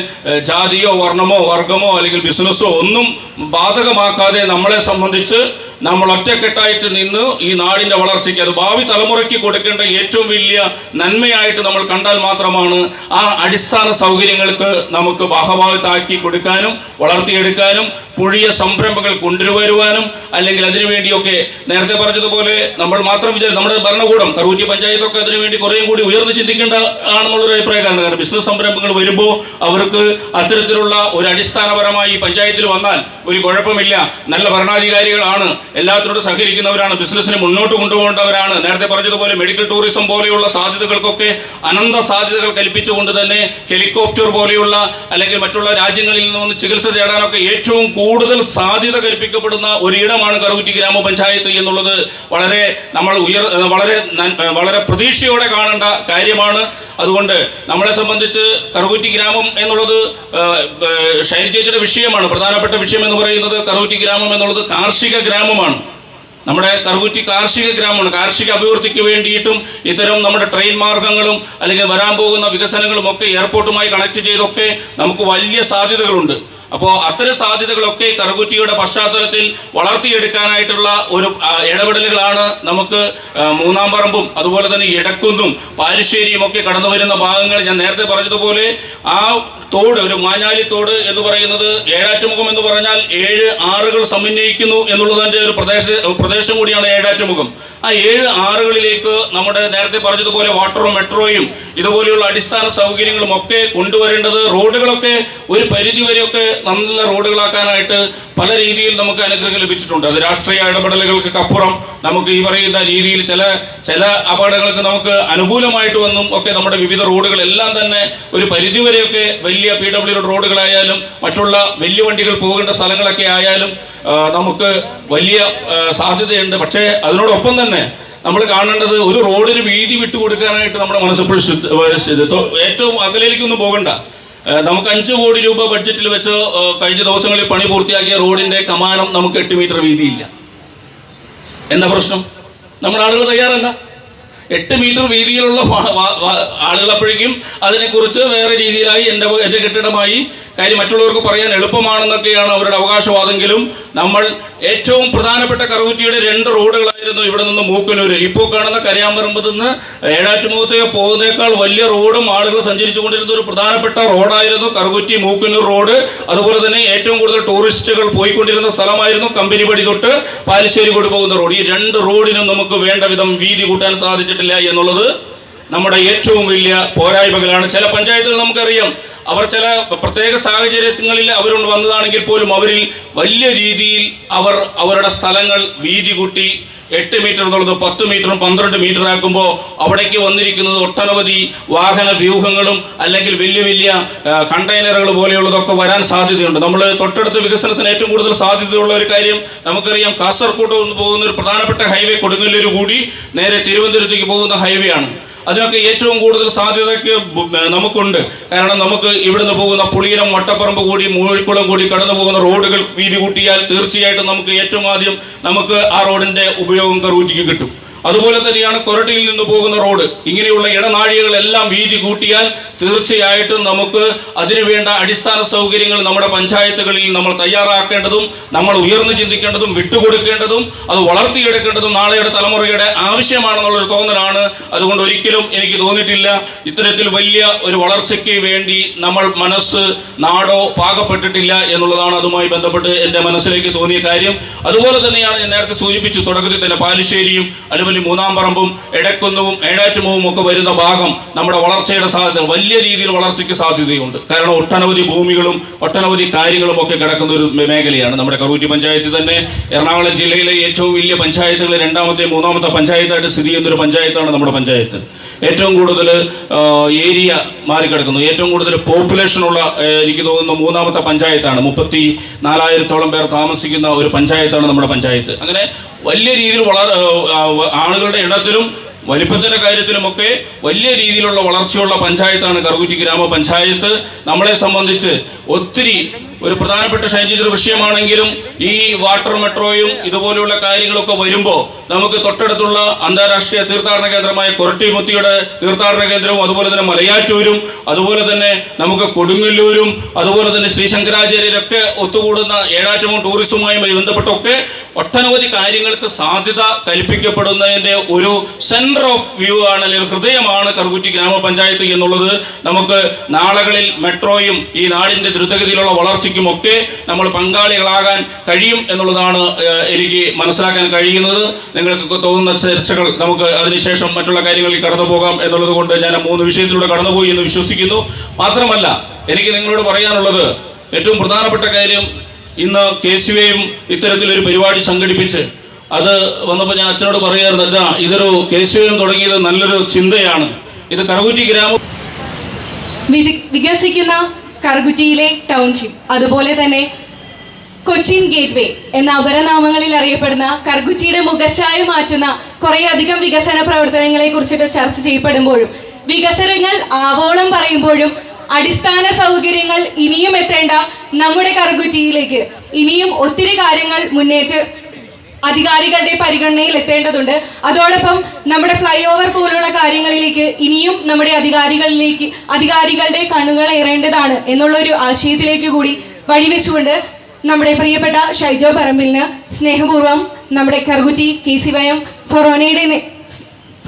ജാതിയോ വർണ്ണമോ വർഗമോ അല്ലെങ്കിൽ ബിസിനസ്സോ ഒന്നും ബാധകമാക്കാതെ നമ്മളെ സംബന്ധിച്ച് നമ്മൾ ഒറ്റക്കെട്ടായിട്ട് നിന്ന് ഈ നാടിൻ്റെ വളർച്ചയ്ക്ക്, അത് ഭാവി തലമുറയ്ക്ക് കൊടുക്കേണ്ട ഏറ്റവും വലിയ നന്മയായിട്ട് നമ്മൾ കണ്ടാൽ മാത്രമാണ് ആ അടിസ്ഥാന സൗകര്യങ്ങൾക്ക് നമുക്ക് ഭാഗഭാഗത്താക്കി കൊടുക്കാനും വളർത്തിയെടുക്കാനും പുതിയ സംരംഭങ്ങൾ കൊണ്ടുവരുവാനും, അല്ലെങ്കിൽ അതിനുവേണ്ടിയൊക്കെ നേരത്തെ പറഞ്ഞതുപോലെ നമ്മൾ മാത്രം നമ്മുടെ ഭരണകൂടം കറുകുറ്റി പഞ്ചായത്തൊക്കെ അതിനുവേണ്ടി കുറേയും കൂടി ഉയർന്ന് ചിന്തിക്കേണ്ട ആണെന്നുള്ളൊരു അഭിപ്രായമാണ്. കാരണം ബിസിനസ് സംരംഭങ്ങൾ വരുമ്പോൾ അവർക്ക് അത്തരത്തിലുള്ള ഒരു അടിസ്ഥാനപരമായി പഞ്ചായത്തിൽ വന്നാൽ ഒരു കുഴപ്പമില്ല, നല്ല ഭരണാധികാരികളാണ്, എല്ലാത്തിനോട് സഹകരിക്കുന്നവരാണ്, ബിസിനസ്സിനെ മുന്നോട്ട് കൊണ്ടുപോകേണ്ടവരാണ്. നേരത്തെ പറഞ്ഞതുപോലെ മെഡിക്കൽ ടൂറിസം പോലെയുള്ള സാധ്യതകൾക്കൊക്കെ അനന്ത സാധ്യതകൾ കൽപ്പിച്ചുകൊണ്ട് തന്നെ ഹെലികോപ്റ്റർ പോലെയുള്ള അല്ലെങ്കിൽ മറ്റുള്ള രാജ്യങ്ങളിൽ നിന്ന് ചികിത്സ തേടാനൊക്കെ ഏറ്റവും കൂടുതൽ സാധ്യത കൽപ്പിക്കപ്പെടുന്ന ഒരിടമാണ് കറുകുറ്റി ഗ്രാമപഞ്ചായത്ത് എന്നുള്ളത് നമ്മൾ വളരെ പ്രതീക്ഷയോടെ കാണേണ്ട കാര്യമാണ്. അതുകൊണ്ട് നമ്മളെ സംബന്ധിച്ച് കറുകുറ്റി ഗ്രാമം എന്നുള്ളത് ഷൈനി ചേച്ചിയുടെ വിഷയമാണ്. പ്രധാനപ്പെട്ട വിഷയം എന്ന് പറയുന്നത് കറുകുറ്റി ഗ്രാമം എന്നുള്ളത് കാർഷിക ഗ്രാമമാണ്. നമ്മുടെ കറുകുറ്റി കാർഷിക ഗ്രാമമാണ്. കാർഷിക അഭിവൃദ്ധിക്ക് വേണ്ടിയിട്ടും ഇത്തരം നമ്മുടെ ട്രെയിൻ മാർഗങ്ങളും അല്ലെങ്കിൽ വരാൻ പോകുന്ന വികസനങ്ങളും ഒക്കെ എയർപോർട്ടുമായി കണക്ട് ചെയ്തൊക്കെ നമുക്ക് വലിയ സാധ്യതകളുണ്ട്. അപ്പോൾ അത്തരം സാധ്യതകളൊക്കെ കറുകുറ്റിയുടെ പശ്ചാത്തലത്തിൽ വളർത്തിയെടുക്കാനായിട്ടുള്ള ഒരു ഇടപെടലുകളാണ് നമുക്ക് മൂന്നാം പറമ്പും അതുപോലെ തന്നെ ഇടക്കുന്നും പാലിശ്ശേരിയും ഒക്കെ കടന്നു വരുന്ന ഭാഗങ്ങൾ. ഞാൻ നേരത്തെ പറഞ്ഞതുപോലെ ആ തോട്, ഒരു മാഞ്ഞാലി തോട് എന്ന് പറയുന്നത് ഏഴാറ്റുമുഖം എന്ന് പറഞ്ഞാൽ 7 ആറുകൾ സമന്വയിക്കുന്നു എന്നുള്ളതിൻ്റെ ഒരു പ്രദേശം കൂടിയാണ് ഏഴാറ്റുമുഖം. ആ 7 ആറുകളിലേക്ക് നമ്മുടെ നേരത്തെ പറഞ്ഞതുപോലെ വാട്ടറും മെട്രോയും ഇതുപോലെയുള്ള അടിസ്ഥാന സൗകര്യങ്ങളും ഒക്കെ കൊണ്ടുവരേണ്ടത്, റോഡുകളൊക്കെ ഒരു പരിധിവരെയൊക്കെ നല്ല റോഡുകളാക്കാനായിട്ട് പല രീതിയിൽ നമുക്ക് അനുഗ്രഹം ലഭിച്ചിട്ടുണ്ട്. അത് രാഷ്ട്രീയ ഇടപെടലുകൾക്ക് അപ്പുറം നമുക്ക് ഈ പറയുന്ന രീതിയിൽ ചില അപകടങ്ങൾക്ക് നമുക്ക് അനുകൂലമായിട്ട് വന്നും ഒക്കെ നമ്മുടെ വിവിധ റോഡുകളെല്ലാം തന്നെ ഒരു പരിധിവരെയൊക്കെ വലിയ PWD റോഡുകളായാലും മറ്റുള്ള വലിയ വണ്ടികൾ പോകേണ്ട സ്ഥലങ്ങളൊക്കെ ആയാലും നമുക്ക് വലിയ സാധ്യതയുണ്ട്. പക്ഷേ അതിനോടൊപ്പം തന്നെ നമ്മൾ കാണേണ്ടത് ഒരു റോഡിന് വീതി വിട്ടുകൊടുക്കാനായിട്ട് നമ്മുടെ മനസ്സിൽ ഏറ്റവും അകലേക്കൊന്നും പോകണ്ട. നമുക്ക് 5 കോടി രൂപ ബഡ്ജറ്റിൽ വെച്ച് കഴിഞ്ഞ ദിവസങ്ങളിൽ പണി പൂർത്തിയാക്കിയ റോഡിൻ്റെ കമാനം നമുക്ക് 8 മീറ്റർ വീതിയില്ല. എന്താ പ്രശ്നം? നമ്മുടെ ആളുകൾ തയ്യാറല്ല. 8 മീറ്റർ വീതിയിലുള്ള ആളുകൾ അപ്പോഴേക്കും അതിനെക്കുറിച്ച് വേറെ രീതിയിലായി എൻ്റെ കെട്ടിടമായി കാര്യം മറ്റുള്ളവർക്ക് പറയാൻ എളുപ്പമാണെന്നൊക്കെയാണ് അവരുടെ അവകാശവാദമെങ്കിലും നമ്മൾ ഏറ്റവും പ്രധാനപ്പെട്ട കറുകുറ്റിയുടെ 2 റോഡുകളായിരുന്നു ഇവിടെ നിന്ന് മൂക്കനൂര്. ഇപ്പോൾ കാണുന്ന കരയാമ്പറമ്പത്ത് നിന്ന് ഏഴാറ്റുമുഖത്തേക്ക് പോകുന്നേക്കാൾ വലിയ റോഡും ആളുകൾ സഞ്ചരിച്ചു കൊണ്ടിരുന്ന ഒരു പ്രധാനപ്പെട്ട റോഡായിരുന്നു കറുകുറ്റി മൂക്കനൂർ റോഡ്. അതുപോലെ തന്നെ ഏറ്റവും കൂടുതൽ ടൂറിസ്റ്റുകൾ പോയിക്കൊണ്ടിരുന്ന സ്ഥലമായിരുന്നു കമ്പനിപ്പടി തൊട്ട് പാലിശ്ശേരി കൊണ്ടുപോകുന്ന റോഡ്. ഈ 2 റോഡിനും നമുക്ക് വേണ്ട വിധം വീതി കൂട്ടാൻ സാധിച്ചിട്ടില്ല എന്നുള്ളത് നമ്മുടെ ഏറ്റവും വലിയ പോരായ്മകളാണ്. ചില പഞ്ചായത്തുകൾ നമുക്കറിയാം, അവർ ചില പ്രത്യേക സാഹചര്യങ്ങളിൽ അവരുണ്ട് വന്നതാണെങ്കിൽ പോലും അവരിൽ വലിയ രീതിയിൽ അവരുടെ സ്ഥലങ്ങൾ വീതി കൂട്ടി 8 മീറ്റർ എന്നുള്ളത് 10 മീറ്ററും 12 മീറ്റർ ആക്കുമ്പോൾ അവിടേക്ക് വന്നിരിക്കുന്നത് ഒട്ടനവധി വാഹന വ്യൂഹങ്ങളും അല്ലെങ്കിൽ വലിയ വലിയ കണ്ടെയ്നറുകൾ പോലെയുള്ളതൊക്കെ വരാൻ സാധ്യതയുണ്ട്. നമ്മൾ തൊട്ടടുത്ത വികസനത്തിന് ഏറ്റവും കൂടുതൽ സാധ്യതയുള്ള ഒരു കാര്യം നമുക്കറിയാം, കാസർഗോഡ് നിന്ന് പോകുന്ന ഒരു പ്രധാനപ്പെട്ട ഹൈവേ കൊടുങ്ങല്ലൂർ കൂടി നേരെ തിരുവനന്തപുരത്തേക്ക് പോകുന്ന ഹൈവേ ആണ്. അതിനൊക്കെ ഏറ്റവും കൂടുതൽ സാധ്യതയ്ക്ക് നമുക്കുണ്ട്. കാരണം നമുക്ക് ഇവിടുന്ന് പോകുന്ന പുളിയിലം, വട്ടപ്പറമ്പ് കൂടി മൂഴിക്കുളം കൂടി കടന്നു പോകുന്ന റോഡുകൾ വീതി കൂട്ടിയാൽ തീർച്ചയായിട്ടും നമുക്ക് ഏറ്റവും ആദ്യം നമുക്ക് ആ റോഡിൻ്റെ ഉപയോഗം കറുകുറ്റിക്ക് കിട്ടും. അതുപോലെ തന്നെയാണ് കൊരട്ടിയിൽ നിന്ന് പോകുന്ന റോഡ്. ഇങ്ങനെയുള്ള ഇടനാഴികളെല്ലാം വീതി കൂട്ടിയാൽ തീർച്ചയായിട്ടും നമുക്ക് അതിനുവേണ്ട അടിസ്ഥാന സൗകര്യങ്ങൾ നമ്മുടെ പഞ്ചായത്തുകളിൽ നമ്മൾ തയ്യാറാക്കേണ്ടതും നമ്മൾ ഉയർന്നു ചിന്തിക്കേണ്ടതും വിട്ടുകൊടുക്കേണ്ടതും അത് വളർത്തിയെടുക്കേണ്ടതും നാളെയുടെ തലമുറയുടെ ആവശ്യമാണെന്നുള്ളൊരു തോന്നലാണ്. അതുകൊണ്ട് ഒരിക്കലും എനിക്ക് തോന്നിയിട്ടില്ല ഇത്തരത്തിൽ വലിയ ഒരു വളർച്ചയ്ക്ക് വേണ്ടി നമ്മൾ നാടോ പാകപ്പെട്ടിട്ടില്ല എന്നുള്ളതാണ് അതുമായി ബന്ധപ്പെട്ട് എൻ്റെ മനസ്സിലേക്ക് തോന്നിയ കാര്യം. അതുപോലെ തന്നെയാണ് ഞാൻ നേരത്തെ സൂചിപ്പിച്ചു തുടക്കത്തിൽ തന്നെ പാലിശ്ശേരിയും അതുപോലെ മൂന്നാം പറമ്പും ഇടക്കുന്നവും ഏഴാറ്റുമുഖവും ഒക്കെ വരുന്ന ഭാഗം നമ്മുടെ വളർച്ചയുടെ സാധ്യത വലിയ രീതിയിൽ വളർച്ചയ്ക്ക് സാധ്യതയുണ്ട്. കാരണം ഒട്ടനവധി ഭൂമികളും ഒട്ടനവധി കാര്യങ്ങളും ഒക്കെ കിടക്കുന്ന ഒരു മേഖലയാണ് നമ്മുടെ കറുകുറ്റി പഞ്ചായത്ത് തന്നെ. എറണാകുളം ജില്ലയിലെ ഏറ്റവും വലിയ പഞ്ചായത്തുകളിൽ 2ാമത്തെ 3ാമത്തെ പഞ്ചായത്തായിട്ട് സ്ഥിതി ചെയ്യുന്നൊരു പഞ്ചായത്താണ് നമ്മുടെ പഞ്ചായത്ത്. ഏറ്റവും കൂടുതൽ ഏരിയ മാറിക്കിടക്കുന്നു, ഏറ്റവും കൂടുതൽ പോപ്പുലേഷനുള്ള എനിക്ക് തോന്നുന്നു 3ാമത്തെ പഞ്ചായത്താണ്. 34,000-ഓളം പേർ താമസിക്കുന്ന ഒരു പഞ്ചായത്താണ് നമ്മുടെ പഞ്ചായത്ത്. അങ്ങനെ വലിയ രീതിയിൽ ആളുകളുടെ എണ്ണത്തിലും വലിപ്പത്തിൻ്റെ കാര്യത്തിലുമൊക്കെ വലിയ രീതിയിലുള്ള വളർച്ചയുള്ള പഞ്ചായത്താണ് കറുകുറ്റി ഗ്രാമപഞ്ചായത്ത്. നമ്മളെ സംബന്ധിച്ച് ഒത്തിരി ഒരു പ്രധാനപ്പെട്ട ഷൈൻജിച്ചർ വിഷയമാണെങ്കിലും ഈ വാട്ടർ മെട്രോയും ഇതുപോലെയുള്ള കാര്യങ്ങളൊക്കെ വരുമ്പോൾ നമുക്ക് തൊട്ടടുത്തുള്ള അന്താരാഷ്ട്രീയ തീർത്ഥാടന കേന്ദ്രമായ കൊരട്ടിമുത്തിയുടെ തീർത്ഥാടന കേന്ദ്രവും അതുപോലെ തന്നെ മലയാറ്റൂരും അതുപോലെ തന്നെ നമുക്ക് കൊടുങ്ങല്ലൂരും അതുപോലെ തന്നെ ശ്രീ ശങ്കരാചാര്യരൊക്കെ ഒത്തുകൂടുന്ന ഏഴാറ്റൂർ ടൂറിസവുമായി ബന്ധപ്പെട്ടൊക്കെ ഒട്ടനവധി കാര്യങ്ങൾക്ക് സാധ്യത കൽപ്പിക്കപ്പെടുന്നതിൻ്റെ ഒരു സെൻറ്റർ ഓഫ് വ്യൂ ആണ്, അല്ലെങ്കിൽ ഹൃദയമാണ് കറുകുറ്റി ഗ്രാമപഞ്ചായത്ത് എന്നുള്ളത് നമുക്ക് നാളുകളിൽ മെട്രോയും ഈ നാടിൻ്റെ ദ്രുതഗതിയിലുള്ള വളർച്ചയ്ക്കും ഒക്കെ നമ്മൾ പങ്കാളികളാകാൻ കഴിയും എന്നുള്ളതാണ് എനിക്ക് മനസ്സിലാക്കാൻ കഴിയുന്നത്. നിങ്ങൾക്കൊക്കെ തോന്നുന്ന ചർച്ചകൾ നമുക്ക് അതിനുശേഷം മറ്റുള്ള കാര്യങ്ങളിൽ കടന്നു പോകാം എന്നുള്ളത് കൊണ്ട് ഞാൻ 3 വിഷയത്തിലൂടെ കടന്നുപോയി എന്ന് വിശ്വസിക്കുന്നു. മാത്രമല്ല എനിക്ക് നിങ്ങളോട് പറയാനുള്ളത് ഏറ്റവും പ്രധാനപ്പെട്ട കാര്യം, ഇന്ന് KCVയും ഇത്തരത്തിലൊരു പരിപാടി സംഘടിപ്പിച്ച് അത് വന്നപ്പോൾ ഞാൻ അച്ഛനോട് പറയാറുണ്ട്, അച്ഛാ ഇതൊരു KCVയും തുടങ്ങിയത് നല്ലൊരു ചിന്തയാണ്. ഇത് കറുകുറ്റി ഗ്രാമം വികസിക്കുന്ന കറുകുറ്റിയിലെ ടൗൺഷിപ്പ്, അതുപോലെ തന്നെ കൊച്ചിൻ ഗേറ്റ്വേ എന്ന അപരനാമങ്ങളിൽ അറിയപ്പെടുന്ന കറുകുറ്റിയുടെ മുഖച്ഛായ മാറ്റുന്ന കുറേയധികം വികസന പ്രവർത്തനങ്ങളെ കുറിച്ചിട്ട് ചർച്ച ചെയ്യപ്പെടുമ്പോഴും വികസനങ്ങൾ ആവോളം പറയുമ്പോഴും അടിസ്ഥാന സൗകര്യങ്ങൾ ഇനിയും എത്തേണ്ട നമ്മുടെ കറുകുറ്റിയിലേക്ക് ഇനിയും ഒത്തിരി കാര്യങ്ങൾ മുന്നേറ്റ് അധികാരികളുടെ പരിഗണനയിൽ എത്തേണ്ടതുണ്ട്. അതോടൊപ്പം നമ്മുടെ ഫ്ലൈ ഓവർ പോലുള്ള കാര്യങ്ങളിലേക്ക് ഇനിയും നമ്മുടെ അധികാരികളുടെ കണ്ണുകൾ ഏറേണ്ടതാണ് എന്നുള്ളൊരു ആശയത്തിലേക്ക് കൂടി വഴിവെച്ചുകൊണ്ട് നമ്മുടെ പ്രിയപ്പെട്ട ഷൈജോ പറമ്പിലിന് സ്നേഹപൂർവ്വം നമ്മുടെ കറുകുറ്റി KCVM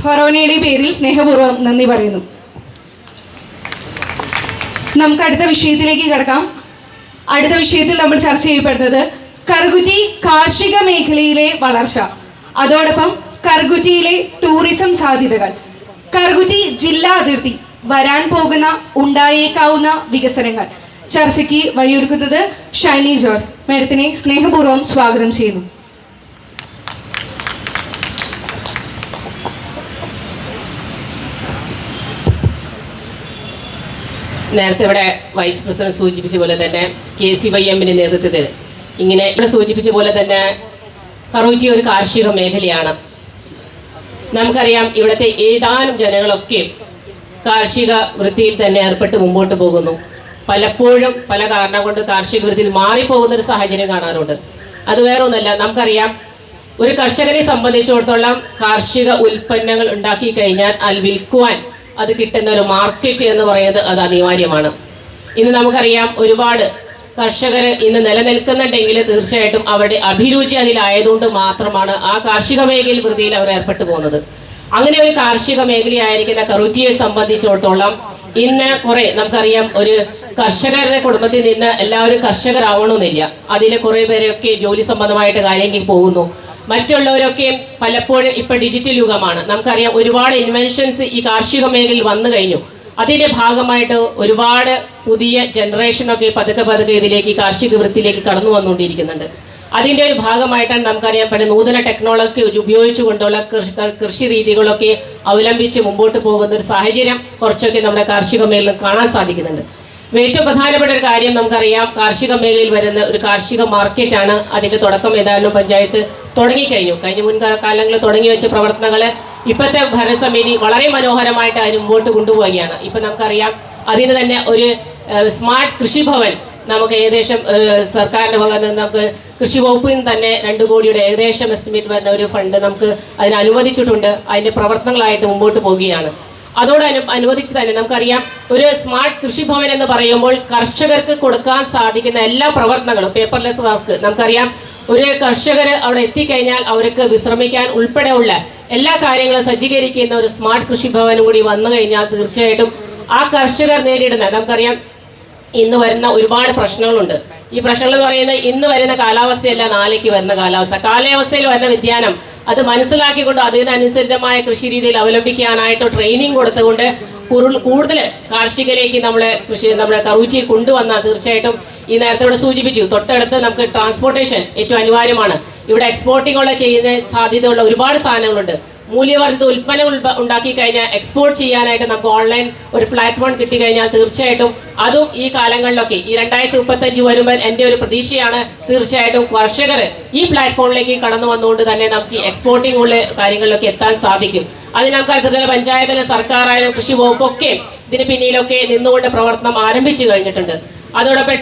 ഫൊറോനയുടെ പേരിൽ സ്നേഹപൂർവ്വം നന്ദി പറയുന്നു. നമുക്ക് അടുത്ത വിഷയത്തിലേക്ക് കിടക്കാം. അടുത്ത വിഷയത്തിൽ നമ്മൾ ചർച്ച ചെയ്യപ്പെടുന്നത് കറുകുറ്റി കാർഷിക മേഖലയിലെ വളർച്ച, അതോടൊപ്പം കറുകുറ്റിയിലെ ടൂറിസം സാധ്യതകൾ, കറുകുറ്റി ജില്ലാ അതിർത്തി, വരാൻ പോകുന്ന ഉണ്ടായേക്കാവുന്ന വികസനങ്ങൾ. ചർച്ചയ്ക്ക് വഴിയൊരുക്കുന്നത് ഷൈനി ജോർജ്. മേഡത്തിനെ സ്നേഹപൂർവ്വം സ്വാഗതം ചെയ്യുന്നു. നേരത്തെ ഇവിടെ വൈസ് പ്രസിഡന്റ് സൂചിപ്പിച്ച പോലെ തന്നെ KCVMന്റെ നേതൃത്വത്തിൽ ഇങ്ങനെ ഇവിടെ സൂചിപ്പിച്ച പോലെ തന്നെ കറുകുറ്റി ഒരു കാർഷിക മേഖലയാണ്. നമുക്കറിയാം ഇവിടുത്തെ ഏതാനും ജനങ്ങളൊക്കെ കാർഷിക വൃത്തിയിൽ തന്നെ ഏർപ്പെട്ട് മുമ്പോട്ട് പോകുന്നു. പലപ്പോഴും പല കാരണം കൊണ്ട് കാർഷിക വൃത്തിയിൽ മാറിപ്പോകുന്നൊരു സാഹചര്യം കാണാറുണ്ട്. അത് വേറെ ഒന്നല്ല, നമുക്കറിയാം ഒരു കർഷകനെ സംബന്ധിച്ചിടത്തോളം കാർഷിക ഉൽപ്പന്നങ്ങൾ ഉണ്ടാക്കി കഴിഞ്ഞാൽ അത് വിൽക്കുവാൻ അത് കിട്ടുന്ന ഒരു മാർക്കറ്റ് എന്ന് പറയുന്നത് അത് അനിവാര്യമാണ്. ഇന്ന് നമുക്കറിയാം ഒരുപാട് കർഷകർ ഇന്ന് നിലനിൽക്കുന്നുണ്ടെങ്കിൽ തീർച്ചയായിട്ടും അവരുടെ അഭിരുചി അതിലായതുകൊണ്ട് മാത്രമാണ് ആ കാർഷിക മേഖലയിൽ വൃത്തിയിൽ അവർ ഏർപ്പെട്ടു പോകുന്നത്. അങ്ങനെ ഒരു കാർഷിക മേഖലയായിരിക്കുന്ന കറുകുറ്റിയെ സംബന്ധിച്ചിടത്തോളം ഇന്ന് കുറെ നമുക്കറിയാം ഒരു കർഷകരുടെ കുടുംബത്തിൽ നിന്ന് എല്ലാവരും കർഷകരാവണമെന്നില്ല. അതിൽ കുറേ പേരൊക്കെ ജോലി സംബന്ധമായിട്ട് കാര്യങ്ങൾക്ക് പോകുന്നു. മറ്റുള്ളവരൊക്കെ പലപ്പോഴും ഇപ്പം ഡിജിറ്റൽ യുഗമാണ്. നമുക്കറിയാം ഒരുപാട് ഇൻവെൻഷൻസ് ഈ കാർഷിക മേഖലയിൽ വന്നു കഴിഞ്ഞു. അതിൻ്റെ ഭാഗമായിട്ട് ഒരുപാട് പുതിയ ജനറേഷനൊക്കെ പതുക്കെ ഇതിലേക്ക് കാർഷിക വൃത്തിയിലേക്ക് കടന്നു വന്നുകൊണ്ടിരിക്കുന്നുണ്ട്. അതിൻ്റെ ഒരു ഭാഗമായിട്ടാണ് നമുക്കറിയാം പല നൂതന ടെക്നോളജി ഉപയോഗിച്ചുകൊണ്ടുള്ള കൃഷി രീതികളൊക്കെ അവലംബിച്ച് മുമ്പോട്ട് പോകുന്ന ഒരു സാഹചര്യം കുറച്ചൊക്കെ നമ്മുടെ കാർഷിക മേഖലയിൽ കാണാൻ സാധിക്കുന്നുണ്ട്. ഏറ്റവും പ്രധാനപ്പെട്ട ഒരു കാര്യം നമുക്കറിയാം കാർഷിക മേഖലയിൽ വരുന്ന ഒരു കാർഷിക മാർക്കറ്റാണ്. അതിൻ്റെ തുടക്കം ഏതായാലും പഞ്ചായത്ത് തുടങ്ങിക്കഴിഞ്ഞു. കഴിഞ്ഞ മുൻകാലങ്ങളിൽ തുടങ്ങി വെച്ച പ്രവർത്തനങ്ങൾ ഇപ്പോഴത്തെ ഭരണസമിതി വളരെ മനോഹരമായിട്ട് അതിന് മുമ്പോട്ട് കൊണ്ടുപോവുകയാണ്. ഇപ്പം നമുക്കറിയാം അതിന് തന്നെ ഒരു സ്മാർട്ട് കൃഷിഭവൻ നമുക്ക് ഏകദേശം സർക്കാരിൻ്റെ ഭാഗത്ത് നിന്ന് നമുക്ക് കൃഷി വകുപ്പിൽ നിന്ന് തന്നെ 2 കോടിയുടെ ഏകദേശം എസ്റ്റിമേറ്റ് വരുന്ന ഒരു ഫണ്ട് നമുക്ക് അതിന് അനുവദിച്ചിട്ടുണ്ട്. അതിൻ്റെ പ്രവർത്തനങ്ങളായിട്ട് മുമ്പോട്ട് പോവുകയാണ്. അനുവദിച്ച് തന്നെ നമുക്കറിയാം ഒരു സ്മാർട്ട് കൃഷിഭവൻ എന്ന് പറയുമ്പോൾ കർഷകർക്ക് കൊടുക്കാൻ സാധിക്കുന്ന എല്ലാ പ്രവർത്തനങ്ങളും പേപ്പർലെസ് വർക്ക്. നമുക്കറിയാം ഒരു കർഷകർ അവിടെ എത്തിക്കഴിഞ്ഞാൽ അവർക്ക് വിശ്രമിക്കാൻ ഉൾപ്പെടെയുള്ള എല്ലാ കാര്യങ്ങളും സജ്ജീകരിക്കുന്ന ഒരു സ്മാർട്ട് കൃഷിഭവനും കൂടി വന്നു കഴിഞ്ഞാൽ തീർച്ചയായിട്ടും ആ കർഷകർ നേരിടുന്ന നമുക്കറിയാം ഇന്ന് വരുന്ന ഒരുപാട് പ്രശ്നങ്ങളുണ്ട്. ഈ പ്രശ്നങ്ങൾ എന്ന് പറയുന്നത് ഇന്ന് വരുന്ന കാലാവസ്ഥയല്ല നാളേക്ക് വരുന്ന കാലാവസ്ഥയിൽ വരുന്ന വ്യതിയാനം അത് മനസ്സിലാക്കിക്കൊണ്ട് അതിനനുസരിതമായ കൃഷി രീതിയിൽ അവലംബിക്കാനായിട്ട് ട്രെയിനിങ് കൊടുത്തുകൊണ്ട് കൂടുതൽ കാർഷികയിലേക്ക് നമ്മുടെ കറുകുറ്റി കൊണ്ടുവന്നാൽ തീർച്ചയായിട്ടും ഈ നേരത്തെ ഇവിടെ സൂചിപ്പിച്ചു തൊട്ടടുത്ത് നമുക്ക് ട്രാൻസ്പോർട്ടേഷൻ ഏറ്റവും അനിവാര്യമാണ്. ഇവിടെ എക്സ്പോർട്ടിങ്ങുള്ള ചെയ്യുന്ന സാധ്യതയുള്ള ഒരുപാട് സാധനങ്ങളുണ്ട്. മൂല്യവർദ്ധിത ഉൽപ്പന്നം ഉണ്ടാക്കി കഴിഞ്ഞാൽ എക്സ്പോർട്ട് ചെയ്യാനായിട്ട് നമുക്ക് ഓൺലൈൻ ഒരു പ്ലാറ്റ്ഫോം കിട്ടിക്കഴിഞ്ഞാൽ തീർച്ചയായിട്ടും അതും ഈ കാലങ്ങളിലൊക്കെ ഈ 2035 വരുമ്പോൾ എൻ്റെ ഒരു പ്രതീക്ഷയാണ് തീർച്ചയായിട്ടും കർഷകർ ഈ പ്ലാറ്റ്ഫോമിലേക്ക് കടന്നു വന്നുകൊണ്ട് തന്നെ നമുക്ക് എക്സ്പോർട്ടിംഗ് ഉള്ള കാര്യങ്ങളിലൊക്കെ എത്താൻ സാധിക്കും. അത് നമുക്ക് പഞ്ചായത്തിലെ സർക്കാരായാലും കൃഷി വകുപ്പൊക്കെ ഇതിന് പിന്നിലൊക്കെ നിന്നുകൊണ്ട് പ്രവർത്തനം ആരംഭിച്ചു കഴിഞ്ഞിട്ടുണ്ട്. അതോടൊപ്പം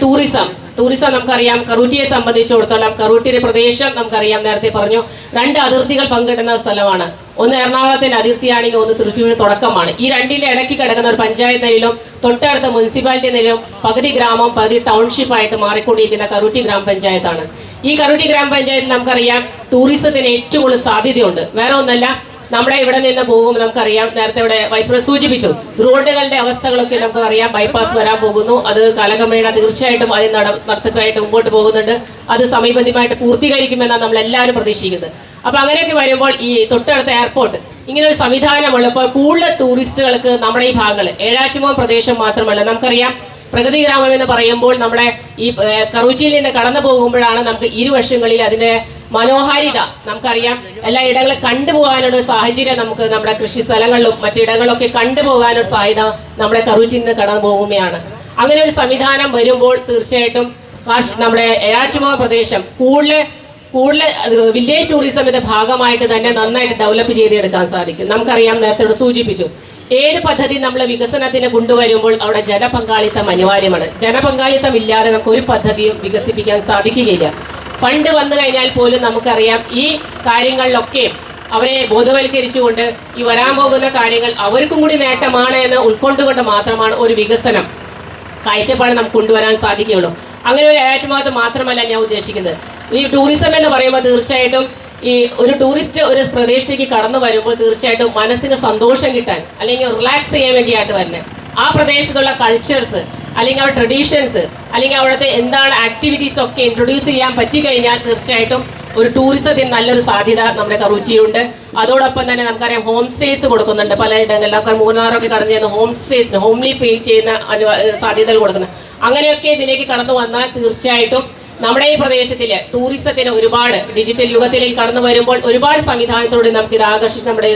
ടൂറിസം നമുക്കറിയാം, കറൂറ്റിയെ സംബന്ധിച്ചിടത്തോളം കറൂറ്റിയുടെ പ്രദേശം നമുക്കറിയാം, നേരത്തെ പറഞ്ഞു 2 അതിർത്തികൾ പങ്കിടുന്ന സ്ഥലമാണ്. ഒന്ന് എറണാകുളത്തിൻ്റെ അതിർത്തിയാണെങ്കിൽ ഒന്ന് തൃശ്ശൂർ തുടക്കമാണ്. ഈ രണ്ടിൻ്റെ ഇടയ്ക്ക് കിടക്കുന്ന ഒരു പഞ്ചായത്ത് നിലയിലും തൊട്ടടുത്ത മുനിസിപ്പാലിറ്റി നിലയിലും പകുതി ഗ്രാമം പകുതി ടൗൺഷിപ്പായിട്ട് മാറിക്കൊണ്ടിരിക്കുന്ന കറൂറ്റി ഗ്രാമപഞ്ചായത്താണ്. ഈ കറൂറ്റി ഗ്രാമപഞ്ചായത്തിൽ നമുക്കറിയാം ടൂറിസത്തിന് ഏറ്റവും കൂടുതൽ സാധ്യതയുണ്ട്. വേറെ ഒന്നല്ല, നമ്മുടെ ഇവിടെ നിന്ന് പോകുമ്പോൾ നമുക്കറിയാം, നേരത്തെ ഇവിടെ വൈസ് പ്രസിഡന്റ് സൂചിപ്പിച്ചു, റോഡുകളുടെ അവസ്ഥകളൊക്കെ നമുക്കറിയാം. ബൈപ്പാസ് വരാൻ പോകുന്നു, അത് കാലക്രമേണ തീർച്ചയായിട്ടും അതിന് നടത്തിപ്പായിട്ട് മുമ്പോട്ട് പോകുന്നുണ്ട്. അത് സമയബന്ധിതമായിട്ട് പൂർത്തീകരിക്കുമെന്നാണ് നമ്മളെല്ലാവരും പ്രതീക്ഷിക്കുന്നത്. അപ്പോൾ അങ്ങനെയൊക്കെ വരുമ്പോൾ ഈ തൊട്ടടുത്ത എയർപോർട്ട് ഇങ്ങനെ ഒരു സംവിധാനമുള്ളപ്പോൾ കൂടുതൽ ടൂറിസ്റ്റുകൾക്ക് നമ്മുടെ ഈ ഭാഗങ്ങൾ, ഏഴാറ്റുമുഖം പ്രദേശം മാത്രമല്ല, നമുക്കറിയാം പ്രകൃതി ഗ്രാമം എന്ന് പറയുമ്പോൾ നമ്മുടെ ഈ കറൂറ്റിയിൽ നിന്ന് കടന്നു പോകുമ്പോഴാണ് നമുക്ക് ഇരുവശങ്ങളിൽ അതിൻ്റെ മനോഹാരിത നമുക്കറിയാം. എല്ലാ ഇടങ്ങളും കണ്ടുപോകാനുള്ള സാഹചര്യം നമുക്ക് നമ്മുടെ കൃഷി സ്ഥലങ്ങളിലും മറ്റിടങ്ങളിലൊക്കെ കണ്ടുപോകാനൊരു സാധ്യത നമ്മുടെ കറൂറ്റിൽ നിന്ന് കടന്നു പോകുകയാണ്. അങ്ങനെ ഒരു സംവിധാനം വരുമ്പോൾ തീർച്ചയായിട്ടും നമ്മുടെ ഏഴാറ്റുമുഖം പ്രദേശം കൂടുതൽ വില്ലേജ് ടൂറിസമിന്റെ ഭാഗമായിട്ട് തന്നെ നന്നായിട്ട് ഡെവലപ്പ് ചെയ്തെടുക്കാൻ സാധിക്കും. നമുക്കറിയാം, നേരത്തെ ഇവിടെ സൂചിപ്പിച്ചു, ഏത് പദ്ധതി നമ്മൾ വികസനത്തിന് കൊണ്ടുവരുമ്പോൾ അവിടെ ജനപങ്കാളിത്തം അനിവാര്യമാണ്. ജനപങ്കാളിത്തം ഇല്ലാതെ നമുക്ക് ഒരു പദ്ധതിയും വികസിപ്പിക്കാൻ സാധിക്കുകയില്ല. ഫണ്ട് വന്നു കഴിഞ്ഞാൽ പോലും നമുക്കറിയാം ഈ കാര്യങ്ങളിലൊക്കെ അവരെ ബോധവൽക്കരിച്ചുകൊണ്ട് ഈ വരാൻ പോകുന്ന കാര്യങ്ങൾ അവർക്കും കൂടി നേട്ടമാണ് എന്ന് ഉൾക്കൊണ്ടുകൊണ്ട് മാത്രമാണ് ഒരു വികസനം കാഴ്ചപ്പാട് നമുക്ക് കൊണ്ടുവരാൻ സാധിക്കുകയുള്ളൂ. അങ്ങനെ ഒരു ഏറ്റുമാറ്റം മാത്രമല്ല ഞാൻ ഉദ്ദേശിക്കുന്നത്. ഈ ടൂറിസം എന്ന് പറയുമ്പോൾ തീർച്ചയായിട്ടും ഈ ഒരു ടൂറിസ്റ്റ് ഒരു പ്രദേശത്തേക്ക് കടന്നു വരുമ്പോൾ തീർച്ചയായിട്ടും മനസ്സിന് സന്തോഷം കിട്ടാൻ അല്ലെങ്കിൽ റിലാക്സ് ചെയ്യാൻ വേണ്ടിയായിട്ട് വരുന്നത് ആ പ്രദേശത്തുള്ള കൾച്ചേഴ്സ് അല്ലെങ്കിൽ അവരുടെ ട്രഡീഷൻസ് അല്ലെങ്കിൽ അവിടുത്തെ എന്താണ് ആക്ടിവിറ്റീസ് ഒക്കെ ഇൻട്രൊഡ്യൂസ് ചെയ്യാൻ പറ്റിക്കഴിഞ്ഞാൽ തീർച്ചയായിട്ടും ഒരു ടൂറിസത്തിന് നല്ലൊരു സാധ്യത നമ്മുടെ കറൂറ്റിയിലുണ്ട്. അതോടൊപ്പം തന്നെ നമുക്കറിയാം ഹോം സ്റ്റേസ് കൊടുക്കുന്നുണ്ട് പലയിടങ്ങളിൽ. നമുക്ക് മൂന്നാറൊക്കെ കടന്നു ചെയ്യുന്ന ഹോം സ്റ്റേസിന് ഹോംലി ഫീൽ ചെയ്യുന്ന സാധ്യതകൾ കൊടുക്കുന്നത്. അങ്ങനെയൊക്കെ ഇതിലേക്ക് കടന്നു വന്നാൽ തീർച്ചയായിട്ടും നമ്മുടെ ഈ പ്രദേശത്തില് ടൂറിസത്തിന് ഒരുപാട് ഡിജിറ്റൽ യുഗത്തിലേക്ക് കടന്നു വരുമ്പോൾ ഒരുപാട് സംവിധാനത്തോടെ നമുക്ക് ഇത് ആകർഷിച്ച് നമ്മുടെ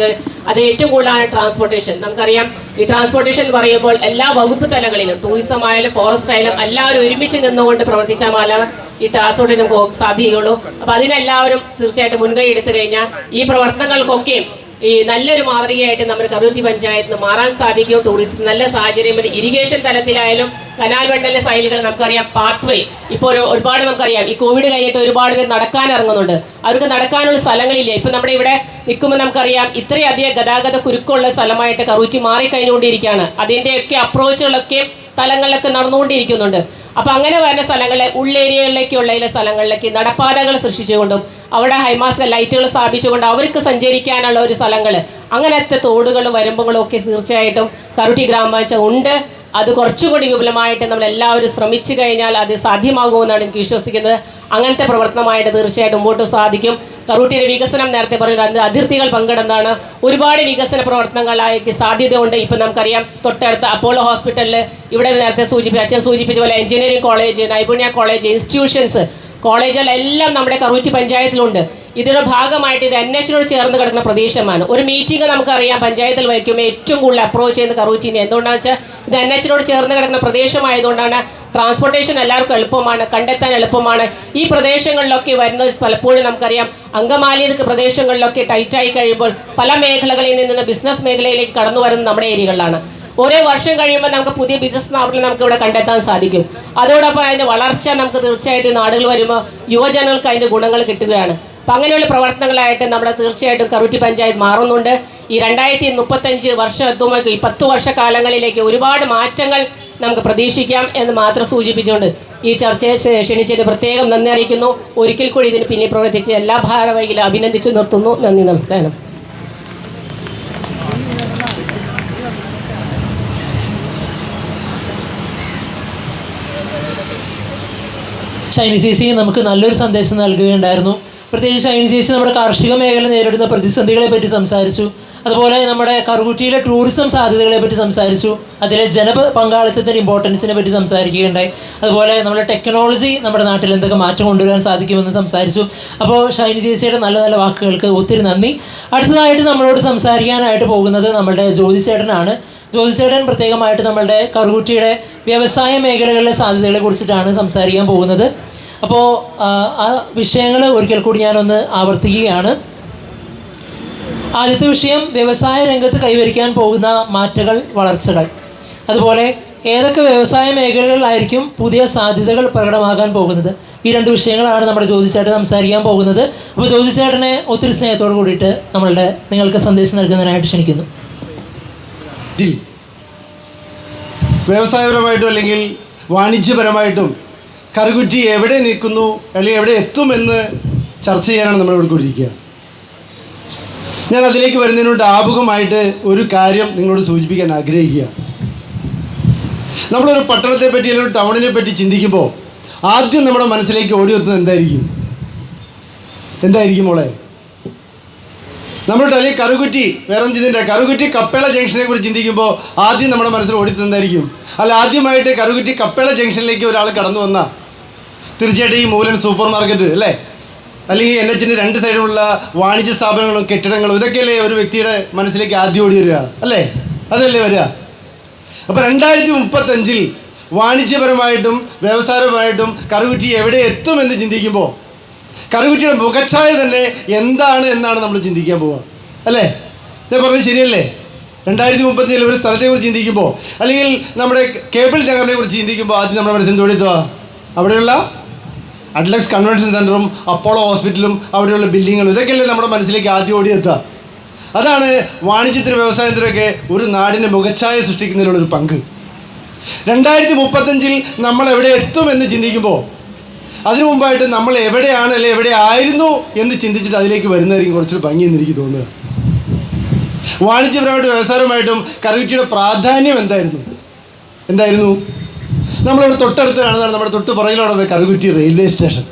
അത് ഏറ്റവും കൂടുതലാണ് ട്രാൻസ്പോർട്ടേഷൻ. നമുക്കറിയാം ഈ ട്രാൻസ്പോർട്ടേഷൻ എന്ന് പറയുമ്പോൾ എല്ലാ വകുപ്പ് തലങ്ങളിലും ടൂറിസം ആയാലും ഫോറസ്റ്റ് ആയാലും എല്ലാവരും ഒരുമിച്ച് നിന്നുകൊണ്ട് പ്രവർത്തിച്ചാൽ മാത്രമേ ഈ ട്രാൻസ്പോർട്ടേഷൻ നമുക്ക് സാധിക്കുകയുള്ളൂ. അപ്പോൾ അതിനെല്ലാവരും തീർച്ചയായിട്ടും മുൻകൈ എടുത്തു കഴിഞ്ഞാൽ ഈ പ്രവർത്തനങ്ങൾക്കൊക്കെ ഈ നല്ലൊരു മാതൃകയായിട്ട് നമ്മുടെ കറൂറ്റി പഞ്ചായത്തിന് മാറാൻ സാധിക്കും. ടൂറിസം നല്ല സാഹചര്യം ഇറിഗേഷൻ തലത്തിലായാലും കനാൽ വെണ്ടലിലെ സൈലുകൾ നമുക്കറിയാം പാത്വേ ഇപ്പോൾ ഒരുപാട് നമുക്കറിയാം ഈ കോവിഡ് കഴിഞ്ഞിട്ട് ഒരുപാട് പേർ നടക്കാൻ ഇറങ്ങുന്നുണ്ട്. അവർക്ക് നടക്കാനുള്ള സ്ഥലങ്ങളില്ല. ഇപ്പം നമ്മുടെ ഇവിടെ നിൽക്കുമ്പോൾ നമുക്കറിയാം ഇത്രയധികം ഗതാഗത കുരുക്കമുള്ള സ്ഥലമായിട്ട് കറൂറ്റി മാറിക്കഴിഞ്ഞുകൊണ്ടിരിക്കുകയാണ്. അതിൻ്റെയൊക്കെ അപ്രോച്ചുകളൊക്കെ തലങ്ങളിലൊക്കെ നടന്നുകൊണ്ടിരിക്കുന്നുണ്ട്. അപ്പോൾ അങ്ങനെ വരുന്ന സ്ഥലങ്ങളിൽ ഉള്ളേരിയകളിലേക്കുള്ള സ്ഥലങ്ങളിലേക്ക് നടപ്പാതകൾ സൃഷ്ടിച്ചുകൊണ്ടും അവിടെ ഹൈമാസ്ക ലൈറ്റുകൾ സ്ഥാപിച്ചുകൊണ്ട് അവർക്ക് സഞ്ചരിക്കാനുള്ള ഒരു സ്ഥലങ്ങൾ അങ്ങനത്തെ തോടുകളും വരുമ്പങ്ങളും ഒക്കെ തീർച്ചയായിട്ടും കറൂറ്റി ഗ്രാമപഞ്ചായത്ത് ഉണ്ട്. അത് കുറച്ചുകൂടി വിപുലമായിട്ട് നമ്മളെല്ലാവരും ശ്രമിച്ചു കഴിഞ്ഞാൽ അത് സാധ്യമാകുമെന്നാണ് എനിക്ക് വിശ്വസിക്കുന്നത്. അങ്ങനത്തെ പ്രവർത്തനമായിട്ട് തീർച്ചയായിട്ടും മുമ്പോട്ട് സാധിക്കും. കറൂറ്റിയുടെ വികസനം നേരത്തെ പറയുന്നത് അതിർത്തികൾ പങ്കിടുന്നതാണ്. ഒരുപാട് വികസന പ്രവർത്തനങ്ങളായിട്ട് സാധ്യതയുണ്ട്. ഇപ്പം നമുക്കറിയാം തൊട്ടടുത്ത അപ്പോളോ ഹോസ്പിറ്റലിൽ ഇവിടെ നേരത്തെ അച്ഛൻ സൂചിപ്പിച്ച പോലെ എഞ്ചിനീയറിംഗ് കോളേജ്, നൈപുണ്യ കോളേജ്, ഇൻസ്റ്റിറ്റ്യൂഷൻസ്, കോളേജുകളെല്ലാം നമ്മുടെ കറൂറ്റി പഞ്ചായത്തിലുണ്ട്. ഇതിൻ്റെ ഭാഗമായിട്ട് ഇത് NH-നോട് ചേർന്ന് കിടക്കുന്ന പ്രദേശമാണ്. ഒരു മീറ്റിംഗ് നമുക്കറിയാം പഞ്ചായത്തിൽ വയ്ക്കുമ്പോൾ ഏറ്റവും കൂടുതൽ അപ്രോച്ച് ചെയ്യുന്ന കറൂറ്റിനെ എന്തുകൊണ്ടാണെന്ന് വെച്ചാൽ ഇത് NH-നോട് ചേർന്ന് കിടക്കുന്ന പ്രദേശമായതുകൊണ്ടാണ്. ട്രാൻസ്പോർട്ടേഷൻ എല്ലാവർക്കും എളുപ്പമാണ്, കണ്ടെത്താൻ എളുപ്പമാണ്. ഈ പ്രദേശങ്ങളിലൊക്കെ വരുന്നത് പലപ്പോഴും നമുക്കറിയാം അങ്കമാലി പ്രദേശങ്ങളിലൊക്കെ ടൈറ്റായി കഴിയുമ്പോൾ പല മേഖലകളിൽ നിന്ന് ബിസിനസ് മേഖലയിലേക്ക് കടന്നു വരുന്നത് നമ്മുടെ ഏരിയകളിലാണ്. ഓരോ വർഷം കഴിയുമ്പോൾ നമുക്ക് പുതിയ ബിസിനസ് സ്ഥാപനം നമുക്ക് ഇവിടെ കണ്ടെത്താൻ സാധിക്കും. അതോടൊപ്പം അതിൻ്റെ വളർച്ച നമുക്ക് തീർച്ചയായിട്ടും നാടുകൾ വരുമ്പോൾ യുവജനങ്ങൾക്ക് അതിൻ്റെ ഗുണങ്ങൾ കിട്ടുകയാണ്. അപ്പം അങ്ങനെയുള്ള പ്രവർത്തനങ്ങളായിട്ട് നമ്മുടെ തീർച്ചയായിട്ടും കറൂറ്റി പഞ്ചായത്ത് മാറുന്നുണ്ട്. ഈ 2035 വർഷം എത്തുമ്പോൾ ഈ 10 വർഷക്കാലങ്ങളിലേക്ക് ഒരുപാട് മാറ്റങ്ങൾ നമുക്ക് പ്രതീക്ഷിക്കാം എന്ന് മാത്രം സൂചിപ്പിച്ചുകൊണ്ട് ഈ ചർച്ചയെ ക്ഷണിച്ചതിന് പ്രത്യേകം നന്ദി അറിയിക്കുന്നു. ഒരിക്കൽ കൂടി ഇതിന് പിന്നിൽ പ്രവർത്തിച്ച് എല്ലാ ഭാരവാഹികളും അഭിനന്ദിച്ചു നിർത്തുന്നു. നന്ദി, നമസ്കാരം. ഷൈനി ചേച്ചി നമുക്ക് നല്ലൊരു സന്ദേശം നൽകുകയുണ്ടായിരുന്നു. പ്രത്യേകിച്ച് ഷൈനി ചേച്ചി നമ്മുടെ കാർഷിക മേഖല നേരിടുന്ന പ്രതിസന്ധികളെ പറ്റി സംസാരിച്ചു. അതുപോലെ നമ്മുടെ കറൂറ്റിയിലെ ടൂറിസം സാധ്യതകളെ പറ്റി സംസാരിച്ചു. അതിലെ ജനപങ്കാളിത്തത്തിൻ്റെ ഇമ്പോർട്ടൻസിനെ പറ്റി സംസാരിക്കുകയുണ്ടായി. അതുപോലെ നമ്മുടെ ടെക്നോളജി നമ്മുടെ നാട്ടിൽ എന്തൊക്കെ മാറ്റം കൊണ്ടുവരാൻ സാധിക്കുമെന്ന് സംസാരിച്ചു. അപ്പോൾ ഷൈനി ചേച്ചിയുടെ നല്ല നല്ല വാക്കുകൾക്ക് ഒത്തിരി നന്ദി. അടുത്തതായിട്ട് നമ്മളോട് സംസാരിക്കാനായിട്ട് പോകുന്നത് നമ്മുടെ ജ്യോതി ചേട്ടനാണ്. ജ്യോതി ചേട്ടൻ പ്രത്യേകമായിട്ട് നമ്മളുടെ കറൂറ്റിയുടെ വ്യവസായ മേഖലകളിലെ സാധ്യതകളെ കുറിച്ചിട്ടാണ് സംസാരിക്കാൻ പോകുന്നത്. അപ്പോൾ ആ വിഷയങ്ങൾ ഒരിക്കൽ കൂടി ഞാനൊന്ന് ആവർത്തിക്കുകയാണ്. ആദ്യത്തെ വിഷയം വ്യവസായ രംഗത്ത് കൈവരിക്കാൻ പോകുന്ന മാറ്റങ്ങൾ, വളർച്ചകൾ. അതുപോലെ ഏതൊക്കെ വ്യവസായ മേഖലകളിലായിരിക്കും പുതിയ സാധ്യതകൾ പ്രകടമാകാൻ പോകുന്നത്? ഈ രണ്ട് വിഷയങ്ങളാണ് നമ്മുടെ ജ്യോതിച്ചേട്ടൻ സംസാരിക്കാൻ പോകുന്നത്. അപ്പോൾ ജ്യോതിച്ചേട്ടനെ ഒത്തിരി സ്നേഹത്തോട് കൂടിയിട്ട് നിങ്ങൾക്ക് സന്ദേശം നൽകുന്നതിനായിട്ട് ക്ഷണിക്കുന്നു. വ്യവസായപരമായിട്ടും അല്ലെങ്കിൽ വാണിജ്യപരമായിട്ടും കറുകുറ്റി എവിടെ നിൽക്കുന്നു അല്ലെങ്കിൽ എവിടെ എത്തുമെന്ന് ചർച്ച ചെയ്യാനാണ് നമ്മളിവിടെ കൂടിയിരിക്കുക. ഞാൻ അതിലേക്ക് വരുന്നതിനോട് ആമുഖമായിട്ട് ഒരു കാര്യം നിങ്ങളോട് സൂചിപ്പിക്കാൻ ആഗ്രഹിക്കുക. നമ്മളൊരു പട്ടണത്തെ പറ്റി അല്ലെങ്കിൽ ഒരു ടൗണിനെ പറ്റി ചിന്തിക്കുമ്പോൾ ആദ്യം നമ്മുടെ മനസ്സിലേക്ക് ഓടിയെത്തുന്നത് എന്തായിരിക്കും മോളെ? നമ്മുടെ അല്ലെങ്കിൽ കറുകുറ്റി വേറെ ചിന്തിൻ്റെ കറുകുറ്റി കപ്പേള ജംഗ്ഷനെ കുറിച്ച് ചിന്തിക്കുമ്പോൾ ആദ്യം നമ്മുടെ മനസ്സിൽ ഓടിയെത്തുന്നതായിരിക്കും. അല്ല, ആദ്യമായിട്ട് കറുകുറ്റി കപ്പേള ജംഗ്ഷനിലേക്ക് ഒരാൾ കടന്നു വന്നാൽ തീർച്ചയായിട്ടും ഈ മൂലൻ സൂപ്പർ മാർക്കറ്റ് അല്ലേ, അല്ലെങ്കിൽ NH-ൻ്റെ രണ്ട് സൈഡിലുള്ള വാണിജ്യ സ്ഥാപനങ്ങളും കെട്ടിടങ്ങളും ഇതൊക്കെയല്ലേ ഒരു വ്യക്തിയുടെ മനസ്സിലേക്ക് ആദ്യം ഓടി വരിക അല്ലേ? അതല്ലേ വരിക. അപ്പോൾ 2035 വാണിജ്യപരമായിട്ടും വ്യവസായപരമായിട്ടും കറുകുറ്റി എവിടെ എത്തുമെന്ന് ചിന്തിക്കുമ്പോൾ കറുകുറ്റിയുടെ മുഖച്ഛായ തന്നെ എന്നാണ് നമ്മൾ ചിന്തിക്കാൻ പോവുക അല്ലേ? ഞാൻ പറഞ്ഞത് ശരിയല്ലേ? 2035 ഒരു സ്ഥലത്തെക്കുറിച്ച് ചിന്തിക്കുമ്പോൾ അല്ലെങ്കിൽ നമ്മുടെ കേബിൾ നഗറിനെ കുറിച്ച് ചിന്തിക്കുമ്പോൾ ആദ്യം നമ്മുടെ മനസ്സിൽ ഓടിയെത്തുക അവിടെയുള്ള അഡ്ലക്സ് കൺവെൻഷൻ സെൻറ്ററും അപ്പോളോ ഹോസ്പിറ്റലും അവിടെയുള്ള ബിൽഡിങ്ങുകളും ഇതൊക്കെയല്ലേ നമ്മുടെ മനസ്സിലേക്ക് ആദ്യം ഓടിയെത്തുക. അതാണ് വാണിജ്യത്തിനും വ്യവസായത്തിനൊക്കെ ഒരു നാടിൻ്റെ മുഖച്ഛായ സൃഷ്ടിക്കുന്നതിനുള്ളൊരു പങ്ക്. 2035 നമ്മൾ എവിടെ എത്തുമെന്ന് ചിന്തിക്കുമ്പോൾ അതിനു മുമ്പായിട്ട് നമ്മൾ എവിടെയാണ് അല്ലെങ്കിൽ എവിടെ ആയിരുന്നു എന്ന് ചിന്തിച്ചിട്ട് അതിലേക്ക് വരുന്നതായിരിക്കും കുറച്ചൊരു ഭംഗിയെന്ന് എനിക്ക് തോന്നുക. വാണിജ്യപരമായിട്ടും വ്യവസായപരമായിട്ടും കറുകുറ്റിയുടെ പ്രാധാന്യം എന്തായിരുന്നു? നമ്മളിവിടെ തൊട്ടടുത്ത് കാണുന്നതാണ്, നമ്മുടെ തൊട്ട് പുറകിലുള്ളത് കറുകുറ്റി റെയിൽവേ സ്റ്റേഷൻ.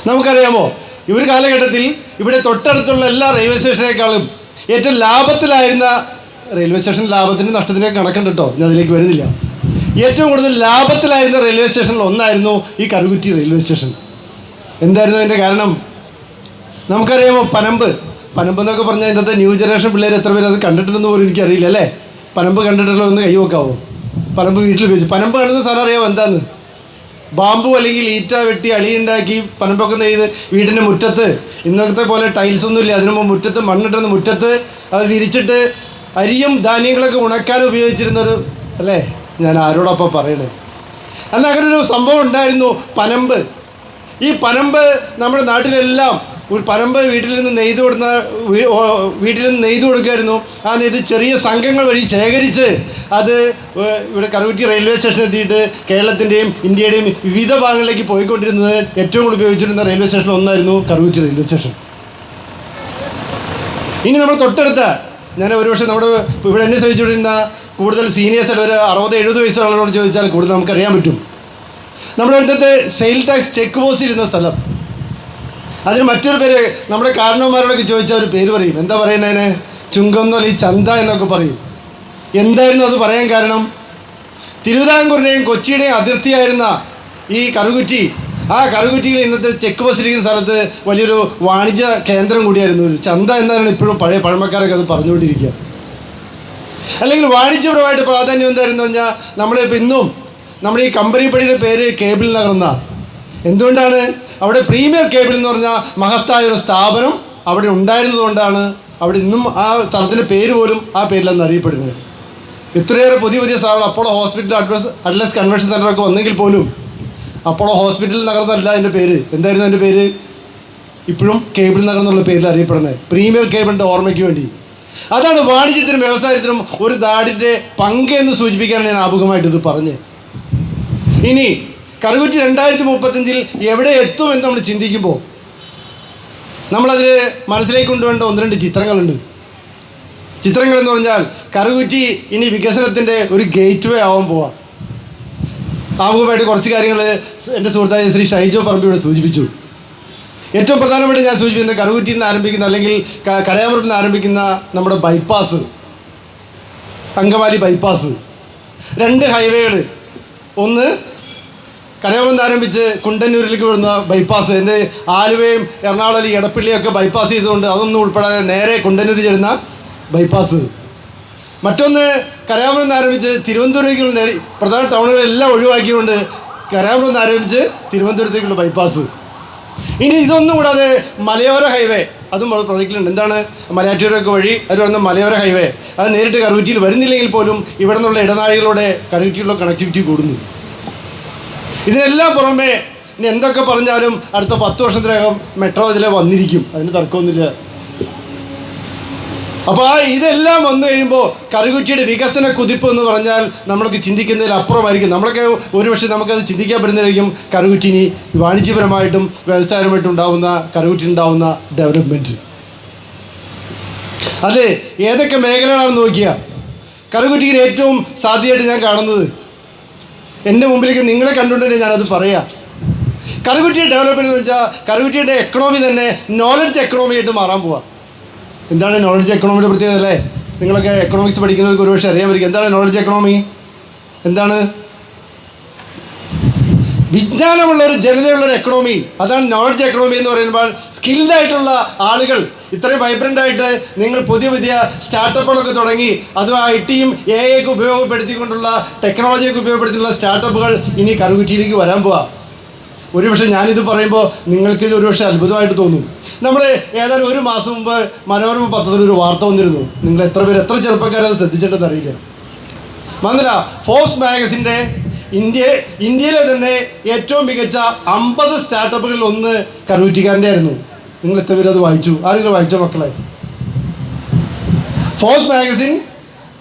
നമുക്കറിയാമോ, ഈ ഒരു കാലഘട്ടത്തിൽ ഇവിടെ തൊട്ടടുത്തുള്ള എല്ലാ റെയിൽവേ സ്റ്റേഷനേക്കാളും ഏറ്റവും ലാഭത്തിലായിരുന്ന റെയിൽവേ സ്റ്റേഷൻ ലാഭത്തിൻ്റെ നഷ്ടത്തിൻ്റെ കണക്കുണ്ട് കേട്ടോ, ഞാൻ അതിലേക്ക് വരുന്നില്ല. ഏറ്റവും കൂടുതൽ ലാഭത്തിലായിരുന്ന റെയിൽവേ സ്റ്റേഷനിൽ ഒന്നായിരുന്നു ഈ കറുകുറ്റി റെയിൽവേ സ്റ്റേഷൻ. എന്തായിരുന്നു അതിൻ്റെ കാരണം? നമുക്കറിയാമോ, പനമ്പ് എന്നൊക്കെ പറഞ്ഞാൽ ഇന്നത്തെ ന്യൂ ജനറേഷൻ പിള്ളേർ എത്ര പേര് അത് കണ്ടിട്ടുണ്ടെന്ന് പോലും എനിക്കറിയില്ല അല്ലേ? പനമ്പ് കണ്ടിട്ടുള്ളതൊന്ന് കൈ വെക്കാവോ? പനമ്പ് വീട്ടിൽ ഉപയോഗിച്ചു. പനമ്പ് കാണുന്ന സാധനം അറിയാമോ എന്താന്ന്? ബാമ്പു അല്ലെങ്കിൽ ഈറ്റ വെട്ടി അളിയുണ്ടാക്കി പനമ്പൊക്കെ നെയ്ത് വീടിൻ്റെ മുറ്റത്ത്, ഇന്നത്തെ പോലെ ടൈൽസ് ഒന്നുമില്ല, അതിനു മുമ്പ് മുറ്റത്ത് മണ്ണിട്ടുന്ന മുറ്റത്ത് അത് വിരിച്ചിട്ട് അരിയും ധാന്യങ്ങളൊക്കെ ഉണക്കാൻ ഉപയോഗിച്ചിരുന്നത് അല്ലേ? ഞാൻ ആരോടൊപ്പം പറയണേ. അന്ന് അങ്ങനെ ഒരു സംഭവം ഉണ്ടായിരുന്നു, പനമ്പ്. ഈ പനമ്പ് നമ്മുടെ നാട്ടിലെല്ലാം ഒരു പനമ്പ് വീട്ടിൽ നിന്ന് നെയ്ത് കൊടുക്കുമായിരുന്നു. ആ നെയ്ത് ചെറിയ സംഘങ്ങൾ വഴി ശേഖരിച്ച് അത് ഇവിടെ കറുകുറ്റി റെയിൽവേ സ്റ്റേഷൻ എത്തിയിട്ട് കേരളത്തിൻ്റെയും ഇന്ത്യയുടെയും വിവിധ ഭാഗങ്ങളിലേക്ക് പോയിക്കൊണ്ടിരുന്നത് ഏറ്റവും കൂടുതൽ ഉപയോഗിച്ചിരുന്ന റെയിൽവേ സ്റ്റേഷൻ ഒന്നായിരുന്നു കറുകുറ്റി റെയിൽവേ സ്റ്റേഷൻ. ഇനി നമ്മൾ തൊട്ടടുത്ത ഞാൻ ഒരുപക്ഷെ നമ്മുടെ ഇവിടെ എന്നെ ശ്രമിച്ചുകൊണ്ടിരുന്ന കൂടുതൽ സീനിയേഴ്സായിട്ട് ഒരു 60-70 വയസ്സുള്ളവരോട് ചോദിച്ചാൽ കൂടുതൽ നമുക്കറിയാൻ പറ്റും. നമ്മുടെ ഇവിടുത്തെ സെയിൽ ടാക്സ് ചെക്ക് പോസ്റ്റ് ഇരുന്ന സ്ഥലം, അതിന് മറ്റൊരു പേര് നമ്മുടെ കാരണവന്മാരോടൊക്കെ ചോദിച്ചാൽ ഒരു പേര് പറയും. എന്താ പറയുന്നതിന്? ചുങ്കം എന്നോ അല്ലെങ്കിൽ ചന്ത എന്നൊക്കെ പറയും. എന്തായിരുന്നു അത് പറയാൻ കാരണം? തിരുവിതാംകൂറിൻ്റെയും കൊച്ചിയുടെയും അതിർത്തിയായിരുന്ന ഈ കറുകുറ്റി, ആ കറുകുറ്റിയിൽ ഇന്നത്തെ ചെക്ക് പോസ്റ്റ് ഇരിക്കുന്ന സ്ഥലത്ത് വലിയൊരു വാണിജ്യ കേന്ദ്രം കൂടിയായിരുന്നു. ചന്ത എന്നാണ് ഇപ്പോഴും പഴയ പഴമക്കാരൊക്കെ അത് പറഞ്ഞുകൊണ്ടിരിക്കുക. അല്ലെങ്കിൽ വാണിജ്യപരമായിട്ട് പ്രാധാന്യം എന്തായിരുന്നു പറഞ്ഞാൽ നമ്മളിപ്പോൾ ഇന്നും നമ്മുടെ ഈ കമ്പനിപ്പടിയുടെ പേര് കേബിൾ നഗർ എന്നാണ്. എന്തുകൊണ്ടാണ്? അവിടെ പ്രീമിയർ കേബിൾ എന്ന് പറഞ്ഞാൽ മഹത്തായ ഒരു സ്ഥാപനം അവിടെ ഉണ്ടായിരുന്നതുകൊണ്ടാണ് അവിടെ ഇന്നും ആ സ്ഥലത്തിൻ്റെ പേര് പോലും ആ പേരിലെന്ന് അറിയപ്പെടുന്നത്. ഇത്രയേറെ പുതിയ സ്ഥാപനം അപ്പോളോ ഹോസ്പിറ്റൽ അഡ്ലസ് കൺവെൻഷൻ സെൻ്ററൊക്കെ വന്നെങ്കിൽ പോലും അപ്പോളോ ഹോസ്പിറ്റൽ നഗർ എന്നല്ല അതിൻ്റെ പേര്. എന്തായിരുന്നു അതിൻ്റെ പേര്? ഇപ്പോഴും കേബിൾ നഗർ എന്നുള്ള പേരിൽ അറിയപ്പെടുന്നത്, പ്രീമിയർ കേബിളിൻ്റെ ഓർമ്മയ്ക്ക് വേണ്ടി. അതാണ് വാണിജ്യത്തിനും വ്യവസായത്തിനും ഒരു നാടിൻ്റെ പങ്ക് എന്ന് സൂചിപ്പിക്കാൻ ഞാൻ ആമുഖമായിട്ട് ഇത് പറഞ്ഞ്. ഇനി കറുകുറ്റി 2035 എവിടെ എത്തുമെന്ന് നമ്മൾ ചിന്തിക്കുമ്പോൾ നമ്മളതിൽ മനസ്സിലേക്ക് കൊണ്ടുവേണ്ട 1-2 ചിത്രങ്ങളുണ്ട്. ചിത്രങ്ങളെന്ന് പറഞ്ഞാൽ കറുകുറ്റി ഇനി വികസനത്തിൻ്റെ ഒരു ഗേറ്റ് വേ ആവാൻ പോവാം. ആമുഖമായിട്ട് കുറച്ച് കാര്യങ്ങൾ എൻ്റെ സുഹൃത്തായ ശ്രീ ഷൈജോ പറമ്പിലൂടെ സൂചിപ്പിച്ചു. ഏറ്റവും പ്രധാനമായിട്ട് ഞാൻ സൂചിപ്പിക്കുന്നത് കറുകുറ്റിയിൽ നിന്ന് ആരംഭിക്കുന്ന അല്ലെങ്കിൽ കരയാമൂരിൽ നിന്ന് ആരംഭിക്കുന്ന നമ്മുടെ ബൈപ്പാസ്, അങ്കമാലി ബൈപ്പാസ്, 2 ഹൈവേകൾ, ഒന്ന് കരയാമൂരിൽ നിന്ന് ആരംഭിച്ച് കുണ്ടന്നൂരിലേക്ക് വരുന്ന ബൈപ്പാസ്, എൻ്റെ ആലുവയും എറണാകുളം എടപ്പള്ളിയൊക്കെ ബൈപ്പാസ് ചെയ്തുകൊണ്ട് അതൊന്നും ഉൾപ്പെടാതെ നേരെ കുണ്ടന്നൂർ ചേരുന്ന ബൈപ്പാസ്. മറ്റൊന്ന് കരയാമൂരിൽ നിന്ന് ആരംഭിച്ച് തിരുവനന്തപുരത്തേക്കുള്ള പ്രധാന ടൗണുകളെല്ലാം ഒഴിവാക്കിക്കൊണ്ട് കരയാമൂരിൽ നിന്ന് ആരംഭിച്ച് തിരുവനന്തപുരത്തേക്കുള്ള ബൈപ്പാസ്. ഇനി ഇതൊന്നും കൂടാതെ മലയോര ഹൈവേ അതും പ്രൊജക്റ്റിലുണ്ട്. എന്താണ്? മലയാറ്റൂരൊക്കെ വഴി അതിൽ വന്ന മലയോര ഹൈവേ അത് നേരിട്ട് കറുകുറ്റിയിൽ വരുന്നില്ലെങ്കിൽ പോലും ഇവിടെ നിന്നുള്ള ഇടനാഴികളുടെ കറുകുറ്റിയിലുള്ള കണക്ടിവിറ്റി കൂടുന്നു. ഇതിനെല്ലാം പുറമെ ഇനി എന്തൊക്കെ പറഞ്ഞാലും അടുത്ത 10 വർഷത്തിനകം മെട്രോ ഇതിലെ വന്നിരിക്കും, അതിന് തർക്കമൊന്നുമില്ല. അപ്പോൾ ഇതെല്ലാം വന്നു കഴിയുമ്പോൾ കറുകുറ്റിയുടെ വികസന കുതിപ്പ് എന്ന് പറഞ്ഞാൽ നമ്മൾക്ക് ചിന്തിക്കുന്നതിൽ അപ്പുറമായിരിക്കും. നമ്മളൊക്കെ ഒരുപക്ഷെ നമുക്കത് ചിന്തിക്കാൻ പറ്റുന്നതായിരിക്കും കറുകുറ്റിനി വാണിജ്യപരമായിട്ടും വ്യവസായപരമായിട്ടും ഉണ്ടാവുന്ന കറുകുറ്റിനുണ്ടാവുന്ന ഡെവലപ്മെൻറ്റ്. അത് ഏതൊക്കെ മേഖലകളാണെന്ന് നോക്കിയാൽ കറുകുറ്റിക്ക് ഏറ്റവും സാധ്യമായിട്ട് ഞാൻ കാണുന്നത്, എൻ്റെ മുമ്പിലേക്ക് നിങ്ങളെ കണ്ടുകൊണ്ടുതന്നെ ഞാനത് പറയാം. കറുകുറ്റിയുടെ ഡെവലപ്മെൻറ്റ് എന്ന് വെച്ചാൽ കറുകുറ്റിയുടെ എക്കണോമി തന്നെ നോളജ് എക്കണോമി ആയിട്ട് മാറാൻ പോവാം. എന്താണ് നോളജ് എക്കണോമിയുടെ പ്രത്യേകത അല്ലേ? നിങ്ങളൊക്കെ എക്കണോമിക്സ് പഠിക്കുന്നവർക്ക് ഒരുപക്ഷെ അറിയാമായിരിക്കും. എന്താണ് നോളജ് എക്കണോമി? എന്താണ്? വിജ്ഞാനമുള്ളൊരു ജനതയുള്ളൊരു എക്കണോമി, അതാണ് നോളജ് എക്കണോമി എന്ന് പറയുമ്പോൾ. സ്കിൽഡായിട്ടുള്ള ആളുകൾ ഇത്രയും വൈബ്രൻ്റായിട്ട് നിങ്ങൾ പുതിയ പുതിയ സ്റ്റാർട്ടപ്പുകളൊക്കെ തുടങ്ങി, അതും IT-യും AI-യൊക്കെ ഉപയോഗപ്പെടുത്തിക്കൊണ്ടുള്ള ടെക്നോളജിയൊക്കെ ഉപയോഗപ്പെടുത്തിയുള്ള സ്റ്റാർട്ടപ്പുകൾ ഇനി കറുകുറ്റിയിലേക്ക് വരാൻ പോവാം. ഒരുപക്ഷെ ഞാനിത് പറയുമ്പോൾ നിങ്ങൾക്കിത് ഒരുപക്ഷെ അത്ഭുതമായിട്ട് തോന്നും. നമ്മൾ ഏതാനും ഒരു മാസം മുമ്പ് മനോരമ പത്രത്തിലൊരു വാർത്ത വന്നിരുന്നു. നിങ്ങൾ എത്ര ചെറുപ്പക്കാരത് ശ്രദ്ധിച്ചിട്ടെന്ന് അറിയില്ല. വന്നില്ല, ഫോഴ്സ് മാഗസിൻ്റെ ഇന്ത്യയിലെ തന്നെ ഏറ്റവും മികച്ച 50 സ്റ്റാർട്ടപ്പുകളിൽ ഒന്ന് കറുകുറ്റിക്കാരൻ്റെ ആയിരുന്നു. നിങ്ങൾ എത്ര പേര് അത് വായിച്ചു? ആരെങ്കിലും വായിച്ചോ മക്കളെ? ഫോഴ്സ് മാഗസിൻ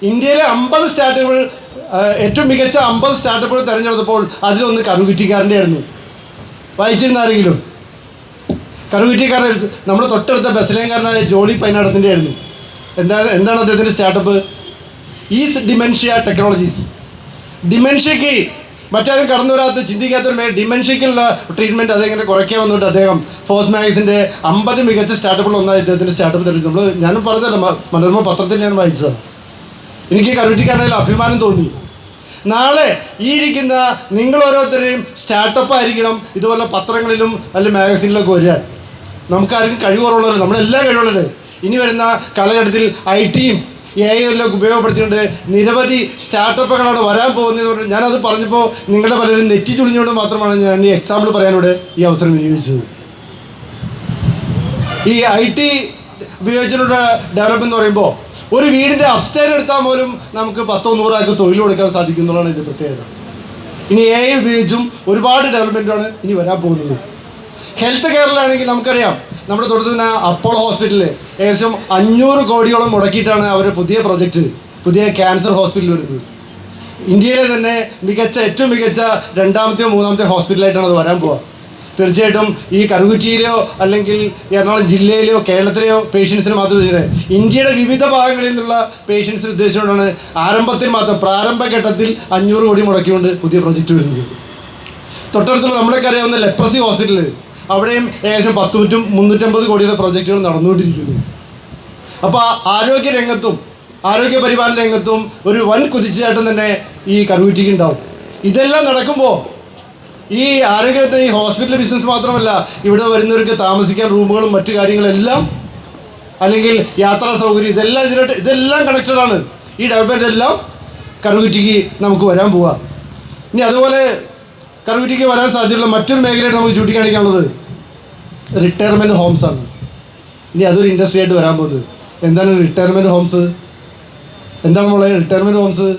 ഇന്ത്യയിലെ 50 സ്റ്റാർട്ടപ്പുകൾ, ഏറ്റവും മികച്ച 50 സ്റ്റാർട്ടപ്പുകൾ തിരഞ്ഞെടുത്തപ്പോൾ അതിലൊന്ന് കറുകുറ്റിക്കാരൻ്റെ ആയിരുന്നു. വായിച്ചിരുന്ന ആരെങ്കിലും? കറുകുറ്റിക്കാരൻ നമ്മുടെ തൊട്ടടുത്ത ബസലേങ്കാരനായ ജോളി പൈനാടത്തിൻ്റെ ആയിരുന്നു. എന്താണ് അദ്ദേഹത്തിൻ്റെ സ്റ്റാർട്ടപ്പ്? Is dementia technologies. ഡിമെൻഷ്യയ്ക്ക് മറ്റാരും കടന്നു വരാത്ത ചിന്തിക്കാത്തൊരു ഡിമെൻഷ്യയ്ക്കുള്ള ട്രീറ്റ്മെൻറ്റ് അതെങ്ങനെ കുറയ്ക്കാൻ വന്നിട്ട് അദ്ദേഹം ഫോഴ്സ് മാഗസിൻ്റെ 50 മികച്ച സ്റ്റാർട്ടപ്പുകൾ ഒന്നായി അദ്ദേഹത്തിൻ്റെ സ്റ്റാർട്ടപ്പ് തെരഞ്ഞെടുത്തു. ഞാൻ പറഞ്ഞതല്ല, മനോരമ പത്രത്തിൽ ഞാൻ വായിച്ചതാണ്. എനിക്ക് കറുകുറ്റിക്കാരനിൽ അഭിമാനം തോന്നി. നാളെ ഈ ഇരിക്കുന്ന നിങ്ങൾ ഓരോരുത്തരെയും സ്റ്റാർട്ടപ്പ് ആയിരിക്കണം ഇതുപോലെ പത്രങ്ങളിലും അല്ലെങ്കിൽ മാഗസീനിലൊക്കെ വരാൻ. നമുക്കാർക്കും കഴിവുറവുള്ളവർ, നമ്മളെല്ലാം കഴിവുള്ളത്. ഇനി വരുന്ന കാലഘട്ടത്തിൽ IT-യും AI-യും ഉപയോഗപ്പെടുത്തിക്കൊണ്ട് നിരവധി സ്റ്റാർട്ടപ്പുകളാണ് വരാൻ പോകുന്നത്. ഞാനത് പറഞ്ഞപ്പോൾ നിങ്ങളുടെ പലരും നെറ്റി ചുളിഞ്ഞുകൊണ്ട് മാത്രമാണ് ഞാൻ ഈ എക്സാമ്പിൾ പറയാനോട് ഈ അവസരം വിനിയോഗിച്ചത്. ഈ IT ഉപയോഗിച്ചിട്ടുള്ള ഡെവലപ്മെന്റ് എന്ന് പറയുമ്പോൾ ഒരു വീടിൻ്റെ അപ്സ്റ്റെയർ എടുത്താൽ പോലും നമുക്ക് 10-100 ആൾക്ക് തൊഴിൽ കൊടുക്കാൻ സാധിക്കും എന്നുള്ളതാണ് ഇതിൻ്റെ പ്രത്യേകത. ഇനി AI ഉപയോഗിച്ചും ഒരുപാട് ഡെവലപ്മെൻറ്റാണ് ഇനി വരാൻ പോകുന്നത്. ഹെൽത്ത് കെയറിലാണെങ്കിൽ നമുക്കറിയാം, നമ്മുടെ തൊട്ടടുത്ത് തന്നെ അപ്പോളോ ഹോസ്പിറ്റലിൽ ഏകദേശം 500 കോടിയോളം മുടക്കിയിട്ടാണ് അവർ പുതിയ ക്യാൻസർ ഹോസ്പിറ്റൽ വരുന്നത്. ഇന്ത്യയിലെ തന്നെ ഏറ്റവും മികച്ച 2ാമത്തെയോ 3ാമത്തെ ഹോസ്പിറ്റലായിട്ടാണ് അത് വരാൻ പോവുക. തീർച്ചയായിട്ടും ഈ കറുകുറ്റിയിലെയോ അല്ലെങ്കിൽ എറണാകുളം ജില്ലയിലെയോ കേരളത്തിലെയോ പേഷ്യൻസിന് മാത്രമല്ല, ഇന്ത്യയുടെ വിവിധ ഭാഗങ്ങളിൽ നിന്നുള്ള പേഷ്യൻസിന് ഉദ്ദേശിച്ചുകൊണ്ടാണ് പ്രാരംഭഘട്ടത്തിൽ 500 കോടി മുടക്കിക്കൊണ്ട് പുതിയ പ്രൊജക്റ്റ് വരുന്നത്. തൊട്ടടുത്തുള്ള നമ്മളൊക്കെ അറിയാവുന്ന ലെപ്രസി ഹോസ്പിറ്റൽ, അവിടെയും ഏകദേശം 350 കോടിയുടെ പ്രൊജക്റ്റുകൾ നടന്നുകൊണ്ടിരിക്കുന്നു. അപ്പോൾ ആരോഗ്യരംഗത്തും ആരോഗ്യപരിപാലന രംഗത്തും ഒരു വൻ കുതിച്ചുചാട്ടം തന്നെ ഈ കറുകുറ്റിക്ക് ഉണ്ടാവും. ഇതെല്ലാം നടക്കുമ്പോൾ ഈ ആരോഗ്യത്തെ ഈ ഹോസ്പിറ്റൽ ബിസിനസ് മാത്രമല്ല, ഇവിടെ വരുന്നവർക്ക് താമസിക്കാൻ റൂമുകളും മറ്റു കാര്യങ്ങളെല്ലാം അല്ലെങ്കിൽ യാത്രാ സൗകര്യം ഇതെല്ലാം കണക്റ്റഡാണ്. ഈ ഡെവലപ്മെൻ്റ് എല്ലാം കറുകുറ്റിക്ക് നമുക്ക് വരാൻ പോവുക. ഇനി അതുപോലെ കറുകുറ്റിക്ക് വരാൻ സാധ്യതയുള്ള മറ്റൊരു മേഖലയായിട്ട് നമുക്ക് ചൂണ്ടിക്കാണിക്കാനുള്ളത് റിട്ടയർമെൻറ്റ് ഹോംസാണ്. ഇനി അതൊരു ഇൻഡസ്ട്രി ആയിട്ട് വരാൻ പോകുന്നത്. എന്താണ് റിട്ടയർമെൻറ്റ് ഹോംസ്? എന്താണ് നമ്മളെ റിട്ടയർമെൻറ്റ് ഹോംസ്?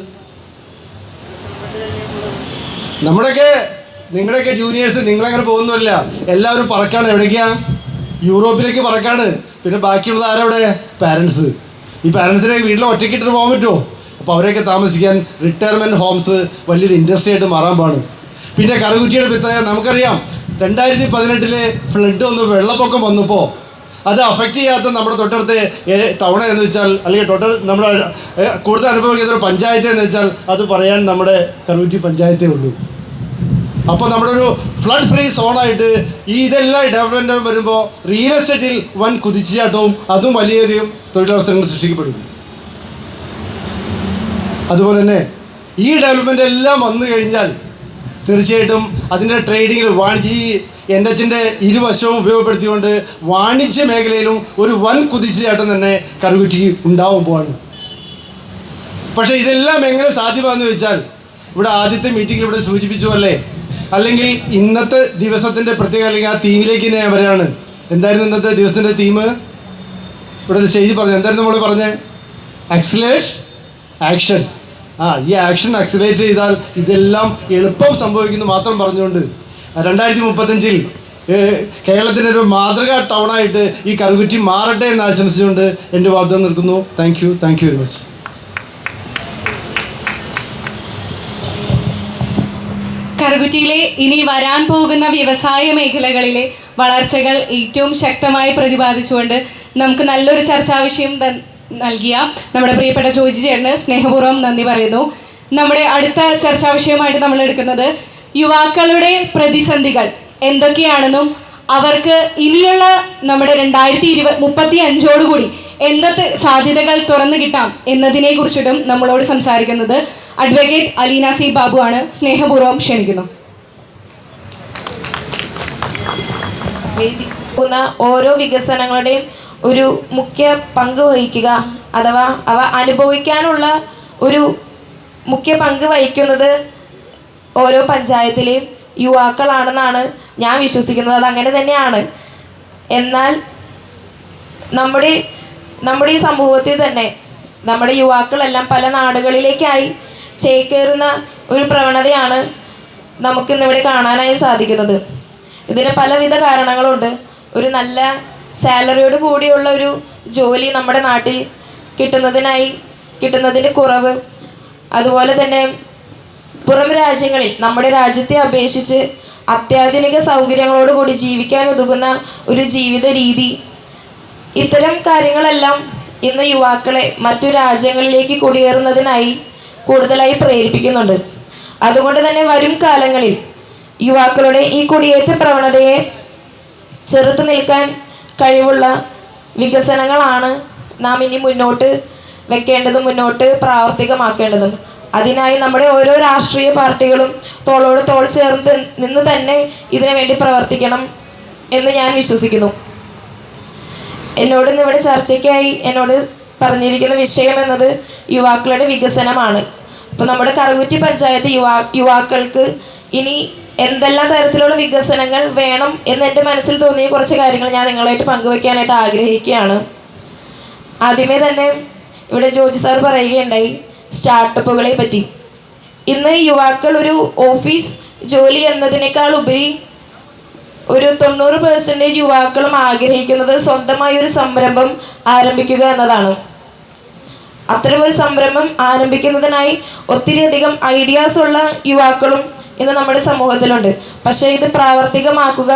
നിങ്ങളുടെയൊക്കെ ജൂനിയേഴ്സ് നിങ്ങളങ്ങനെ പോകുന്നില്ല, എല്ലാവരും പറക്കാണ്. എവിടേക്കാണ്? യൂറോപ്പിലേക്ക് പറക്കാണ്. പിന്നെ ബാക്കിയുള്ളത് ആരവിടെ? പാരൻസ്. ഈ പാരൻസിനെ വീട്ടിൽ ഒറ്റയ്ക്കിട്ട് പോകാൻ പറ്റുമോ? അപ്പോൾ അവരെയൊക്കെ താമസിക്കാൻ റിട്ടയർമെൻറ്റ് ഹോംസ് വലിയൊരു ഇൻഡസ്ട്രി ആയിട്ട് മാറാൻ പാടും. പിന്നെ കറുകുറ്റിയുടെ പ്രത്യേകത നമുക്കറിയാം, 2018 ഫ്ലഡ് വെള്ളപ്പൊക്കം വന്നപ്പോൾ അത് അഫക്റ്റ് ചെയ്യാത്ത നമ്മുടെ തൊട്ടടുത്ത് ടൗൺ എന്ന് വെച്ചാൽ, അല്ലെങ്കിൽ നമ്മുടെ കൂടുതൽ അനുഭവിക്കുന്ന ഒരു പഞ്ചായത്ത് എന്ന് വെച്ചാൽ അത് പറയാൻ നമ്മുടെ കറുകുറ്റി പഞ്ചായത്തേ ഉള്ളൂ. അപ്പോൾ നമ്മുടെ ഒരു ഫ്ലഡ് ഫ്രീ സോണായിട്ട് ഇതെല്ലാം ഡെവലപ്മെൻറ്റ് വരുമ്പോൾ റിയൽ എസ്റ്റേറ്റിൽ വൻ കുതിച്ചുചാട്ടവും അതും വലിയൊരു തൊഴിലവസരങ്ങൾ സൃഷ്ടിക്കപ്പെടും. അതുപോലെ തന്നെ ഈ ഡെവലപ്മെൻ്റ് എല്ലാം വന്നു കഴിഞ്ഞാൽ തീർച്ചയായിട്ടും അതിൻ്റെ ട്രേഡിങ്ങിൽ NHന്റെ ഇരുവശവും ഉപയോഗപ്പെടുത്തിക്കൊണ്ട് വാണിജ്യ മേഖലയിലും ഒരു വൻ കുതിച്ചുചാട്ടം തന്നെ കറുകുറ്റിക്ക് ഉണ്ടാവുമ്പോഴാണ്. പക്ഷേ ഇതെല്ലാം എങ്ങനെ സാധ്യമാണെന്ന് ചോദിച്ചാൽ, ഇവിടെ ആദ്യത്തെ മീറ്റിങ്ങിൽ ഇവിടെ സൂചിപ്പിച്ചു അല്ലേ, അല്ലെങ്കിൽ ഇന്നത്തെ ദിവസത്തിൻ്റെ പ്രത്യേക അല്ലെങ്കിൽ ആ തീമിലേക്ക് ഞാൻ വരികയാണ്. എന്തായിരുന്നു ഇന്നത്തെ ദിവസത്തിൻ്റെ തീം? ഇവിടെ സ്റ്റേജിൽ പറഞ്ഞു. എന്തായിരുന്നു നമ്മൾ പറഞ്ഞത്? Accelerate action. ഈ ആക്ഷൻ ആക്സിലേറ്റ് ചെയ്താൽ ഇതെല്ലാം എളുപ്പം സംഭവിക്കുന്നു മാത്രം പറഞ്ഞുകൊണ്ട് 2035 കേരളത്തിനൊരു മാതൃകാ ടൗണായിട്ട് ഈ കറുകുറ്റി മാറട്ടെ എന്ന് ആശംസിച്ചുകൊണ്ട് എൻ്റെ വാഗ്ദാനം നിർത്തുന്നു. Thank you very much. കറുകുറ്റിയിലെ ഇനി വരാൻ പോകുന്ന വ്യവസായ മേഖലകളിലെ വളർച്ചകൾ ഏറ്റവും ശക്തമായി പ്രതിപാദിച്ചുകൊണ്ട് നമുക്ക് നല്ലൊരു ചർച്ചാ വിഷയം നൽകിയ നമ്മുടെ പ്രിയപ്പെട്ട ജോജി ചേട്ടന് സ്നേഹപൂർവ്വം നന്ദി പറയുന്നു. നമ്മുടെ അടുത്ത ചർച്ചാ വിഷയമായിട്ട് നമ്മൾ എടുക്കുന്നത് യുവാക്കളുടെ പ്രതിസന്ധികൾ എന്തൊക്കെയാണെന്നും അവർക്ക് ഇനിയുള്ള നമ്മുടെ 2035 എന്തൊക്കെ സാധ്യതകൾ തുറന്നു കിട്ടാം എന്നതിനെ കുറിച്ചിട്ടും നമ്മളോട് സംസാരിക്കുന്നത് അഡ്വക്കേറ്റ് അലീന സി ബാബു ആണ്. സ്നേഹപൂർവ്വം ക്ഷണിക്കുന്നു. ഓരോ വികസനങ്ങളുടെയും ഒരു മുഖ്യ പങ്ക് വഹിക്കുക അഥവാ അവ അനുഭവിക്കാനുള്ള ഒരു മുഖ്യ പങ്ക് വഹിക്കുന്നത് ഓരോ പഞ്ചായത്തിലെയും യുവാക്കളാണെന്നാണ് ഞാൻ വിശ്വസിക്കുന്നത്. അതങ്ങനെ തന്നെയാണ്. എന്നാൽ നമ്മുടെ ഈ സമൂഹത്തിൽ തന്നെ നമ്മുടെ യുവാക്കളെല്ലാം പല നാടുകളിലേക്കായി ചേക്കേറുന്ന ഒരു പ്രവണതയാണ് നമുക്കിന്നിവിടെ കാണാനായി സാധിക്കുന്നത്. ഇതിന് പലവിധ കാരണങ്ങളുണ്ട്. ഒരു നല്ല സാലറിയോട് കൂടിയുള്ള ഒരു ജോലി നമ്മുടെ നാട്ടിൽ കിട്ടുന്നതിൻ്റെ കുറവ്, അതുപോലെ തന്നെ പുറം രാജ്യങ്ങളിൽ നമ്മുടെ രാജ്യത്തെ അപേക്ഷിച്ച് അത്യാധുനിക സൗകര്യങ്ങളോടുകൂടി ജീവിക്കാൻ ഉതകുന്ന ഒരു ജീവിത രീതി, ഇത്തരം കാര്യങ്ങളെല്ലാം ഇന്ന് യുവാക്കളെ മറ്റു രാജ്യങ്ങളിലേക്ക് കുടിയേറുന്നതിനായി കൂടുതലായി പ്രേരിപ്പിക്കുന്നുണ്ട്. അതുകൊണ്ട് തന്നെ വരും കാലങ്ങളിൽ യുവാക്കളുടെ ഈ കുടിയേറ്റ പ്രവണതയെ ചെറുത്തു നിൽക്കാൻ കഴിവുള്ള വികസനങ്ങളാണ് നാം ഇനി മുന്നോട്ട് വെക്കേണ്ടതും മുന്നോട്ട് പ്രാവർത്തികമാക്കേണ്ടതും. അതിനായി നമ്മുടെ ഓരോ രാഷ്ട്രീയ പാർട്ടികളും തോളോട് തോൾ ചേർന്ന് നിന്ന് തന്നെ ഇതിനു വേണ്ടി പ്രവർത്തിക്കണം എന്ന് ഞാൻ വിശ്വസിക്കുന്നു. എന്നോട് ഇവിടെ ചർച്ചയ്ക്കായി എന്നോട് പറഞ്ഞിരിക്കുന്ന വിഷയം എന്നത് യുവാക്കളുടെ വികസനമാണ്. അപ്പോൾ നമ്മുടെ കറുകുറ്റി പഞ്ചായത്ത് യുവാക്കൾക്ക് ഇനി എന്തെല്ലാം തരത്തിലുള്ള വികസനങ്ങൾ വേണം എന്ന് എൻ്റെ മനസ്സിൽ തോന്നിയ കുറച്ച് കാര്യങ്ങൾ ഞാൻ നിങ്ങളായിട്ട് പങ്കുവയ്ക്കാനായിട്ട് ആഗ്രഹിക്കുകയാണ്. ആദ്യമേ തന്നെ ഇവിടെ ജോജി സാർ പറയുകയുണ്ടായി സ്റ്റാർട്ടപ്പുകളെ പറ്റി. ഇന്ന് യുവാക്കൾ ഒരു ഓഫീസ് ജോലി എന്നതിനേക്കാൾ ഉപരി ഒരു 90% യുവാക്കളും ആഗ്രഹിക്കുന്നത് സ്വന്തമായി ഒരു സംരംഭം ആരംഭിക്കുക എന്നതാണ്. അത്തരമൊരു സംരംഭം ആരംഭിക്കുന്നതിനായി ഒത്തിരിയധികം ഐഡിയാസ് ഉള്ള യുവാക്കളും ഇന്ന് നമ്മുടെ സമൂഹത്തിലുണ്ട്. പക്ഷേ ഇത് പ്രാവർത്തികമാക്കുക,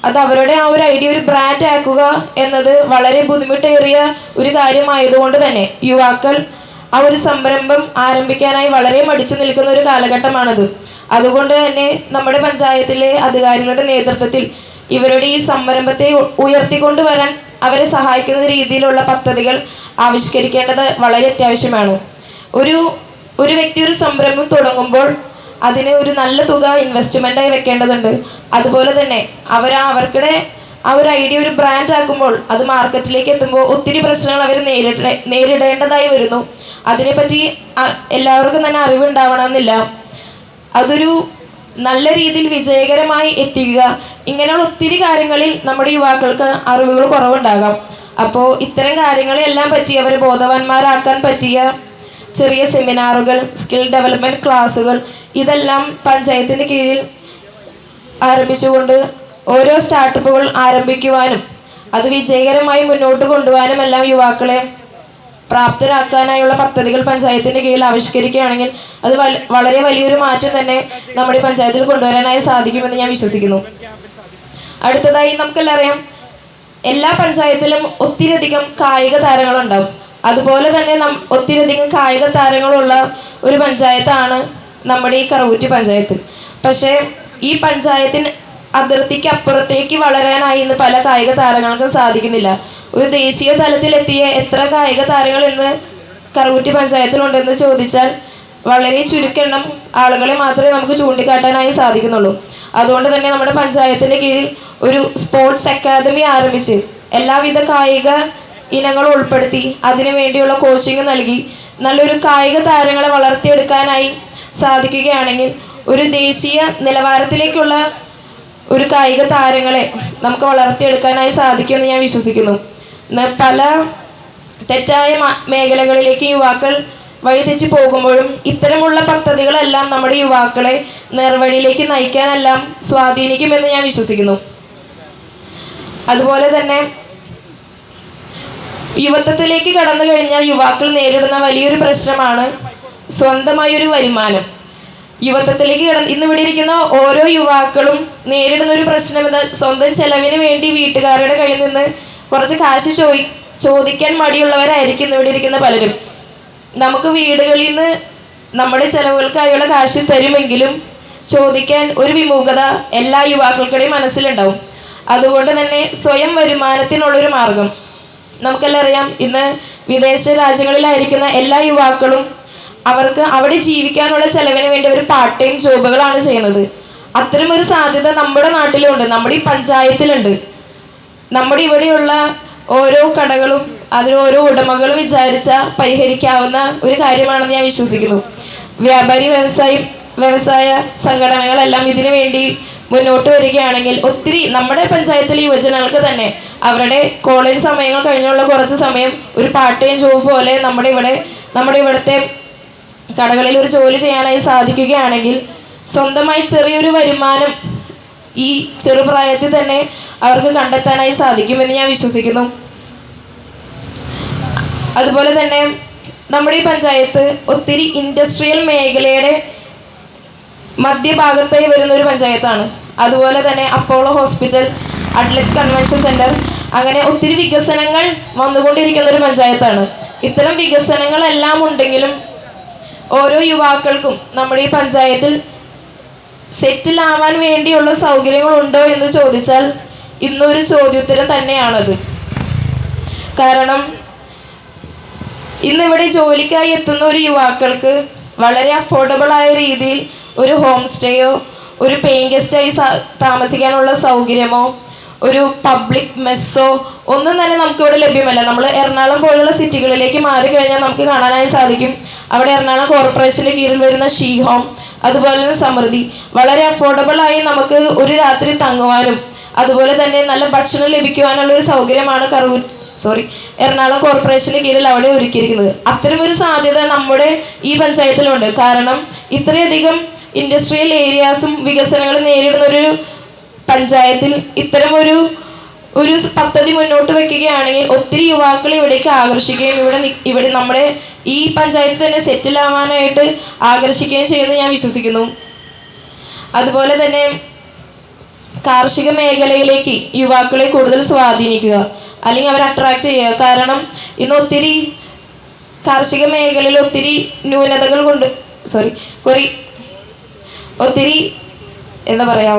അത് അവരുടെ ആ ഒരു ഐഡിയ ഒരു ബ്രാൻഡ് ആക്കുക എന്നത് വളരെ ബുദ്ധിമുട്ടേറിയ ഒരു കാര്യമായതുകൊണ്ട് തന്നെ യുവാക്കൾ ആ ഒരു സംരംഭം ആരംഭിക്കാനായി വളരെ മടിച്ചു നിൽക്കുന്ന ഒരു കാലഘട്ടമാണത്. അതുകൊണ്ട് തന്നെ നമ്മുടെ പഞ്ചായത്തിലെ അധികാരികളുടെ നേതൃത്വത്തിൽ ഇവരുടെ ഈ സംരംഭത്തെ ഉയർത്തിക്കൊണ്ടുവരാൻ അവരെ സഹായിക്കുന്ന രീതിയിലുള്ള പദ്ധതികൾ ആവിഷ്കരിക്കേണ്ടത് വളരെ അത്യാവശ്യമാണ്. ഒരു വ്യക്തി ഒരു സംരംഭം തുടങ്ങുമ്പോൾ അതിന് ഒരു നല്ല തുക ഇൻവെസ്റ്റ്മെൻറ്റായി വെക്കേണ്ടതുണ്ട്. അതുപോലെ തന്നെ അവർക്കിടെ ആ ഒരു ഐഡിയ ഒരു ബ്രാൻഡ് ആക്കുമ്പോൾ അത് മാർക്കറ്റിലേക്ക് എത്തുമ്പോൾ ഒത്തിരി പ്രശ്നങ്ങൾ അവർ നേരിടേണ്ടതായി വരുന്നു. അതിനെപ്പറ്റി എല്ലാവർക്കും തന്നെ അറിവുണ്ടാവണമെന്നില്ല. അതൊരു നല്ല രീതിയിൽ വിജയകരമായി എത്തിക്കുക, ഇങ്ങനെയുള്ള ഒത്തിരി കാര്യങ്ങളിൽ നമ്മുടെ യുവാക്കൾക്ക് അറിവുകൾ കുറവുണ്ടാകാം. അപ്പോൾ ഇത്തരം കാര്യങ്ങളെല്ലാം പറ്റി അവരെ ബോധവാന്മാരാക്കാൻ പറ്റിയ ചെറിയ സെമിനാറുകൾ, സ്കിൽ ഡെവലപ്മെൻറ്റ് ക്ലാസ്സുകൾ ഇതെല്ലാം പഞ്ചായത്തിന് കീഴിൽ ആരംഭിച്ചുകൊണ്ട് ഓരോ സ്റ്റാർട്ടപ്പുകൾ ആരംഭിക്കുവാനും അത് വിജയകരമായി മുന്നോട്ട് കൊണ്ടുപോകാനും എല്ലാം യുവാക്കളെ പ്രാപ്തരാക്കാനായുള്ള പദ്ധതികൾ പഞ്ചായത്തിൻ്റെ കീഴിൽ ആവിഷ്കരിക്കുകയാണെങ്കിൽ അത് വളരെ വലിയൊരു മാറ്റം തന്നെ നമ്മുടെ പഞ്ചായത്തിൽ കൊണ്ടുവരാനായി സാധിക്കുമെന്ന് ഞാൻ വിശ്വസിക്കുന്നു. അടുത്തതായി നമുക്കെല്ലാം അറിയാം, എല്ലാ പഞ്ചായത്തിലും ഒത്തിരിയധികം കായിക താരങ്ങളുണ്ടാവും. അതുപോലെ തന്നെ ഒത്തിരിയധികം കായിക താരങ്ങളുള്ള ഒരു പഞ്ചായത്താണ് നമ്മുടെ ഈ കറുകുറ്റി പഞ്ചായത്ത്. പക്ഷേ ഈ പഞ്ചായത്തിന് അതിർത്തിക്ക് അപ്പുറത്തേക്ക് വളരാനായി ഇന്ന് പല കായിക താരങ്ങൾക്കും സാധിക്കുന്നില്ല. ഒരു ദേശീയ തലത്തിലെത്തിയ എത്ര കായിക താരങ്ങൾ ഇന്ന് കറുകുറ്റി പഞ്ചായത്തിലുണ്ടെന്ന് ചോദിച്ചാൽ വളരെ ചുരുക്കെണ്ണം ആളുകളെ മാത്രമേ നമുക്ക് ചൂണ്ടിക്കാട്ടാനായി സാധിക്കുന്നുള്ളൂ. അതുകൊണ്ട് തന്നെ നമ്മുടെ പഞ്ചായത്തിൻ്റെ കീഴിൽ ഒരു സ്പോർട്സ് അക്കാദമി ആരംഭിച്ച് എല്ലാവിധ കായിക ഇനങ്ങളും ഉൾപ്പെടുത്തി അതിനു വേണ്ടിയുള്ള കോച്ചിങ് നൽകി നല്ലൊരു കായിക താരങ്ങളെ വളർത്തിയെടുക്കാനായി സാധിക്കുകയാണെങ്കിൽ ഒരു ദേശീയ നിലവാരത്തിലേക്കുള്ള ഒരു കായിക താരങ്ങളെ നമുക്ക് വളർത്തിയെടുക്കാനായി സാധിക്കുമെന്ന് ഞാൻ വിശ്വസിക്കുന്നു. പല തെറ്റായ മേഖലകളിലേക്ക് യുവാക്കൾ വഴിതെറ്റി പോകുമ്പോഴും ഇത്തരമുള്ള പദ്ധതികളെല്ലാം നമ്മുടെ യുവാക്കളെ നേർവഴിയിലേക്ക് നയിക്കാനെല്ലാം സ്വാധീനിക്കുമെന്ന് ഞാൻ വിശ്വസിക്കുന്നു. അതുപോലെ തന്നെ യുവത്വത്തിലേക്ക് കടന്നു കഴിഞ്ഞാൽ യുവാക്കൾ നേരിടുന്ന വലിയൊരു പ്രശ്നമാണ് സ്വന്തമായൊരു വരുമാനം. യുവത്വത്തിലേക്ക് ഇന്നിവിടെ ഇരിക്കുന്ന ഓരോ യുവാക്കളും നേരിടുന്ന ഒരു പ്രശ്നം എന്താ, സ്വന്തം ചെലവിന് വേണ്ടി വീട്ടുകാരുടെ കയ്യിൽ നിന്ന് കുറച്ച് കാശ് ചോദിക്കാൻ മടിയുള്ളവരായിരിക്കും ഇന്നിവിടെ ഇരിക്കുന്ന പലരും. നമുക്ക് വീടുകളിൽ നിന്ന് നമ്മുടെ ചെലവുകൾക്കായുള്ള കാശ് തരുമെങ്കിലും ചോദിക്കാൻ ഒരു വിമുഖത എല്ലാ യുവാക്കൾക്കിടെയും മനസ്സിലുണ്ടാവും. അതുകൊണ്ട് തന്നെ സ്വയം വരുമാനത്തിനുള്ളൊരു മാർഗം നമുക്കെല്ലാം അറിയാം. ഇന്ന് വിദേശ രാജ്യങ്ങളിലായിരിക്കുന്ന എല്ലാ യുവാക്കളും അവർക്ക് അവിടെ ജീവിക്കാനുള്ള ചെലവിന് വേണ്ടി ഒരു പാർട്ട് ടൈം ജോബുകളാണ് ചെയ്യുന്നത്. അത്തരമൊരു സാധ്യത നമ്മുടെ നാട്ടിലുണ്ട്, നമ്മുടെ ഈ പഞ്ചായത്തിലുണ്ട്. നമ്മുടെ ഇവിടെയുള്ള ഓരോ കടകളും അതിന് ഓരോ ഉടമകളും പരിഹരിക്കാവുന്ന ഒരു കാര്യമാണെന്ന് ഞാൻ വിശ്വസിക്കുന്നു. വ്യാപാരി വ്യവസായ സംഘടനകളെല്ലാം ഇതിനു വേണ്ടി മുന്നോട്ട് വരികയാണെങ്കിൽ ഒത്തിരി നമ്മുടെ പഞ്ചായത്തിലെ യുവജനങ്ങൾക്ക് തന്നെ അവരുടെ കോളേജ് സമയങ്ങൾ കഴിഞ്ഞുള്ള കുറച്ച് സമയം ഒരു പാർട്ട് ടൈം ജോബ് പോലെ നമ്മുടെ ഇവിടുത്തെ കടകളിൽ ഒരു ജോലി ചെയ്യാനായി സാധിക്കുകയാണെങ്കിൽ സ്വന്തമായി ചെറിയൊരു വരുമാനം ഈ ചെറുപ്രായത്തിൽ തന്നെ അവർക്ക് കണ്ടെത്താനായി സാധിക്കുമെന്ന് ഞാൻ വിശ്വസിക്കുന്നു. അതുപോലെ തന്നെ നമ്മുടെ ഈ പഞ്ചായത്ത് ഒത്തിരി ഇൻഡസ്ട്രിയൽ മേഖലയുടെ മധ്യഭാഗത്തായി വരുന്ന ഒരു പഞ്ചായത്താണ്. അതുപോലെ തന്നെ അപ്പോളോ ഹോസ്പിറ്റൽ, അഡ്ലറ്റ്സ് കൺവെൻഷൻ സെൻറ്റർ, അങ്ങനെ ഒത്തിരി വികസനങ്ങൾ വന്നുകൊണ്ടിരിക്കുന്ന ഒരു പഞ്ചായത്താണ്. ഇത്തരം വികസനങ്ങളെല്ലാം ഉണ്ടെങ്കിലും ഓരോ യുവാക്കൾക്കും നമ്മുടെ ഈ പഞ്ചായത്തിൽ സെറ്റിലാവാൻ വേണ്ടിയുള്ള സൗകര്യങ്ങളുണ്ടോ എന്ന് ചോദിച്ചാൽ ഇന്നൊരു ചോദ്യോത്തരം തന്നെയാണത്. കാരണം ഇന്നിവിടെ ജോലിക്കായി എത്തുന്ന ഒരു യുവാക്കൾക്ക് വളരെ അഫോർഡബിളായ രീതിയിൽ ഒരു ഹോം സ്റ്റേയോ ഒരു പെയിങ് ഗസ്റ്റായി താമസിക്കാനുള്ള സൗകര്യമോ ഒരു പബ്ലിക് മെസ്സോ ഒന്നും തന്നെ നമുക്കിവിടെ ലഭ്യമല്ല. നമ്മൾ എറണാകുളം പോലുള്ള സിറ്റികളിലേക്ക് മാറി കഴിഞ്ഞാൽ നമുക്ക് കാണാനായി സാധിക്കും അവിടെ എറണാകുളം കോർപ്പറേഷൻ്റെ കീഴിൽ വരുന്ന ഷീ ഹോം, അതുപോലെ തന്നെ സമൃദ്ധി വളരെ അഫോർഡബിളായി നമുക്ക് ഒരു രാത്രി തങ്ങുവാനും അതുപോലെ തന്നെ നല്ല ഭക്ഷണം ലഭിക്കുവാനുള്ള ഒരു സൗകര്യമാണ് എറണാകുളം കോർപ്പറേഷന് കീഴിൽ അവിടെ ഒരുക്കിയിരിക്കുന്നത്. അത്തരമൊരു സാധ്യത നമ്മുടെ ഈ പഞ്ചായത്തിലുണ്ട്. കാരണം ഇത്രയധികം ഇൻഡസ്ട്രിയൽ ഏരിയാസും വികസനങ്ങളും നേരിടുന്ന ഒരു പഞ്ചായത്തിൽ ഇത്തരമൊരു പദ്ധതി മുന്നോട്ട് വയ്ക്കുകയാണെങ്കിൽ ഒത്തിരി യുവാക്കളെ ഇവിടേക്ക് ആകർഷിക്കുകയും ഇവിടെ നമ്മുടെ ഈ പഞ്ചായത്തിൽ തന്നെ സെറ്റിൽ ആവാനായിട്ട് ആകർഷിക്കുകയും ചെയ്യുമെന്ന് ഞാൻ വിശ്വസിക്കുന്നു. അതുപോലെ തന്നെ കാർഷിക മേഖലയിലേക്ക് യുവാക്കളെ കൂടുതൽ സ്വാധീനിക്കുക അല്ലെങ്കിൽ അവരെ അട്രാക്റ്റ് ചെയ്യുക. കാരണം ഇന്ന് ഒത്തിരി കാർഷിക മേഖലയിൽ ഒത്തിരി ന്യൂനതകൾ കൊണ്ട് ഒത്തിരി എന്താ പറയാ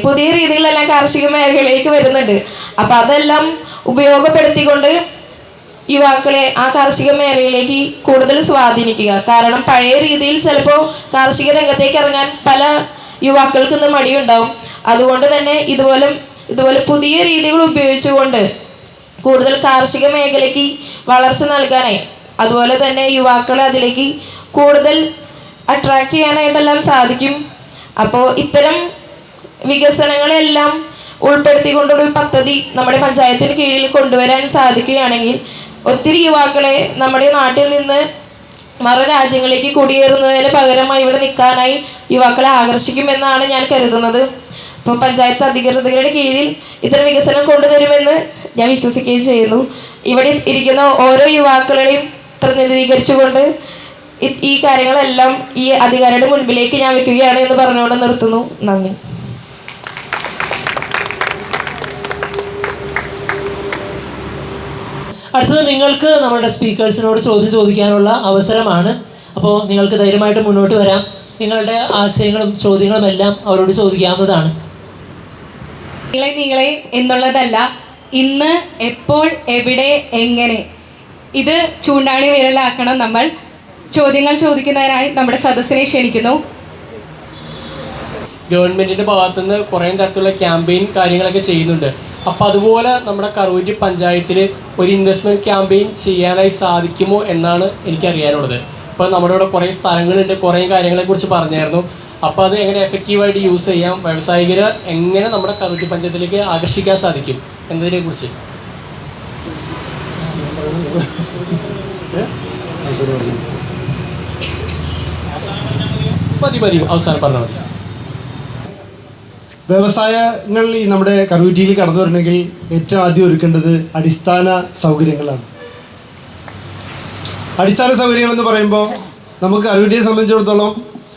പുതിയ രീതികളെല്ലാം കാർഷിക മേഖലയിലേക്ക് വരുന്നുണ്ട്. അപ്പം അതെല്ലാം ഉപയോഗപ്പെടുത്തിക്കൊണ്ട് യുവാക്കളെ ആ കാർഷിക മേഖലയിലേക്ക് കൂടുതൽ സ്വാധീനിക്കുക. കാരണം പഴയ രീതിയിൽ ചിലപ്പോൾ കാർഷിക രംഗത്തേക്ക് ഇറങ്ങാൻ പല യുവാക്കൾക്ക് ഇന്ന് മടിയുണ്ടാവും. അതുകൊണ്ട് തന്നെ ഇതുപോലെ പുതിയ രീതികൾ ഉപയോഗിച്ചുകൊണ്ട് കൂടുതൽ കാർഷിക മേഖലയ്ക്ക് വളർച്ച നൽകാനായി അതുപോലെ തന്നെ യുവാക്കളെ അതിലേക്ക് കൂടുതൽ അട്രാക്റ്റ് ചെയ്യാനായിട്ടെല്ലാം സാധിക്കും. അപ്പോൾ ഇത്തരം വികസനങ്ങളെല്ലാം ഉൾപ്പെടുത്തിക്കൊണ്ടൊരു പദ്ധതി നമ്മുടെ പഞ്ചായത്തിന് കീഴിൽ കൊണ്ടുവരാൻ സാധിക്കുകയാണെങ്കിൽ ഒത്തിരി യുവാക്കളെ നമ്മുടെ നാട്ടിൽ നിന്ന് മറു രാജ്യങ്ങളിലേക്ക് കുടിയേറുന്നതിന് പകരമായി ഇവിടെ നിൽക്കാനായി യുവാക്കളെ ആകർഷിക്കുമെന്നാണ് ഞാൻ കരുതുന്നത്. അപ്പോൾ പഞ്ചായത്ത് അധികൃതരുടെ കീഴിൽ ഇത്തരം വികസനം കൊണ്ടുവരുമെന്ന് ഞാൻ വിശ്വസിക്കുകയും ചെയ്യുന്നു. ഇവിടെ ഇരിക്കുന്ന ഓരോ യുവാക്കളെയും പ്രതിനിധീകരിച്ചുകൊണ്ട് ഈ കാര്യങ്ങളെല്ലാം ഈ അധികാരിയുടെ മുൻപിലേക്ക് ഞാൻ വെക്കുകയാണ് എന്ന് പറഞ്ഞുകൊണ്ട് നിർത്തുന്നു. നന്ദി. അടുത്തത് നിങ്ങൾക്ക് നമ്മുടെ സ്പീക്കേഴ്സിനോട് ചോദ്യം ചോദിക്കാനുള്ള അവസരമാണ്. അപ്പോൾ നിങ്ങൾക്ക് ധൈര്യമായിട്ട് മുന്നോട്ട് വരാം. നിങ്ങളുടെ ആശയങ്ങളും ചോദ്യങ്ങളും എല്ലാം അവരോട് ചോദിക്കാവുന്നതാണ്. നീളെ എന്നുള്ളതല്ല, ഇന്ന് എപ്പോൾ എവിടെ എങ്ങനെ ഇത് ചൂണ്ടാണി വിരലാക്കണം. നമ്മൾ ചോദ്യങ്ങൾ ചോദിക്കുന്നതിനായി നമ്മുടെ സദസ്സിനെ ക്ഷണിക്കുന്നു. ഗവൺമെൻറ്റിൻ്റെ ഭാഗത്തുനിന്ന് കുറേ തരത്തിലുള്ള ക്യാമ്പയിൻ കാര്യങ്ങളൊക്കെ ചെയ്യുന്നുണ്ട്. അപ്പോൾ അതുപോലെ നമ്മുടെ കറൂറ്റി പഞ്ചായത്തിൽ ഒരു ഇൻവെസ്റ്റ്മെൻറ്റ് ക്യാമ്പയിൻ ചെയ്യാനായി സാധിക്കുമോ എന്നാണ് എനിക്കറിയാനുള്ളത്. ഇപ്പോൾ നമ്മുടെ ഇവിടെ കുറേ സ്ഥലങ്ങളുണ്ട്, കുറേ കാര്യങ്ങളെക്കുറിച്ച് പറഞ്ഞായിരുന്നു. അപ്പോൾ അത് എങ്ങനെ എഫക്റ്റീവായിട്ട് യൂസ് ചെയ്യാം, വ്യവസായികരെ എങ്ങനെ നമ്മുടെ കറുകുറ്റി പഞ്ചായത്തിലേക്ക് ആകർഷിക്കാൻ സാധിക്കും എന്നതിനെക്കുറിച്ച്. മതി അവസാനം പറഞ്ഞാൽ മതി. വ്യവസായങ്ങൾ ഈ നമ്മുടെ കറുകുറ്റിയിൽ കടന്നു വരണമെങ്കിൽ ഏറ്റവും ആദ്യം ഒരുക്കേണ്ടത് അടിസ്ഥാന സൗകര്യങ്ങളാണ്. അടിസ്ഥാന സൗകര്യങ്ങൾ എന്ന് പറയുമ്പോൾ നമുക്ക് കറുകുറ്റിയെ സംബന്ധിച്ചിടത്തോളം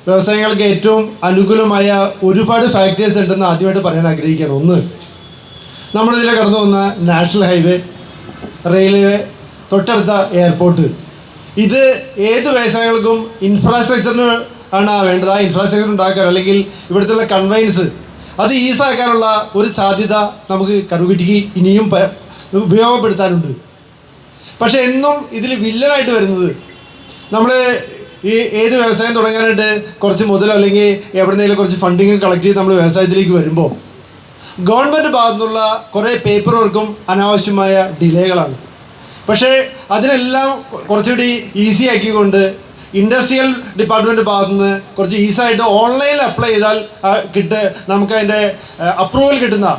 വ്യവസായങ്ങൾക്ക് ഏറ്റവും അനുകൂലമായ ഒരുപാട് ഫാക്ടേഴ്സ് ഉണ്ടെന്ന് ആദ്യമായിട്ട് പറയാൻ ആഗ്രഹിക്കുകയാണ്. ഒന്ന്, നമ്മളിതിലെ കടന്നു വന്ന നാഷണൽ ഹൈവേ, റെയിൽവേ, തൊട്ടടുത്ത എയർപോർട്ട്. ഇത് ഏത് വ്യവസായങ്ങൾക്കും ഇൻഫ്രാസ്ട്രക്ചറിന് ആണ് വേണ്ടത്. ആ ഇൻഫ്രാസ്ട്രക്ചർ ഉണ്ടാക്കാൻ അല്ലെങ്കിൽ ഇവിടുത്തെ കൺവൈൻസ് അത് ഈസാക്കാനുള്ള ഒരു സാധ്യത നമുക്ക് കറുകുറ്റിക്ക് ഇനിയും ഉപയോഗപ്പെടുത്താനുണ്ട്. പക്ഷേ എന്നും ഇതിൽ വില്ലനായിട്ട് വരുന്നത് നമ്മൾ ഈ ഏത് വ്യവസായം തുടങ്ങാനായിട്ട് കുറച്ച് മുതലോ അല്ലെങ്കിൽ എവിടെന്നെങ്കിലും കുറച്ച് ഫണ്ടിങ് കളക്ട് ചെയ്ത് നമ്മൾ വ്യവസായത്തിലേക്ക് വരുമ്പോൾ ഗവൺമെൻറ് ഭാഗത്തുനിന്നുള്ള കുറേ പേപ്പർ വർക്കും അനാവശ്യമായ ഡിലേകളാണ്. പക്ഷേ അതിനെല്ലാം കുറച്ചുകൂടി ഈസി ആക്കിക്കൊണ്ട് ഇൻഡസ്ട്രിയൽ ഡിപ്പാർട്ട്മെൻറ്റ് ഭാഗത്തുനിന്ന് കുറച്ച് ഈസായിട്ട് ഓൺലൈനിൽ അപ്ലൈ ചെയ്താൽ നമുക്കതിൻ്റെ അപ്രൂവൽ കിട്ടുന്ന,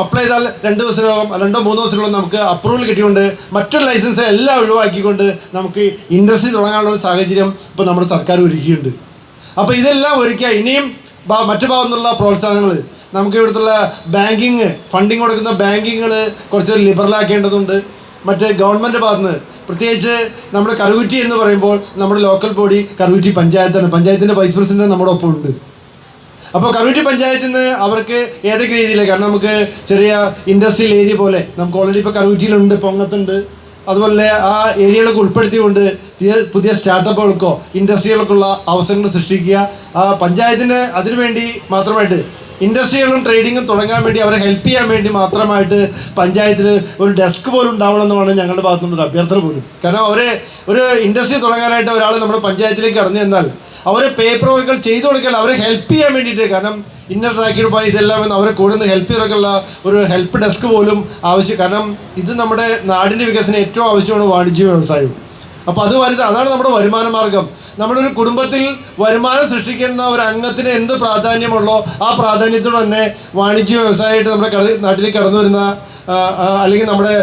അപ്ലൈ ചെയ്താൽ 2 ദിവസത്തിനകം 2-3 ദിവസത്തിനകം നമുക്ക് അപ്രൂവൽ കിട്ടിക്കൊണ്ട് മറ്റൊരു ലൈസൻസ് എല്ലാം ഒഴിവാക്കിക്കൊണ്ട് നമുക്ക് ഇൻഡസ്ട്രി തുടങ്ങാനുള്ള സാഹചര്യം ഇപ്പോൾ നമ്മുടെ സർക്കാർ ഒരുക്കിയിട്ടുണ്ട്. അപ്പോൾ ഇതെല്ലാം ഒരുക്കുക. ഇനിയും മറ്റു ഭാഗത്തുനിന്നുള്ള പ്രോത്സാഹനങ്ങൾ നമുക്ക് ഇവിടുത്തെ ബാങ്കിങ്, ഫണ്ടിങ് കൊടുക്കുന്ന ബാങ്കിങ്ങുകൾ കുറച്ച് ലിബറലാക്കേണ്ടതുണ്ട്. മറ്റ് ഗവൺമെൻറ് ഭാഗത്തുനിന്ന് പ്രത്യേകിച്ച് നമ്മുടെ കറുകുറ്റി എന്ന് പറയുമ്പോൾ നമ്മുടെ ലോക്കൽ ബോഡി കറുകുറ്റി പഞ്ചായത്താണ്. പഞ്ചായത്തിൻ്റെ വൈസ് പ്രസിഡന്റ് നമ്മുടെ ഒപ്പം ഉണ്ട്. അപ്പോൾ കറുകുറ്റി പഞ്ചായത്തിൽ നിന്ന് അവർക്ക് ഏതൊക്കെ രീതിയിൽ, കാരണം നമുക്ക് ചെറിയ ഇൻഡസ്ട്രിയൽ ഏരിയ പോലെ നമുക്ക് ഓൾറെഡി ഇപ്പോൾ കറുകുറ്റിയിലുണ്ട്, പൊങ്ങത്തുണ്ട്, അതുപോലെ ആ ഏരിയകളൊക്കെ ഉൾപ്പെടുത്തിക്കൊണ്ട് പുതിയ സ്റ്റാർട്ടപ്പുകൾക്കോ ഇൻഡസ്ട്രികൾക്കുള്ള അവസരങ്ങൾ സൃഷ്ടിക്കുക. ആ പഞ്ചായത്തിന് അതിനുവേണ്ടി മാത്രമായിട്ട് ഇൻഡസ്ട്രികളും ട്രേഡിങ്ങും തുടങ്ങാൻ വേണ്ടി അവരെ ഹെൽപ്പ് ചെയ്യാൻ വേണ്ടി മാത്രമായിട്ട് പഞ്ചായത്തിൽ ഒരു ഡെസ്ക് പോലും ഉണ്ടാവണമെന്നാണ് ഞങ്ങളുടെ ഭാഗത്തുനിന്നൊരു അഭ്യർത്ഥന പോലും. കാരണം ഒരു ഇൻഡസ്ട്രി തുടങ്ങാനായിട്ട് ഒരാൾ നമ്മുടെ പഞ്ചായത്തിലേക്ക് കടന്നു ചെന്നാൽ അവരെ പേപ്പർ വർക്കുകൾ ചെയ്തു കൊടുക്കാൻ, അവരെ ഹെൽപ്പ് ചെയ്യാൻ വേണ്ടിയിട്ട്, കാരണം ഇന്നർ ട്രാക്കിൽ പോയി ഇതെല്ലാം എന്ന് അവരെ കൂടുതൽ ഹെൽപ്പ് ചെയ്തൊക്കെയുള്ള ഒരു ഹെൽപ്പ് ഡെസ്ക് പോലും ആവശ്യം. കാരണം ഇത് നമ്മുടെ നാടിൻ്റെ വികസനം ഏറ്റവും ആവശ്യമാണ് വാണിജ്യ വ്യവസായവും. അപ്പോൾ അതാണ് നമ്മുടെ വരുമാന മാർഗം. നമ്മളൊരു കുടുംബത്തിൽ വരുമാനം സൃഷ്ടിക്കുന്ന ഒരു അംഗത്തിന് എന്ത് പ്രാധാന്യമുള്ളോ ആ പ്രാധാന്യത്തോടെ തന്നെ വാണിജ്യ വ്യവസായമായിട്ട് നമ്മുടെ നാട്ടിലേക്ക് കടന്നു വരുന്ന അല്ലെങ്കിൽ നമ്മുടെ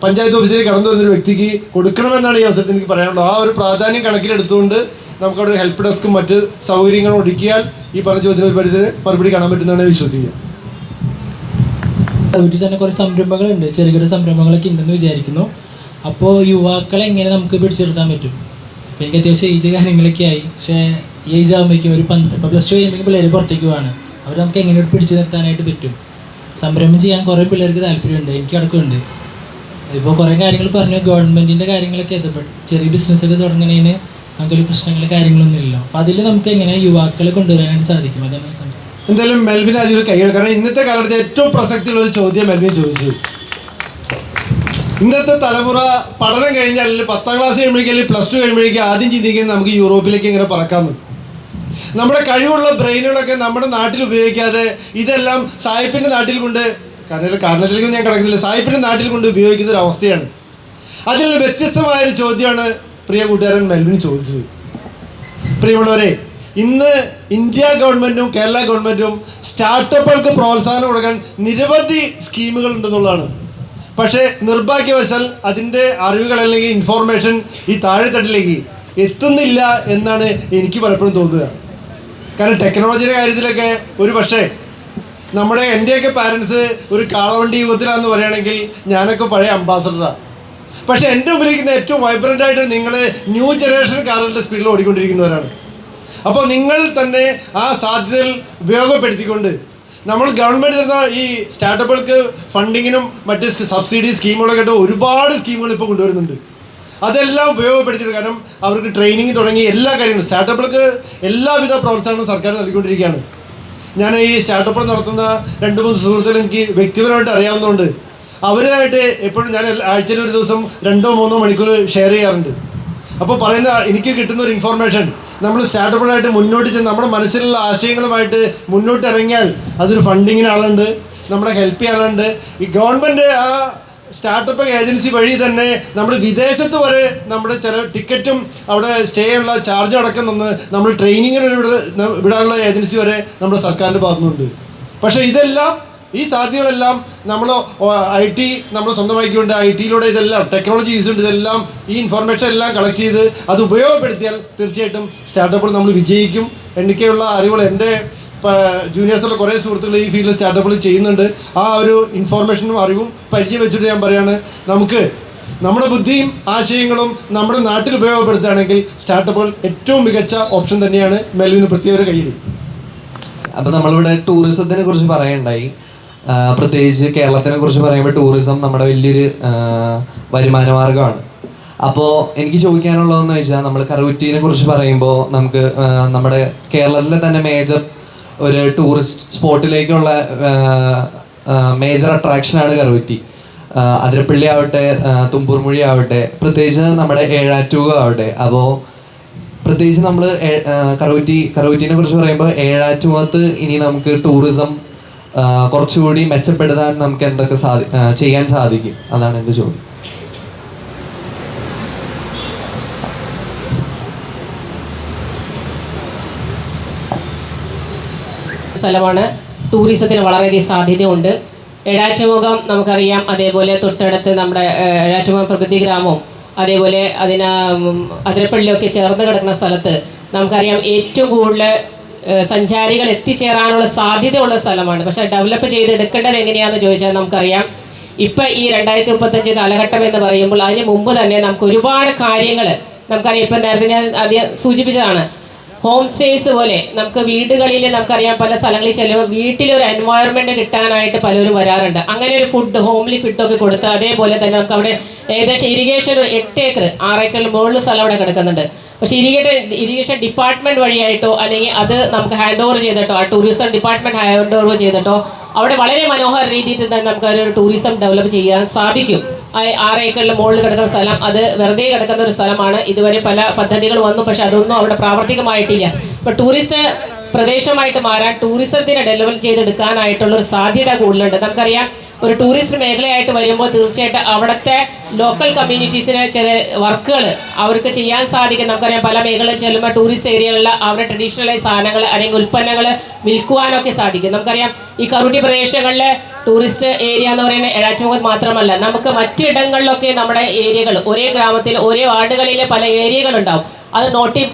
പഞ്ചായത്ത് ഓഫീസിലേക്ക് കടന്നു വരുന്നൊരു വ്യക്തിക്ക് കൊടുക്കണമെന്നാണ് ഈ അവസരത്തിൽ എനിക്ക് പറയാനുള്ളത്. ആ ഒരു പ്രാധാന്യം കണക്കിലെടുത്തുകൊണ്ട് നമുക്കവിടെ ഒരു ഹെൽപ്പ് ഡെസ്കും മറ്റ് സൗകര്യങ്ങളും ഒരുക്കിയാൽ ഈ പറഞ്ഞ ചോദ്യത്തിന് മറുപടി കാണാൻ പറ്റുന്നതാണ് വിശ്വസിക്കുക. വീട്ടിൽ തന്നെ കുറേ സംരംഭങ്ങളുണ്ട്, ചെറുകിട സംരംഭങ്ങളൊക്കെ ഉണ്ടെന്ന് വിചാരിക്കുന്നു. അപ്പോൾ യുവാക്കളെ എങ്ങനെ നമുക്ക് പിടിച്ചെടുത്താൻ പറ്റും? അപ്പോൾ എനിക്ക് അത്യാവശ്യം ഏജ് കാര്യങ്ങളൊക്കെ ആയി, പക്ഷേ ഏജ് ആകുമ്പോഴേക്കും ഇപ്പോൾ +2 കഴിയുമ്പോഴേക്കും പിള്ളേർ പുറത്തേക്ക് പോവാണ്. അവർ നമുക്ക് എങ്ങനെ പിടിച്ചു നിർത്താനായിട്ട് പറ്റും? സംരംഭം ചെയ്യാൻ കുറേ പിള്ളേർക്ക് താല്പര്യമുണ്ട്, എനിക്ക് അടക്കമുണ്ട്. ഇപ്പോൾ കുറേ കാര്യങ്ങൾ പറഞ്ഞു, ഗവൺമെൻറ്റിൻ്റെ കാര്യങ്ങളൊക്കെ എത്തപ്പെട്ടു. ചെറിയ ബിസിനസ്സൊക്കെ തുടങ്ങുന്നതിന് നമുക്കൊരു പ്രശ്നങ്ങൾ കാര്യങ്ങളൊന്നും ഇല്ലല്ലോ. അപ്പോൾ അതിൽ നമുക്ക് എങ്ങനെ യുവാക്കളെ കൊണ്ടുവരാനായിട്ട് സാധിക്കും? അതാണ് സംശയം. എന്തായാലും മെൽവിൻ അതിൽ കൈയ്യട, കാരണം ഇന്നത്തെ കാലത്ത് ഏറ്റവും പ്രസക്തിയുള്ളൊരു ചോദ്യം മെൽവിൻ ചോദിച്ചത്. ഇന്നത്തെ തലമുറ പഠനം കഴിഞ്ഞാൽ 10ാം ക്ലാസ് കഴിയുമ്പോഴേക്കും അല്ലെങ്കിൽ +2 കഴിയുമ്പോഴേക്കും ആദ്യം ചിന്തിക്കുന്നത് നമുക്ക് യൂറോപ്പിലേക്ക് ഇങ്ങനെ പറക്കാമെന്ന്. നമ്മുടെ കഴിവുള്ള ബ്രെയിനുകളൊക്കെ നമ്മുടെ നാട്ടിൽ ഉപയോഗിക്കാതെ ഇതെല്ലാം സായിപ്പിൻ്റെ നാട്ടിൽ കൊണ്ട്, കാരണത്തിലേക്കും ഞാൻ കിടക്കുന്നില്ല, സായിപ്പിൻ്റെ നാട്ടിൽ കൊണ്ട് ഉപയോഗിക്കുന്ന ഒരു അവസ്ഥയാണ്. അതിൽ നിന്ന് വ്യത്യസ്തമായൊരു ചോദ്യമാണ് പ്രിയ കൂട്ടുകാരൻ മെൽവിൻ ചോദിച്ചത്. പ്രിയമുള്ളവരെ, ഇന്ന് ഇന്ത്യ ഗവൺമെൻറ്റും കേരള ഗവൺമെൻറ്റും സ്റ്റാർട്ടപ്പുകൾക്ക് പ്രോത്സാഹനം കൊടുക്കാൻ നിരവധി സ്കീമുകൾ ഉണ്ടെന്നുള്ളതാണ്. പക്ഷേ നിർഭാഗ്യവശാൽ അതിൻ്റെ അറിവുകൾ അല്ലെങ്കിൽ ഇൻഫോർമേഷൻ ഈ താഴെത്തട്ടിലേക്ക് എത്തുന്നില്ല എന്നാണ് എനിക്ക് പലപ്പോഴും തോന്നുക. കാരണം ടെക്നോളജിയുടെ കാര്യത്തിലൊക്കെ ഒരു പക്ഷേ എൻ്റെയൊക്കെ പാരൻസ് ഒരു കാളവണ്ടി യുഗത്തിലാണെന്ന് പറയുകയാണെങ്കിൽ ഞാനൊക്കെ പഴയ അംബാസഡറാണ്. പക്ഷേ എൻ്റെ മുമ്പിലിരിക്കുന്ന ഏറ്റവും വൈബ്രൻ്റായിട്ട് നിങ്ങൾ ന്യൂ ജനറേഷൻ കാറുകളുടെ സ്പീഡിൽ ഓടിക്കൊണ്ടിരിക്കുന്നവരാണ്. അപ്പോൾ നിങ്ങൾ തന്നെ ആ സാധ്യതകൾ ഉപയോഗപ്പെടുത്തിക്കൊണ്ട് നമ്മൾ ഗവൺമെൻറ് തരുന്ന ഈ സ്റ്റാർട്ടപ്പുകൾക്ക് ഫണ്ടിങ്ങിനും മറ്റ് സബ്സിഡി സ്കീമുകളൊക്കെ ആയിട്ട് ഒരുപാട് സ്കീമുകൾ ഇപ്പോൾ കൊണ്ടുവരുന്നുണ്ട്. അതെല്ലാം ഉപയോഗപ്പെടുത്തിയിട്ട്, കാരണം അവർക്ക് ട്രെയിനിങ് തുടങ്ങി എല്ലാ കാര്യങ്ങളും സ്റ്റാർട്ടപ്പുകൾക്ക് എല്ലാവിധ പ്രോത്സാഹനവും സർക്കാർ നൽകിക്കൊണ്ടിരിക്കുകയാണ്. ഞാൻ ഈ സ്റ്റാർട്ടപ്പ് നടത്തുന്ന 2-3 സുഹൃത്തുക്കൾ എനിക്ക് വ്യക്തിപരമായിട്ട് അറിയാവുന്നതുകൊണ്ട് അവരുമായിട്ട് എപ്പോഴും ഞാൻ ആഴ്ചയിൽ ഒരു ദിവസം 2-3 മണിക്കൂർ ഷെയർ ചെയ്യാറുണ്ട്. അപ്പോൾ പറയുന്ന എനിക്ക് കിട്ടുന്ന ഒരു ഇൻഫോർമേഷൻ, നമ്മൾ സ്റ്റാർട്ടപ്പുകളായിട്ട് മുന്നോട്ട് ചെന്ന് നമ്മുടെ മനസ്സിലുള്ള ആശയങ്ങളുമായിട്ട് മുന്നോട്ട് ഇറങ്ങിയാൽ അതൊരു ഫണ്ടിങ്ങിന് ആളുണ്ട്, നമ്മളെ ഹെൽപ്പ് ചെയ്യാനുണ്ട്. ഈ ഗവൺമെൻറ് ആ സ്റ്റാർട്ടപ്പ് ഏജൻസി വഴി തന്നെ നമ്മൾ വിദേശത്ത് വരെ നമ്മുടെ ചില ടിക്കറ്റും അവിടെ സ്റ്റേ ഉള്ള ചാർജ് അടക്കം നിന്ന് നമ്മൾ ട്രെയിനിങ്ങിന് വിടാനുള്ള ഏജൻസി വരെ നമ്മുടെ സർക്കാരിൻ്റെ ഭാഗത്തുനിന്നുണ്ട്. പക്ഷേ ഇതെല്ലാം ഈ സാധ്യതകളെല്ലാം നമ്മൾ IT നമ്മൾ സ്വന്തമാക്കിക്കൊണ്ട് IT-യിലൂടെ ഇതെല്ലാം ടെക്നോളജി യൂസ് കൊണ്ട് ഇതെല്ലാം ഈ ഇൻഫർമേഷൻ എല്ലാം കളക്ട് ചെയ്ത് അത് ഉപയോഗപ്പെടുത്തിയാൽ തീർച്ചയായിട്ടും സ്റ്റാർട്ടപ്പുകൾ നമ്മൾ വിജയിക്കും. എനിക്കുള്ള അറിവുകൾ എൻ്റെ ജൂനിയേഴ്സുള്ള കുറേ സുഹൃത്തുക്കൾ ഈ ഫീൽഡിൽ സ്റ്റാർട്ടപ്പുകൾ ചെയ്യുന്നുണ്ട്. ആ ഒരു ഇൻഫോർമേഷനും അറിവും പരിചയം വെച്ചിട്ട് ഞാൻ പറയുകയാണ്, നമുക്ക് നമ്മുടെ ബുദ്ധിയും ആശയങ്ങളും നമ്മുടെ നാട്ടിൽ ഉപയോഗപ്പെടുത്തുകയാണെങ്കിൽ സ്റ്റാർട്ടപ്പുകൾ ഏറ്റവും മികച്ച ഓപ്ഷൻ തന്നെയാണ്. മെൽവിന് പ്രത്യേക ഒരു കൈയ്യടി. അപ്പോൾ നമ്മളിവിടെ ടൂറിസത്തിനെ കുറിച്ച് പറയുണ്ടായി. പ്രത്യേകിച്ച് കേരളത്തിനെ കുറിച്ച് പറയുമ്പോൾ ടൂറിസം നമ്മുടെ വലിയൊരു വരുമാന മാർഗ്ഗമാണ്. അപ്പോൾ എനിക്ക് ചോദിക്കാനുള്ളതെന്ന് വെച്ചാൽ നമ്മൾ കറുകുറ്റിനെ കുറിച്ച് പറയുമ്പോൾ നമുക്ക് നമ്മുടെ കേരളത്തിലെ തന്നെ മേജർ ഒരു ടൂറിസ്റ്റ് സ്പോട്ടിലേക്കുള്ള മേജർ അട്രാക്ഷനാണ് കറുകുറ്റി. അതിരപ്പള്ളി ആവട്ടെ, തുമ്പൂർമുഴി ആവട്ടെ, പ്രത്യേകിച്ച് നമ്മുടെ ഏഴാറ്റൂക ആവട്ടെ. അപ്പോൾ പ്രത്യേകിച്ച് നമ്മൾ കറുകുറ്റിനെ കുറിച്ച് പറയുമ്പോൾ ഏഴാറ്റുമുഖത്ത് ഇനി നമുക്ക് ടൂറിസം കുറച്ചുകൂടി മെച്ചപ്പെടുത്താൻ നമുക്ക് എന്തൊക്കെ ചെയ്യാൻ സാധിക്കും, അതാണ് എൻ്റെ ചോദ്യം. സ്ഥലമാണ്. ടൂറിസത്തിന് വളരെയധികം സാധ്യതയുണ്ട്. ഏഴാറ്റുമുഖം നമുക്കറിയാം. അതേപോലെ തൊട്ടടുത്ത് നമ്മുടെ ഏഴാറ്റുമുഖം പ്രകൃതി ഗ്രാമവും അതേപോലെ അതിരപ്പള്ളിയൊക്കെ ചേർന്ന് കിടക്കുന്ന സ്ഥലത്ത് നമുക്കറിയാം ഏറ്റവും കൂടുതൽ സഞ്ചാരികൾ എത്തിച്ചേരാനുള്ള സാധ്യതയുള്ള സ്ഥലമാണ്. പക്ഷേ ഡെവലപ്പ് ചെയ്തെടുക്കേണ്ടത് എങ്ങനെയാണെന്ന് ചോദിച്ചാൽ നമുക്കറിയാം, ഇപ്പം ഈ 2035 കാലഘട്ടം എന്ന് പറയുമ്പോൾ അതിന് മുമ്പ് തന്നെ നമുക്ക് ഒരുപാട് കാര്യങ്ങൾ നമുക്കറിയാം. ഇപ്പം നേരത്തെ ഞാൻ ആദ്യം സൂചിപ്പിച്ചതാണ്, ഹോം സ്റ്റേസ് പോലെ നമുക്ക് വീടുകളിൽ നമുക്കറിയാം പല സ്ഥലങ്ങളിൽ ചെല്ലുമ്പോൾ വീട്ടിലൊരു എൻവയോൺമെൻറ്റ് കിട്ടാനായിട്ട് പലരും വരാറുണ്ട്. അങ്ങനെ ഒരു ഫുഡ്, ഹോംലി ഫുഡൊക്കെ കൊടുത്ത് അതേപോലെ തന്നെ നമുക്ക് അവിടെ ഏകദേശം ഇറിഗേഷൻ ഒരു 8 ഏക്കർ 6 ഏക്കറിൽ മുകളിൽ സ്ഥലം അവിടെ കിടക്കുന്നുണ്ട്. പക്ഷേ ഇറിഗേഷൻ ഡിപ്പാർട്ട്മെൻറ്റ് വഴിയായിട്ടോ അല്ലെങ്കിൽ അത് നമുക്ക് ഹാൻഡ് ഓവർ ചെയ്തിട്ടോ, ആ ടൂറിസം ഡിപ്പാർട്ട്മെൻറ്റ് ഹാൻഡ് ഓവർ ചെയ്തിട്ടോ അവിടെ വളരെ മനോഹര രീതിയിൽ തന്നെ നമുക്ക് ഒരു ടൂറിസം ഡെവലപ്പ് ചെയ്യാൻ സാധിക്കും. 6 ഏക്കറിൽ മുകളിൽ കിടക്കുന്ന സ്ഥലം അത് വെറുതെ കിടക്കുന്ന ഒരു സ്ഥലമാണ്. ഇതുവരെ പല പദ്ധതികൾ വന്നു, പക്ഷെ അതൊന്നും അവിടെ പ്രാവർത്തികമായിട്ടില്ല. അപ്പോൾ ടൂറിസ്റ്റ് പ്രദേശമായിട്ട് മാറാൻ, ടൂറിസത്തിനെ ഡെവലപ്പ് ചെയ്തെടുക്കാനായിട്ടുള്ളൊരു സാധ്യത കൂടുതലുണ്ട്. നമുക്കറിയാം ഒരു ടൂറിസ്റ്റ് മേഖലയായിട്ട് വരുമ്പോൾ തീർച്ചയായിട്ടും അവിടുത്തെ ലോക്കൽ കമ്മ്യൂണിറ്റീസിന് ചില വർക്കുകൾ അവർക്ക് ചെയ്യാൻ സാധിക്കും. നമുക്കറിയാം പല മേഖലയിൽ ചെല്ലുമ്പോൾ ടൂറിസ്റ്റ് ഏരിയകളിൽ അവരുടെ ട്രഡീഷണലായ സാധനങ്ങൾ അല്ലെങ്കിൽ ഉൽപ്പന്നങ്ങൾ വിൽക്കുവാനൊക്കെ സാധിക്കും. നമുക്കറിയാം ഈ കറുകുറ്റി പ്രദേശങ്ങളിലെ ടൂറിസ്റ്റ് ഏരിയ എന്ന് പറയുന്നത് ഏഴാറ്റുമുഖം മാത്രമല്ല, നമുക്ക് മറ്റിടങ്ങളിലൊക്കെ നമ്മുടെ ഏരിയകൾ ഒരേ ഗ്രാമത്തിൽ ഒരേ വാർഡുകളിലെ പല ഏരിയകളുണ്ടാവും. അത്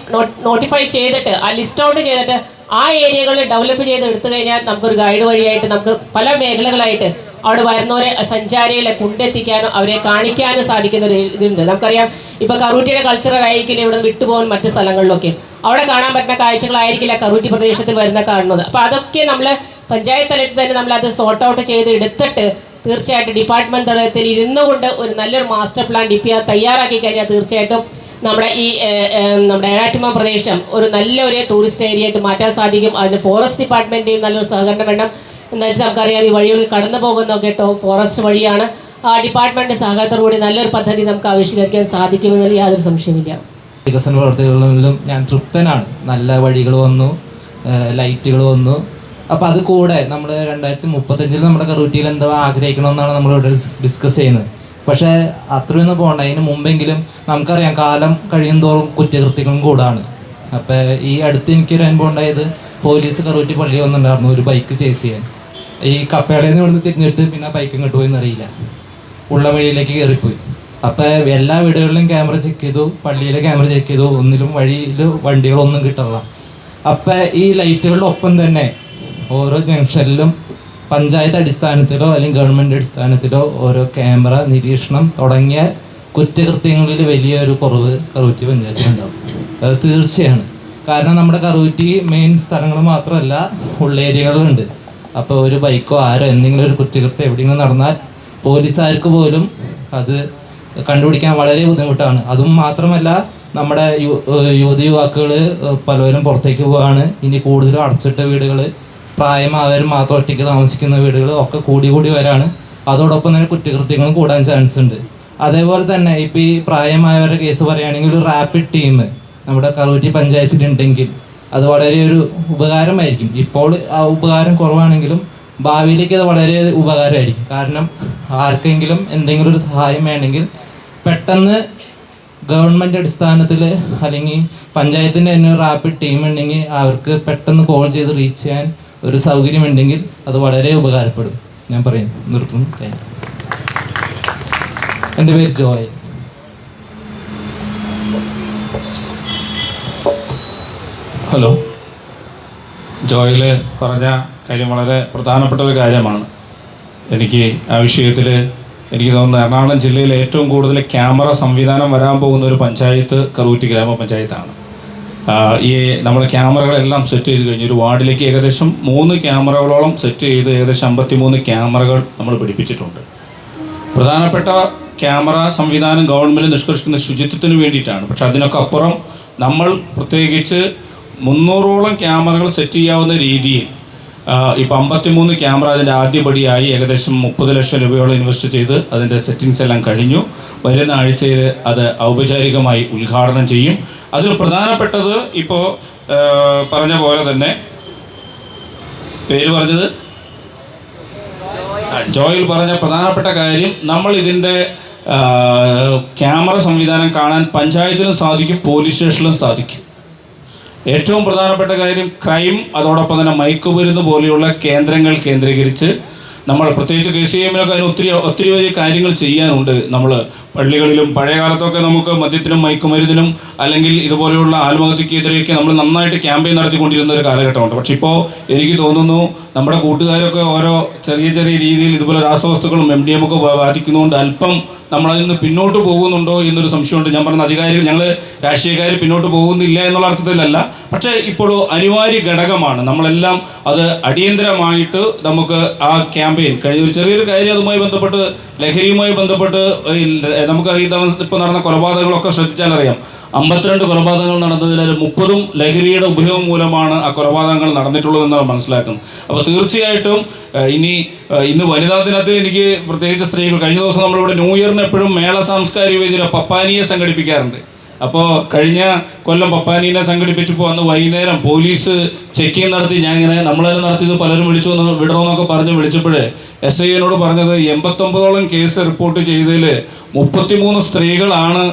നോട്ടിഫൈ ചെയ്തിട്ട് ആ ലിസ്റ്റ് ഔട്ട് ചെയ്തിട്ട് ആ ഏരിയകൾ ഡെവലപ്പ് ചെയ്ത് എടുത്തു കഴിഞ്ഞാൽ നമുക്കൊരു ഗൈഡ് വഴിയായിട്ട് നമുക്ക് പല മേഖലകളായിട്ട് അവിടെ വരുന്നവരെ സഞ്ചാരികളെ കൊണ്ടെത്തിക്കാനും അവരെ കാണിക്കാനും സാധിക്കുന്ന ഒരു ഇതുണ്ട്. നമുക്കറിയാം ഇപ്പോൾ കറുകുറ്റിയുടെ കൾച്ചറൽ ആയിരിക്കില്ല ഇവിടെ നിന്ന് വിട്ടുപോകുന്ന മറ്റ് സ്ഥലങ്ങളിലൊക്കെ അവിടെ കാണാൻ പറ്റുന്ന കാഴ്ചകളായിരിക്കില്ല കറുകുറ്റി പ്രദേശത്തിൽ വരുന്ന കാണുന്നത്. അപ്പോൾ അതൊക്കെ നമ്മൾ പഞ്ചായത്ത് തലത്തിൽ തന്നെ നമ്മളത് സോർട്ട് ഔട്ട് ചെയ്ത് എടുത്തിട്ട് തീർച്ചയായിട്ടും ഡിപ്പാർട്ട്മെൻറ്റ് തലത്തിൽ ഇരുന്നു കൊണ്ട് ഒരു നല്ലൊരു മാസ്റ്റർ പ്ലാൻ DPR തയ്യാറാക്കി കഴിഞ്ഞാൽ തീർച്ചയായിട്ടും നമ്മുടെ ഈ നമ്മുടെ ഏഴാറ്റുമുഖം പ്രദേശം ഒരു നല്ലൊരു ടൂറിസ്റ്റ് ഏരിയ ആയിട്ട് മാറ്റാൻ സാധിക്കും. അതിന് ഫോറസ്റ്റ് ഡിപ്പാർട്ട്മെൻറ്റേയും നല്ലൊരു സഹകരണം വേണം. എന്തായാലും നമുക്കറിയാം ഈ വഴികൾ കടന്നു പോകുന്നതൊക്കെ ഫോറസ്റ്റ് വഴിയാണ്. ആ ഡിപ്പാർട്ട്മെൻറ്റ് സഹകരണത്തോടുകൂടി നല്ലൊരു പദ്ധതി നമുക്ക് ആവിഷ്കരിക്കാൻ സാധിക്കുമെന്നതിൽ യാതൊരു സംശയമില്ല. വികസന പ്രവർത്തികളിലും ഞാൻ തൃപ്തനാണ്. നല്ല വഴികൾ വന്നു, ലൈറ്റുകൾ വന്നു. അപ്പോൾ അത് കൂടെ നമ്മൾ 2035 നമ്മുടെ കറുകുറ്റിയിൽ എന്താ ആഗ്രഹിക്കണമെന്നാണ് നമ്മളിവിടെ ഡിസ്കസ് ചെയ്യുന്നത്. പക്ഷേ അത്രയൊന്നും പോകണ്ട. അതിന് മുമ്പെങ്കിലും നമുക്കറിയാം കാലം കഴിയും തോറും കുറ്റകൃത്യങ്ങളും കൂടാണ്. അപ്പോൾ ഈ അടുത്ത് എനിക്കൊരു അനുഭവം ഉണ്ടായത്, പോലീസ് കറുകുറ്റി പള്ളി വന്നിട്ടുണ്ടായിരുന്നു ഒരു ബൈക്ക് ചേസ് ചെയ്യാൻ. ഈ കപ്പേടയിൽ നിന്ന് ഇവിടുന്ന് തിരിഞ്ഞിട്ട് പിന്നെ ബൈക്ക് ഇങ്ങോട്ട് പോയി എന്നറിയില്ല, ഉള്ള വഴിയിലേക്ക് കയറിപ്പോയി. അപ്പോൾ എല്ലാ വീടുകളിലും ക്യാമറ ചെക്ക് ചെയ്തു, പള്ളിയിലെ ക്യാമറ ചെക്ക് ചെയ്തു, ഒന്നിലും വഴിയിൽ വണ്ടികളൊന്നും കിട്ടില്ല. അപ്പോൾ ഈ ലൈറ്റുകളുടെ ഒപ്പം തന്നെ ഓരോ ജംഗ്ഷനിലും പഞ്ചായത്ത് അടിസ്ഥാനത്തിലോ അല്ലെങ്കിൽ ഗവൺമെൻറ് അടിസ്ഥാനത്തിലോ ഓരോ ക്യാമറ നിരീക്ഷണം തുടങ്ങിയാൽ കുറ്റകൃത്യങ്ങളിൽ വലിയൊരു കുറവ് കറുകുറ്റി പഞ്ചായത്തിലുണ്ടാവും. അത് തീർച്ചയാണ്. കാരണം നമ്മുടെ കറുകുറ്റി മെയിൻ സ്ഥലങ്ങൾ മാത്രമല്ല ഉള്ളേരിയകളുണ്ട്. അപ്പോൾ ഒരു ബൈക്കോ ആരോ എന്തെങ്കിലും ഒരു കുറ്റകൃത്യം എവിടെയെങ്കിലും നടന്നാൽ പോലീസുകാർക്ക് പോലും അത് കണ്ടുപിടിക്കാൻ വളരെ ബുദ്ധിമുട്ടാണ്. അതും മാത്രമല്ല നമ്മുടെ യുവാക്കൾ പലവരും പുറത്തേക്ക് പോവുകയാണ്. ഇനി കൂടുതലും അടച്ചിട്ട വീടുകൾ, പ്രായമായവരും മാത്രം ഒറ്റയ്ക്ക് താമസിക്കുന്ന വീടുകൾ ഒക്കെ കൂടി വരാണ്. അതോടൊപ്പം തന്നെ കുറ്റകൃത്യങ്ങളും കൂടാൻ ചാൻസ് ഉണ്ട്. അതേപോലെ തന്നെ ഇപ്പോൾ ഈ പ്രായമായവരുടെ കേസ് പറയുകയാണെങ്കിൽ ഒരു റാപ്പിഡ് ടീം നമ്മുടെ കറുകുറ്റി പഞ്ചായത്തിലുണ്ടെങ്കിൽ അത് വളരെ ഒരു ഉപകാരമായിരിക്കും. ഇപ്പോൾ ആ ഉപകാരം കുറവാണെങ്കിലും ഭാവിയിലേക്ക് അത് വളരെ ഉപകാരമായിരിക്കും. കാരണം ആർക്കെങ്കിലും എന്തെങ്കിലും ഒരു സഹായം വേണമെങ്കിൽ പെട്ടെന്ന് ഗവൺമെൻറ് അടിസ്ഥാനത്തിൽ അല്ലെങ്കിൽ പഞ്ചായത്തിൻ്റെ തന്നെ റാപ്പിഡ് ടീം ഉണ്ടെങ്കിൽ അവർക്ക് പെട്ടെന്ന് കോൾ ചെയ്ത് റീച്ച് ചെയ്യാൻ ഒരു സൗകര്യമുണ്ടെങ്കിൽ അത് വളരെ ഉപകാരപ്പെടും. ഞാൻ പറയും, നിർത്തുന്നു. എൻ്റെ പേര് ജോയ്. ഹലോ. ജോയിൽ പറഞ്ഞ കാര്യം വളരെ പ്രധാനപ്പെട്ട ഒരു കാര്യമാണ്. എനിക്ക് ആ വിഷയത്തിൽ എനിക്ക് തോന്നുന്നു എറണാകുളം ജില്ലയിൽ ഏറ്റവും കൂടുതൽ ക്യാമറ സംവിധാനം വരാൻ പോകുന്ന ഒരു പഞ്ചായത്ത് കറുകുറ്റി ഗ്രാമപഞ്ചായത്താണ്. ഈ നമ്മൾ ക്യാമറകളെല്ലാം സെറ്റ് ചെയ്ത് കഴിഞ്ഞു. ഒരു വാർഡിലേക്ക് ഏകദേശം 3 ക്യാമറകളോളം സെറ്റ് ചെയ്ത് ഏകദേശം 53 ക്യാമറകൾ നമ്മൾ പിടിപ്പിച്ചിട്ടുണ്ട്. പ്രധാനപ്പെട്ട ക്യാമറ സംവിധാനം ഗവൺമെൻറ് നിഷ്കർഷിക്കുന്ന ശുചിത്വത്തിന് വേണ്ടിയിട്ടാണ്. പക്ഷെ അതിനൊക്കെ അപ്പുറം നമ്മൾ പ്രത്യേകിച്ച് 300ഓളം ക്യാമറകൾ സെറ്റ് ചെയ്യാവുന്ന രീതിയിൽ ഇപ്പോൾ 53 ക്യാമറ അതിൻ്റെ ആദ്യപടിയായി ഏകദേശം 30 ലക്ഷം രൂപയോളം ഇൻവെസ്റ്റ് ചെയ്ത് അതിൻ്റെ സെറ്റിങ്സ് എല്ലാം കഴിഞ്ഞു. വരുന്ന ആഴ്ചയിൽ അത് ഔപചാരികമായി ഉദ്ഘാടനം ചെയ്യും. അതിൽ പ്രധാനപ്പെട്ടത് ഇപ്പോൾ പറഞ്ഞ പോലെ തന്നെ പേര് പറഞ്ഞത് ജോയിൽ പറഞ്ഞ പ്രധാനപ്പെട്ട കാര്യം, നമ്മൾ ഇതിൻ്റെ ക്യാമറ സംവിധാനം കാണാൻ പഞ്ചായത്തിനും സാധിക്കും, പോലീസ് സ്റ്റേഷനിലും സാധിക്കും. ഏറ്റവും പ്രധാനപ്പെട്ട കാര്യം ക്രൈം, അതോടൊപ്പം തന്നെ മയക്കുമരുന്ന് പോലെയുള്ള കേന്ദ്രങ്ങൾ കേന്ദ്രീകരിച്ച് നമ്മൾ പ്രത്യേകിച്ച് KCMനൊക്കെ അതിന് ഒത്തിരി വലിയ കാര്യങ്ങൾ ചെയ്യാനുണ്ട്. നമ്മൾ പള്ളികളിലും പഴയ കാലത്തൊക്കെ നമുക്ക് മദ്യത്തിനും മയക്കുമരുന്നിനും അല്ലെങ്കിൽ ഇതുപോലെയുള്ള ആത്മഹത്യക്കെതിരെയൊക്കെ നമ്മൾ നന്നായിട്ട് ക്യാമ്പയിൻ നടത്തിക്കൊണ്ടിരുന്ന ഒരു കാലഘട്ടമുണ്ട്. പക്ഷെ ഇപ്പോൾ എനിക്ക് തോന്നുന്നു നമ്മുടെ കൂട്ടുകാരൊക്കെ ഓരോ ചെറിയ ചെറിയ രീതിയിൽ ഇതുപോലെ രാസവസ്തുക്കളും MDMA ഒക്കെ ബാധിക്കുന്നതുകൊണ്ട് അല്പം നമ്മളതിൽ നിന്ന് പിന്നോട്ട് പോകുന്നുണ്ടോ എന്നൊരു സംശയമുണ്ട്. ഞാൻ പറഞ്ഞ അധികാരികൾ, ഞങ്ങൾ രാഷ്ട്രീയക്കാർ പിന്നോട്ട് പോകുന്നില്ല എന്നുള്ള അർത്ഥത്തിലല്ല, പക്ഷേ ഇപ്പോഴും അനിവാര്യ ഘടകമാണ്. നമ്മളെല്ലാം അത് അടിയന്തരമായിട്ട് നമുക്ക് ആ ക്യാമ്പയിൻ കഴിഞ്ഞ ഒരു ചെറിയൊരു കാര്യം അതുമായി ബന്ധപ്പെട്ട് ലഹരിയുമായി ബന്ധപ്പെട്ട് നമുക്കറിയാം. ഇപ്പോൾ നടന്ന കൊലപാതകങ്ങളൊക്കെ ശ്രദ്ധിച്ചാൽ അറിയാം. 52 കൊലപാതകങ്ങൾ നടന്നതിൽ 30ഉം ലഹരിയുടെ ഉപയോഗം മൂലമാണ് ആ കൊലപാതകങ്ങൾ നടന്നിട്ടുള്ളതെന്നാണ് മനസ്സിലാക്കുന്നത്. അപ്പോൾ തീർച്ചയായിട്ടും ഇന്ന് വനിതാ ദിനത്തിൽ എനിക്ക് പ്രത്യേകിച്ച് സ്ത്രീകൾ, കഴിഞ്ഞ ദിവസം നമ്മളിവിടെ ന്യൂ ഇയറിന് എപ്പോഴും മേള സാംസ്കാരിക വേദിയിൽ പപ്പാനിയെ സംഘടിപ്പിക്കാറുണ്ട്. അപ്പോൾ കഴിഞ്ഞ കൊല്ലം പപ്പാനീനെ സംഘടിപ്പിച്ചപ്പോൾ അന്ന് വൈകുന്നേരം പോലീസ് ചെക്കിങ് നടത്തി. ഞാൻ ഇങ്ങനെ നമ്മൾ തന്നെ നടത്തിയത് പലരും വിളിച്ചു വന്ന് വിടണമെന്നൊക്കെ പറഞ്ഞ് വിളിച്ചപ്പോൾ SIനോട് പറഞ്ഞത് 89ഓളം കേസ് റിപ്പോർട്ട് ചെയ്തതിൽ 33 സ്ത്രീകളാണ്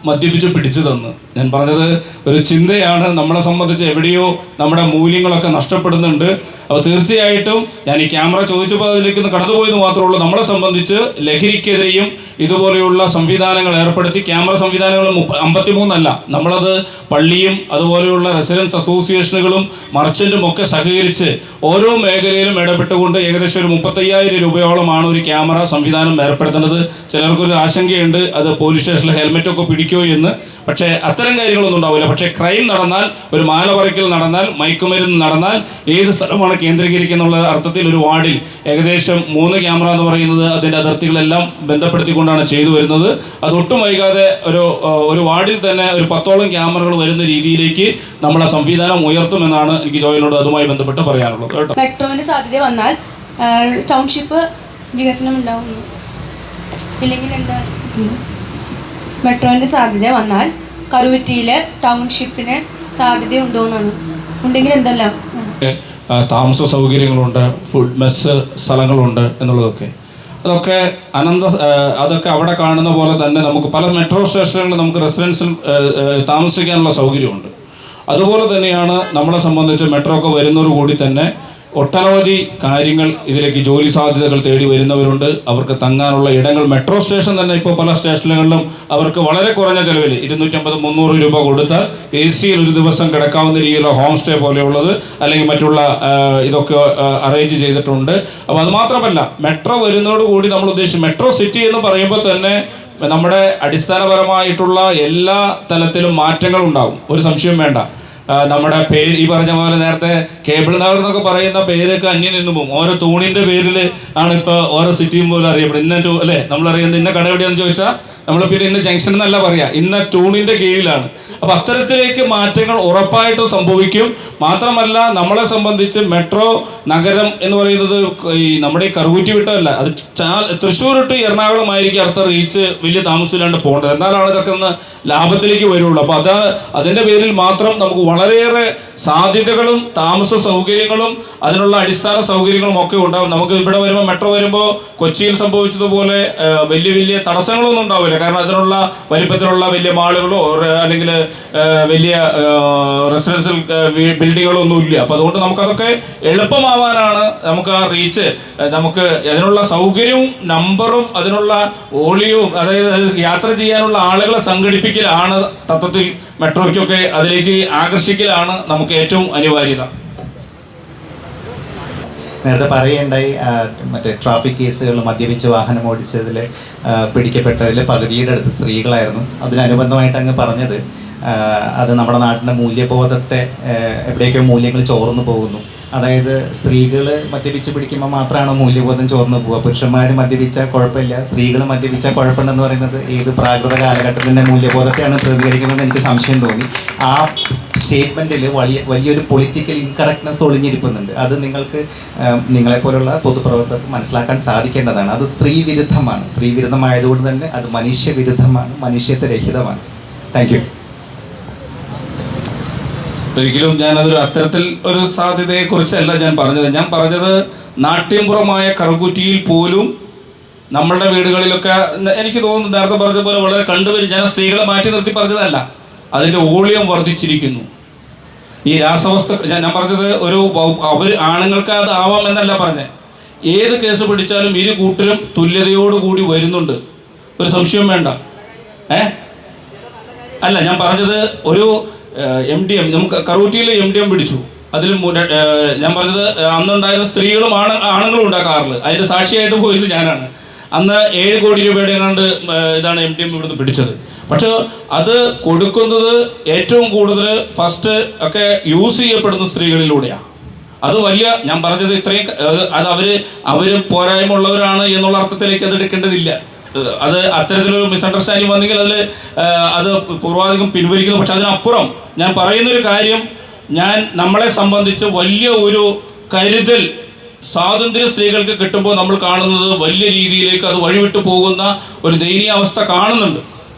മദ്യപിച്ച് പിടിച്ചതെന്ന്. ഞാൻ പറഞ്ഞത് ഒരു ചിന്തയാണ്. നമ്മളെ സംബന്ധിച്ച് എവിടെയോ നമ്മുടെ മൂല്യങ്ങളൊക്കെ നഷ്ടപ്പെടുന്നുണ്ട്. അപ്പോൾ തീർച്ചയായിട്ടും ഞാൻ ഈ ക്യാമറ ചോദിച്ചപ്പോൾ അതിലേക്ക് കടന്നുപോയെന്ന് മാത്രമേ ഉള്ളൂ. നമ്മളെ സംബന്ധിച്ച് ലഹരിക്കെതിരെയും ഇതുപോലെയുള്ള സംവിധാനങ്ങൾ ഏർപ്പെടുത്തി, ക്യാമറ സംവിധാനങ്ങൾ 53 അല്ല, നമ്മളത് പള്ളിയും അതുപോലെയുള്ള റെസിഡൻസ് അസോസിയേഷനുകളും മർച്ചൻറ്റും ഒക്കെ സഹകരിച്ച് ഓരോ മേഖലയിലും ഇടപെട്ടുകൊണ്ട് ഏകദേശം ഒരു 35,000 രൂപയോളമാണ് ഒരു ക്യാമറ സംവിധാനം ഏർപ്പെടുത്തുന്നത്. ചിലർക്കൊരു ആശങ്കയുണ്ട് അത് പോലീസ് സ്റ്റേഷനിൽ ഹെൽമെറ്റൊക്കെ പിടിക്കുമോ എന്ന്. പക്ഷേ അത്തരം കാര്യങ്ങളൊന്നും ഉണ്ടാവില്ല. പക്ഷേ ക്രൈം നടന്നാൽ, ഒരു മാല പറിക്കൽ നടന്നാൽ, മയക്കുമരുന്ന് നടന്നാൽ ഏത് സ്ഥലമാണ് കേന്ദ്രീകരിക്കുന്നുള്ള അർത്ഥത്തിൽ ഒരു വാർഡിൽ ഏകദേശം 3 ക്യാമറ എന്ന് പറയുന്നത് അതിൻ്റെ അതിർത്തികളെല്ലാം ബന്ധപ്പെടുത്തിക്കൊണ്ടാണ് ചെയ്തു വരുന്നത്. അതൊട്ടും വൈകാതെ ഒരു വാർഡിൽ തന്നെ ഒരു 10ഓളം ക്യാമറകൾ വരുന്ന രീതിയിലേക്ക് നമ്മൾ ആ സംവിധാനം ഉയർത്തുമെന്നാണ് എനിക്ക് ജോയിനോട് അതുമായി ബന്ധപ്പെട്ട് പറയാനുള്ളത്. കേട്ടോ. മെട്രോവിന് സാധ്യത വന്നാൽ ടൗൺഷിപ്പ് വികസനം ഉണ്ടാവുന്നു, ഇല്ലെങ്കിൽ എന്താ? മെട്രോവിൻ്റെ സാധ്യത വന്നാൽ കറുകുറ്റിയിലെ ടൗൺഷിപ്പിന് സാധ്യതയുണ്ടോ എന്നാണ്. ഉണ്ടെങ്കിൽ എന്തെല്ലാം? താമസ സൗകര്യങ്ങളുണ്ട്, ഫുഡ് മെസ്സ് സ്ഥലങ്ങളുണ്ട് എന്നുള്ളതൊക്കെ. അതൊക്കെ അവിടെ കാണുന്ന പോലെ തന്നെ നമുക്ക് പല മെട്രോ സ്റ്റേഷനുകളിൽ നമുക്ക് റെസിഡൻസിൽ താമസിക്കാനുള്ള സൗകര്യമുണ്ട്. അതുപോലെ തന്നെയാണ് നമ്മളെ സംബന്ധിച്ച് മെട്രോ ഒക്കെ വരുന്നതോടുകൂടി തന്നെ ഒട്ടനവധി കാര്യങ്ങൾ ഇതിലേക്ക് ജോലി സാധ്യതകൾ തേടി വരുന്നവരുണ്ട്. അവർക്ക് തങ്ങാനുള്ള ഇടങ്ങൾ മെട്രോ സ്റ്റേഷൻ തന്നെ ഇപ്പോൾ പല സ്റ്റേഷനുകളിലും അവർക്ക് വളരെ കുറഞ്ഞ ചിലവിൽ 250-300 രൂപ കൊടുത്താൽ AC-യിൽ ഒരു ദിവസം കിടക്കാവുന്ന രീതിയിലുള്ള ഹോം സ്റ്റേ പോലെയുള്ളത് അല്ലെങ്കിൽ മറ്റുള്ള ഇതൊക്കെ അറേഞ്ച് ചെയ്തിട്ടുണ്ട്. അപ്പോൾ അതുമാത്രമല്ല, മെട്രോ വരുന്നതോടുകൂടി നമ്മൾ ഉദ്ദേശിച്ച് മെട്രോ സിറ്റി എന്ന് പറയുമ്പോൾ തന്നെ നമ്മുടെ അടിസ്ഥാനപരമായിട്ടുള്ള എല്ലാ തലത്തിലും മാറ്റങ്ങൾ ഉണ്ടാകും, ഒരു സംശയം വേണ്ട. നമ്മുടെ പേര് ഈ പറഞ്ഞ പോലെ നേരത്തെ കേബിൾ നഗർ എന്നൊക്കെ പറയുന്ന പേരൊക്കെ അന്യം നിന്നു പോകും. ഓരോ തൂണിൻ്റെ പേരിൽ ആണ് ഇപ്പോൾ ഓരോ സിറ്റിയും പോലും അറിയപ്പെടും. അല്ലേ നമ്മളറിയുന്നത് ഇന്ന കട എവിടെയാണെന്ന് ചോദിച്ചാൽ നമ്മൾ പിന്നെ ഇന്ന ജംഗ്ഷൻ എന്നല്ല പറയുക, ഇന്ന ടൂണിൻ്റെ കീഴിലാണ്. അപ്പോൾ അത്തരത്തിലേക്ക് മാറ്റങ്ങൾ ഉറപ്പായിട്ടും സംഭവിക്കും. മാത്രമല്ല നമ്മളെ സംബന്ധിച്ച് മെട്രോ നഗരം എന്ന് പറയുന്നത് ഈ നമ്മുടെ ഈ കറുകുറ്റി വിട്ടല്ല, അത് തൃശ്ശൂർ ടു എറണാകുളമായിരിക്കും അടുത്ത റീച്ച് വലിയ താമസമില്ലാണ്ട് പോകേണ്ടത്. എന്നാലാണ് ഇതൊക്കെ ഒന്ന് ലാഭത്തിലേക്ക് വരുള്ളൂ. അപ്പോൾ അതിൻ്റെ പേരിൽ മാത്രം നമുക്ക് വളരെയേറെ സാധ്യതകളും താമസ സൗകര്യങ്ങളും അതിനുള്ള അടിസ്ഥാന സൗകര്യങ്ങളും ഒക്കെ ഉണ്ടാകും. നമുക്ക് ഇവിടെ വരുമ്പോൾ മെട്രോ വരുമ്പോൾ കൊച്ചിയിൽ സംഭവിച്ചതുപോലെ വലിയ വലിയ തടസ്സങ്ങളൊന്നും ഉണ്ടാവില്ല. കാരണം അതിനുള്ള വലിപ്പത്തിലുള്ള വലിയ മാളുകളോ അല്ലെങ്കിൽ വലിയ റെസിഡൻഷ്യൽ ബിൽഡിങ്ങുകളോ ഒന്നും ഇല്ല. അപ്പോൾ അതുകൊണ്ട് നമുക്കതൊക്കെ എളുപ്പമാവാനാണ് നമുക്ക് ആ റീച്ച്, നമുക്ക് അതിനുള്ള സൗകര്യവും നമ്പറും അതിനുള്ള വോളിയവും, അതായത് യാത്ര ചെയ്യാനുള്ള ആളുകളെ സംഘടിപ്പിക്കലാണ് തത്വത്തിൽ മെട്രോയ്ക്കൊക്കെ അതിലേക്ക് ആകർഷിക്കലാണ് നമുക്ക് ഏറ്റവും അനിവാര്യത. നേരത്തെ പറയുകയുണ്ടായി മറ്റേ ട്രാഫിക് കേസുകൾ മദ്യപിച്ച് വാഹനം ഓടിച്ചതിൽ പിടിക്കപ്പെട്ടതിൽ പകുതിയുടെ അടുത്ത് സ്ത്രീകളായിരുന്നു. അതിനനുബന്ധമായിട്ട് അങ്ങ് പറഞ്ഞത് അത് നമ്മുടെ നാട്ടിൻ്റെ മൂല്യബോധത്തെ എവിടെയൊക്കെയോ മൂല്യങ്ങൾ ചോർന്നു പോകുന്നു. അതായത് സ്ത്രീകൾ മദ്യപിച്ച് പിടിക്കുമ്പോൾ മാത്രമാണ് മൂല്യബോധം ചോർന്നു പോവുക. പുരുഷന്മാർ മദ്യപിച്ചാൽ കുഴപ്പമില്ല, സ്ത്രീകൾ മദ്യപിച്ചാൽ കുഴപ്പമുണ്ടെന്ന് പറയുന്നത് ഏത് പ്രാകൃത കാലഘട്ടത്തിൻ്റെ മൂല്യബോധത്തെയാണ് പ്രതികരിക്കുന്നതെന്ന് എനിക്ക് സംശയം തോന്നി. ആ സ്റ്റേറ്റ്മെൻറ്റിൽ വലിയൊരു പൊളിറ്റിക്കൽ ഇൻകറക്റ്റ്നെസ് ഒളിഞ്ഞിരിക്കുന്നുണ്ട്. അത് നിങ്ങളെപ്പോലുള്ള പൊതുപ്രവർത്തകർക്ക് മനസ്സിലാക്കാൻ സാധിക്കേണ്ടതാണ്. അത് സ്ത്രീ വിരുദ്ധമായതുകൊണ്ട് തന്നെ അത് മനുഷ്യവിരുദ്ധമാണ്, മനുഷ്യത്വരഹിതമാണ്. Thank you. ഒരിക്കലും ഞാനതൊരു അത്തരത്തിൽ ഒരു സാധ്യതയെക്കുറിച്ചല്ല ഞാൻ പറഞ്ഞത് നാട്യംപുറമായ കറുകുറ്റിയിൽ പോലും നമ്മളുടെ വീടുകളിലൊക്കെ എനിക്ക് തോന്നുന്നു നേരത്തെ പറഞ്ഞ പോലെ വളരെ കണ്ടുവരും. ഞാൻ സ്ത്രീകളെ മാറ്റി നിർത്തി പറഞ്ഞതല്ല, അതിൻ്റെ വോളിയം വർദ്ധിച്ചിരിക്കുന്നു. ഈ രാസവസ്തു ഞാൻ പറഞ്ഞത് അവർ ആണുങ്ങൾക്ക് അത് ആവാം എന്നല്ല പറഞ്ഞത്. ഏത് കേസ് പിടിച്ചാലും ഇരു കൂട്ടരും തുല്യതയോടുകൂടി വരുന്നുണ്ട്, ഒരു സംശയം വേണ്ട. അല്ല, ഞാൻ പറഞ്ഞത് ഒരു MDM നമുക്ക് കറൂറ്റിയിൽ MDM പിടിച്ചു. അതിൽ ഞാൻ പറഞ്ഞത് അന്നുണ്ടായിരുന്ന സ്ത്രീകളും ആണുങ്ങളും ഉണ്ടാക്കാറില്ല. അതിൻ്റെ സാക്ഷിയായിട്ട് പോയത് ഞാനാണ്. അന്ന് 7 കോടി രൂപയുടെ എങ്ങാണ്ട് ഇതാണ് MDM ഇവിടുന്ന് പിടിച്ചത്. പക്ഷേ അത് കൊടുക്കുന്നത് ഏറ്റവും കൂടുതൽ ഫസ്റ്റ് ഒക്കെ യൂസ് ചെയ്യപ്പെടുന്ന സ്ത്രീകളിലൂടെയാണ്. അത് വലിയ ഞാൻ പറഞ്ഞത് ഇത്രയും അത് അവർ പോരായ്മ ഉള്ളവരാണ് എന്നുള്ള അർത്ഥത്തിലേക്ക് അത് എടുക്കേണ്ടതില്ല. അത് അത്തരത്തിലൊരു മിസ്അണ്ടർസ്റ്റാൻഡിങ് വന്നെങ്കിൽ അത് പൂർവാധികം പിൻവലിക്കുന്നു. പക്ഷെ അതിനപ്പുറം ഞാൻ പറയുന്നൊരു കാര്യം, നമ്മളെ സംബന്ധിച്ച് വലിയ ഒരു കരുതൽ സ്വാതന്ത്ര്യ സ്ത്രീകൾക്ക് കിട്ടുമ്പോൾ നമ്മൾ കാണുന്നത് വലിയ രീതിയിലേക്ക് അത് വഴിവിട്ടു പോകുന്ന ഒരു ദയനീയാവസ്ഥ കാണുന്നുണ്ട്.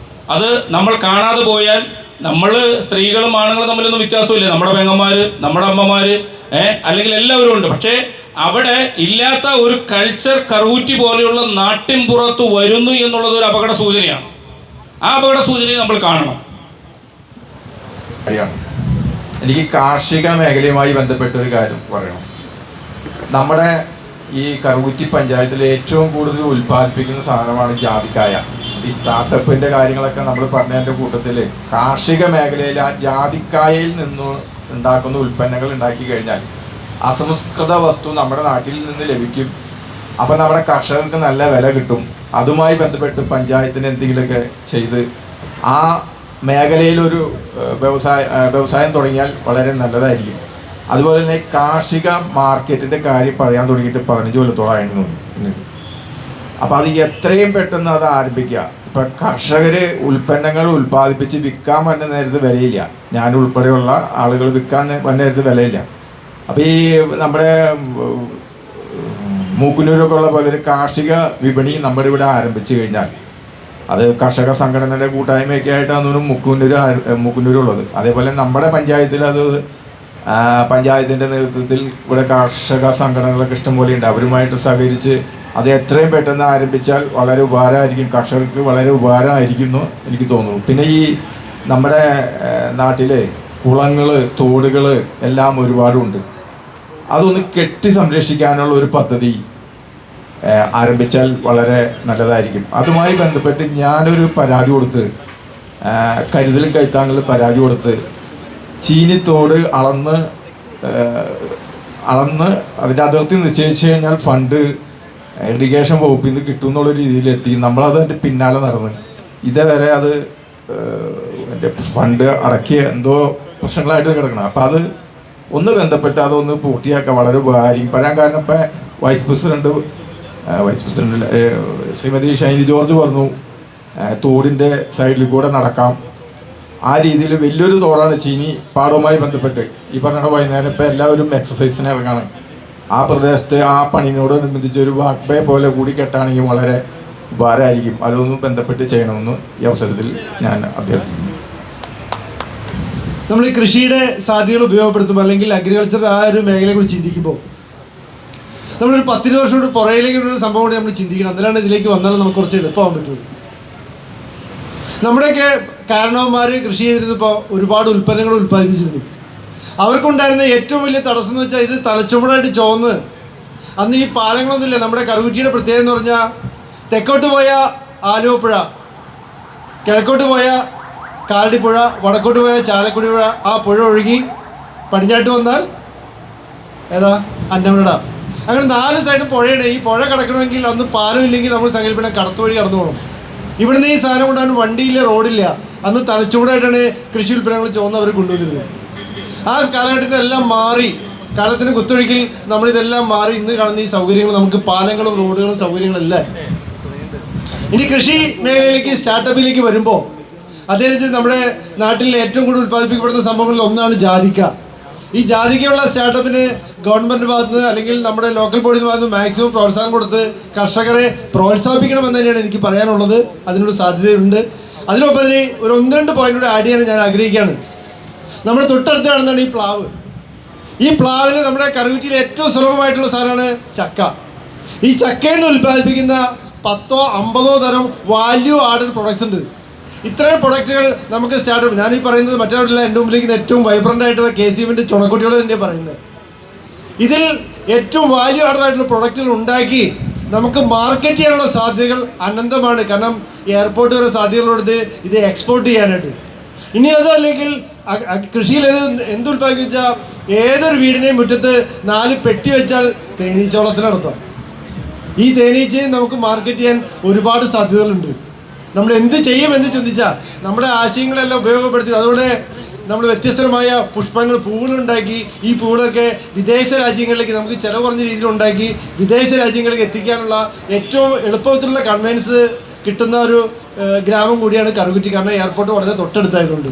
അത് നമ്മൾ കാണാതെ പോയാൽ നമ്മൾ സ്ത്രീകളും ആണുങ്ങളും തമ്മിലൊന്നും വ്യത്യാസമില്ല. നമ്മുടെ പെങ്ങന്മാർ, നമ്മുടെ അമ്മമാർ അല്ലെങ്കിൽ എല്ലാവരും ഉണ്ട്. പക്ഷേ അവിടെ ഇല്ലാത്ത ഒരു കൾച്ചർ കറൂറ്റി പോലെയുള്ള നാട്ടിൻ പുറത്ത് വരുന്നു എന്നുള്ളത് ഒരു അപകട സൂചനയാണ്. ആ അപകട സൂചനയെ നമ്മൾ കാണണം. എനിക്ക് കാർഷിക മേഖലയുമായി ബന്ധപ്പെട്ട ഒരു കാര്യം പറയണം. നമ്മുടെ ഈ കറുകുറ്റി പഞ്ചായത്തിൽ ഏറ്റവും കൂടുതൽ ഉൽപ്പാദിപ്പിക്കുന്ന സാധനമാണ് ജാതിക്കായ. ഈ സ്റ്റാർട്ടപ്പിൻ്റെ കാര്യങ്ങളൊക്കെ നമ്മൾ പറഞ്ഞതിൻ്റെ കൂട്ടത്തിൽ കാർഷിക മേഖലയിൽ ആ ജാതിക്കായയിൽ നിന്ന് ഉണ്ടാക്കുന്ന ഉൽപ്പന്നങ്ങൾ ഉണ്ടാക്കി കഴിഞ്ഞാൽ അസംസ്കൃത വസ്തു നമ്മുടെ നാട്ടിൽ നിന്ന് ലഭിക്കും. അപ്പം നമ്മുടെ കർഷകർക്ക് നല്ല വില കിട്ടും. അതുമായി ബന്ധപ്പെട്ട് പഞ്ചായത്തിന് എന്തെങ്കിലുമൊക്കെ ചെയ്ത് ആ മേഖലയിലൊരു വ്യവസായം തുടങ്ങിയാൽ വളരെ നല്ലതായിരിക്കും. അതുപോലെ തന്നെ കാർഷിക മാർക്കറ്റിൻ്റെ കാര്യം പറയാൻ തുടങ്ങിയിട്ട് 15 കൊല്ലത്തോളം ആയിരുന്നു. അപ്പോൾ അത് എത്രയും പെട്ടെന്ന് അത് ആരംഭിക്കുക. ഇപ്പം കർഷകർ ഉൽപ്പന്നങ്ങൾ ഉൽപ്പാദിപ്പിച്ച് വിൽക്കാൻ വന്ന നേരത്ത് വിലയില്ല. ഞാൻ ഉൾപ്പെടെയുള്ള ആളുകൾ വിൽക്കാൻ വന്ന നേരത്ത് വിലയില്ല. അപ്പോൾ ഈ നമ്മുടെ മൂക്കുന്നൂരൊക്കെ ഉള്ള പോലെ ഒരു കാർഷിക വിപണി നമ്മുടെ ഇവിടെ ആരംഭിച്ചു കഴിഞ്ഞാൽ അത് കർഷക സംഘടനയുടെ കൂട്ടായ്മയൊക്കെ ആയിട്ടാണ് മൂക്കുന്നൂരുള്ളത്. അതേപോലെ നമ്മുടെ പഞ്ചായത്തിൽ അത് പഞ്ചായത്തിൻ്റെ നേതൃത്വത്തിൽ ഇവിടെ കർഷക സംഘടനകളൊക്കെ ഇഷ്ടംപോലെ ഉണ്ട്. അവരുമായിട്ട് സഹകരിച്ച് അത് എത്രയും പെട്ടെന്ന് ആരംഭിച്ചാൽ വളരെ ഉപകാരമായിരിക്കും, കർഷകർക്ക് വളരെ ഉപകാരമായിരിക്കുന്നു എനിക്ക് തോന്നുന്നു. പിന്നെ ഈ നമ്മുടെ നാട്ടിലെ കുളങ്ങൾ, തോടുകൾ എല്ലാം ഒരുപാടുണ്ട്. അതൊന്ന് കെട്ടി സംരക്ഷിക്കാനുള്ള ഒരു പദ്ധതി ആരംഭിച്ചാൽ വളരെ നല്ലതായിരിക്കും. അതുമായി ബന്ധപ്പെട്ട് ഞാനൊരു പരാതി കൊടുത്ത്, കരുതലും കൈത്താങ്ങളിൽ പരാതി കൊടുത്ത് ചീനിത്തോട് അളന്ന് അതിൻ്റെ അതിർത്തി നിശ്ചയിച്ചു കഴിഞ്ഞാൽ ഫണ്ട് ഇറിഗേഷൻ വകുപ്പിൽ നിന്ന് കിട്ടും എന്നുള്ള രീതിയിലെത്തി. നമ്മളത് അതിൻ്റെ പിന്നാലെ നടന്ന് ഇതേവരെ അത് എൻ്റെ ഫണ്ട് അടക്കിയ എന്തോ പ്രശ്നങ്ങളായിട്ട് കിടക്കണം. അപ്പോൾ അത് ഒന്ന് ബന്ധപ്പെട്ട് അതൊന്ന് പൂർത്തിയാക്കാൻ വളരെ ഉപകാരം പറയാൻ. കാരണം ഇപ്പം vice president Shrimati Shiny George പറഞ്ഞു തോടിൻ്റെ സൈഡിൽ കൂടെ നടക്കാം. ആ രീതിയിൽ വലിയൊരു തോടാണ് ചീനി പാടവുമായി ബന്ധപ്പെട്ട്. ഈ പറഞ്ഞ വൈകുന്നേരം ഇപ്പോൾ എല്ലാവരും എക്സസൈസിന് ഇറങ്ങണം. ആ പ്രദേശത്ത് ആ പണിയോടനുബന്ധിച്ച് ഒരു വാക്ക് വേ പോലെ കൂടി കെട്ടാണെങ്കിൽ വളരെ ഉപകാരമായിരിക്കും. അതൊന്നും ബന്ധപ്പെട്ട് ചെയ്യണമെന്ന് ഈ അവസരത്തിൽ ഞാൻ അഭ്യർത്ഥിക്കുന്നു. നമ്മൾ ഈ കൃഷിയുടെ സാധ്യതകൾ ഉപയോഗപ്പെടുത്തുമ്പോൾ അല്ലെങ്കിൽ അഗ്രികൾച്ചർ ആ ഒരു മേഖലയെക്കുറിച്ച് ചിന്തിക്കുമ്പോൾ നമ്മളൊരു 10-20 വർഷം കൊണ്ട് പുറയിലേക്കുള്ള സംഭവം കൂടി നമ്മൾ ചിന്തിക്കണം. അതിലാണ് ഇതിലേക്ക് വന്നാലും നമുക്ക് കുറച്ച് എളുപ്പമാകാൻ പറ്റുന്നത്. നമ്മുടെയൊക്കെ കാരണവന്മാർ കൃഷി ചെയ്തിരുന്നപ്പോൾ ഒരുപാട് ഉൽപ്പന്നങ്ങൾ ഉൽപ്പാദിപ്പിച്ചിരുന്നു. അവർക്കുണ്ടായിരുന്ന ഏറ്റവും വലിയ തടസ്സം എന്ന് വെച്ചാൽ ഇത് തലച്ചുമടായിട്ട് ചോന്ന് അന്ന് ഈ പാലങ്ങളൊന്നുമില്ല. നമ്മുടെ കറുകുറ്റിയുടെ പ്രത്യേകത എന്ന് പറഞ്ഞാൽ തെക്കോട്ട് പോയ ആലുവപ്പുഴ, കിഴക്കോട്ട് പോയ കാലടിപ്പുഴ, വടക്കോട്ട് പോയ ചാലക്കുടി പുഴ, ആ പുഴ ഒഴുകി പടിഞ്ഞാട്ട് വന്നാൽ ഏതാ അന്നമട. അങ്ങനെ 4 സൈഡും പുഴയാണ്. ഈ പുഴ കിടക്കണമെങ്കിൽ അന്ന് പാലം ഇല്ലെങ്കിൽ നമ്മൾ സങ്കല്പിക്കണ കടത്ത് വഴി കടന്നു പോകണം. ഇവിടുന്ന് ഈ സാധനം കൊണ്ടാണ് വണ്ടിയില്ല, റോഡില്ല. അന്ന് തലച്ചൂടായിട്ടാണ് കൃഷി ഉൽപ്പന്നങ്ങൾ ചോന്ന് അവർ കൊണ്ടുവന്നിരുന്നത്. ആ കാലഘട്ടത്തിൽ എല്ലാം മാറി, കാലത്തിന് കുത്തൊഴുക്കിൽ നമ്മളിതെല്ലാം മാറി ഇന്ന് കാണുന്ന ഈ സൗകര്യങ്ങൾ, നമുക്ക് പാലങ്ങളും റോഡുകളും സൗകര്യങ്ങളെല്ലാം. ഇനി കൃഷി മേഖലയിലേക്ക് സ്റ്റാർട്ടപ്പിലേക്ക് വരുമ്പോൾ അതേപോലെ നമ്മുടെ നാട്ടിൽ ഏറ്റവും കൂടുതൽ ഉൽപ്പാദിപ്പിക്കപ്പെടുന്ന സംഭവങ്ങളിൽ ഒന്നാണ് ജാതിക്ക. ഈ ജാതിക്കയുള്ള സ്റ്റാർട്ടപ്പിന് ഗവൺമെൻറ് ഭാഗത്ത് നിന്ന് അല്ലെങ്കിൽ നമ്മുടെ ലോക്കൽ ബോഡിയുടെ ഭാഗത്ത് നിന്ന് മാക്സിമം പ്രോത്സാഹനം കൊടുത്ത് കർഷകരെ പ്രോത്സാഹിപ്പിക്കണമെന്ന് തന്നെയാണ് എനിക്ക് പറയാനുള്ളത്. അതിനൊരു സാധ്യതയുണ്ട്. അതിനൊപ്പതിന് ഒരു 1-2 പോയിന്റ് ആഡ് ചെയ്യാൻ ഞാൻ ആഗ്രഹിക്കുകയാണ്. നമ്മുടെ തൊട്ടടുത്ത് കാണുന്നതാണ് ഈ പ്ലാവ്. ഈ പ്ലാവിൽ നമ്മുടെ കറുകുറ്റിയിൽ ഏറ്റവും സുലഭമായിട്ടുള്ള സാധനമാണ് ചക്ക. ഈ ചക്കയിൽ നിന്ന് ഉൽപ്പാദിപ്പിക്കുന്ന 10-50 തരം വാല്യൂ ആഡഡ് പ്രൊഡക്ട്സ് ഉണ്ട്. ഇത്രയും പ്രൊഡക്റ്റുകൾ നമുക്ക് സ്റ്റാർട്ടപ്പ്, ഞാനീ പറയുന്നത് മറ്റൊരില്ല, എൻ്റെ മുമ്പിലേക്ക് ഏറ്റവും വൈബ്രൻ്റ് ആയിട്ടുള്ള KCMൻ്റെ ചുണക്കുട്ടിയോട് തന്നെ പറയുന്നത്. ഇതിൽ ഏറ്റവും വാല്യൂ ആഡഡ് ആയിട്ടുള്ള പ്രൊഡക്റ്റുകൾ ഉണ്ടാക്കി നമുക്ക് മാർക്കറ്റ് ചെയ്യാനുള്ള സാധ്യതകൾ അനന്തമാണ്. കാരണം എയർപോർട്ട് വരെ സാധ്യതകളുള്ളത് ഇത് എക്സ്പോർട്ട് ചെയ്യാനായിട്ട്. ഇനി അതല്ലെങ്കിൽ കൃഷിയിൽ എന്ത് ഉൽപ്പാദിപ്പിച്ചാൽ ഏതൊരു വീടിനെയും മുറ്റത്ത് 4 പെട്ടി വെച്ചാൽ തേനീച്ചവളത്തിനർത്ഥം. ഈ തേനീച്ചയും നമുക്ക് മാർക്കറ്റ് ചെയ്യാൻ ഒരുപാട് സാധ്യതകളുണ്ട്. നമ്മൾ എന്ത് ചെയ്യുമെന്ന് ചിന്തിച്ചാൽ നമ്മുടെ ആശയങ്ങളെല്ലാം ഉപയോഗപ്പെടുത്തി അതുകൊണ്ട് നമ്മൾ വ്യത്യസ്തമായ പുഷ്പങ്ങൾ, പൂവുകളുണ്ടാക്കി ഈ പൂവുകളൊക്കെ വിദേശ രാജ്യങ്ങളിലേക്ക് നമുക്ക് ചിലവ് കുറഞ്ഞ രീതിയിൽ ഉണ്ടാക്കി വിദേശ രാജ്യങ്ങളിലേക്ക് എത്തിക്കാനുള്ള ഏറ്റവും എളുപ്പത്തിലുള്ള കൺവെൻസ് കിട്ടുന്ന ഒരു ഗ്രാമം കൂടിയാണ് കറുകുറ്റി. കാരണം എയർപോർട്ട് വളരെ തൊട്ടടുത്തായതുകൊണ്ട്.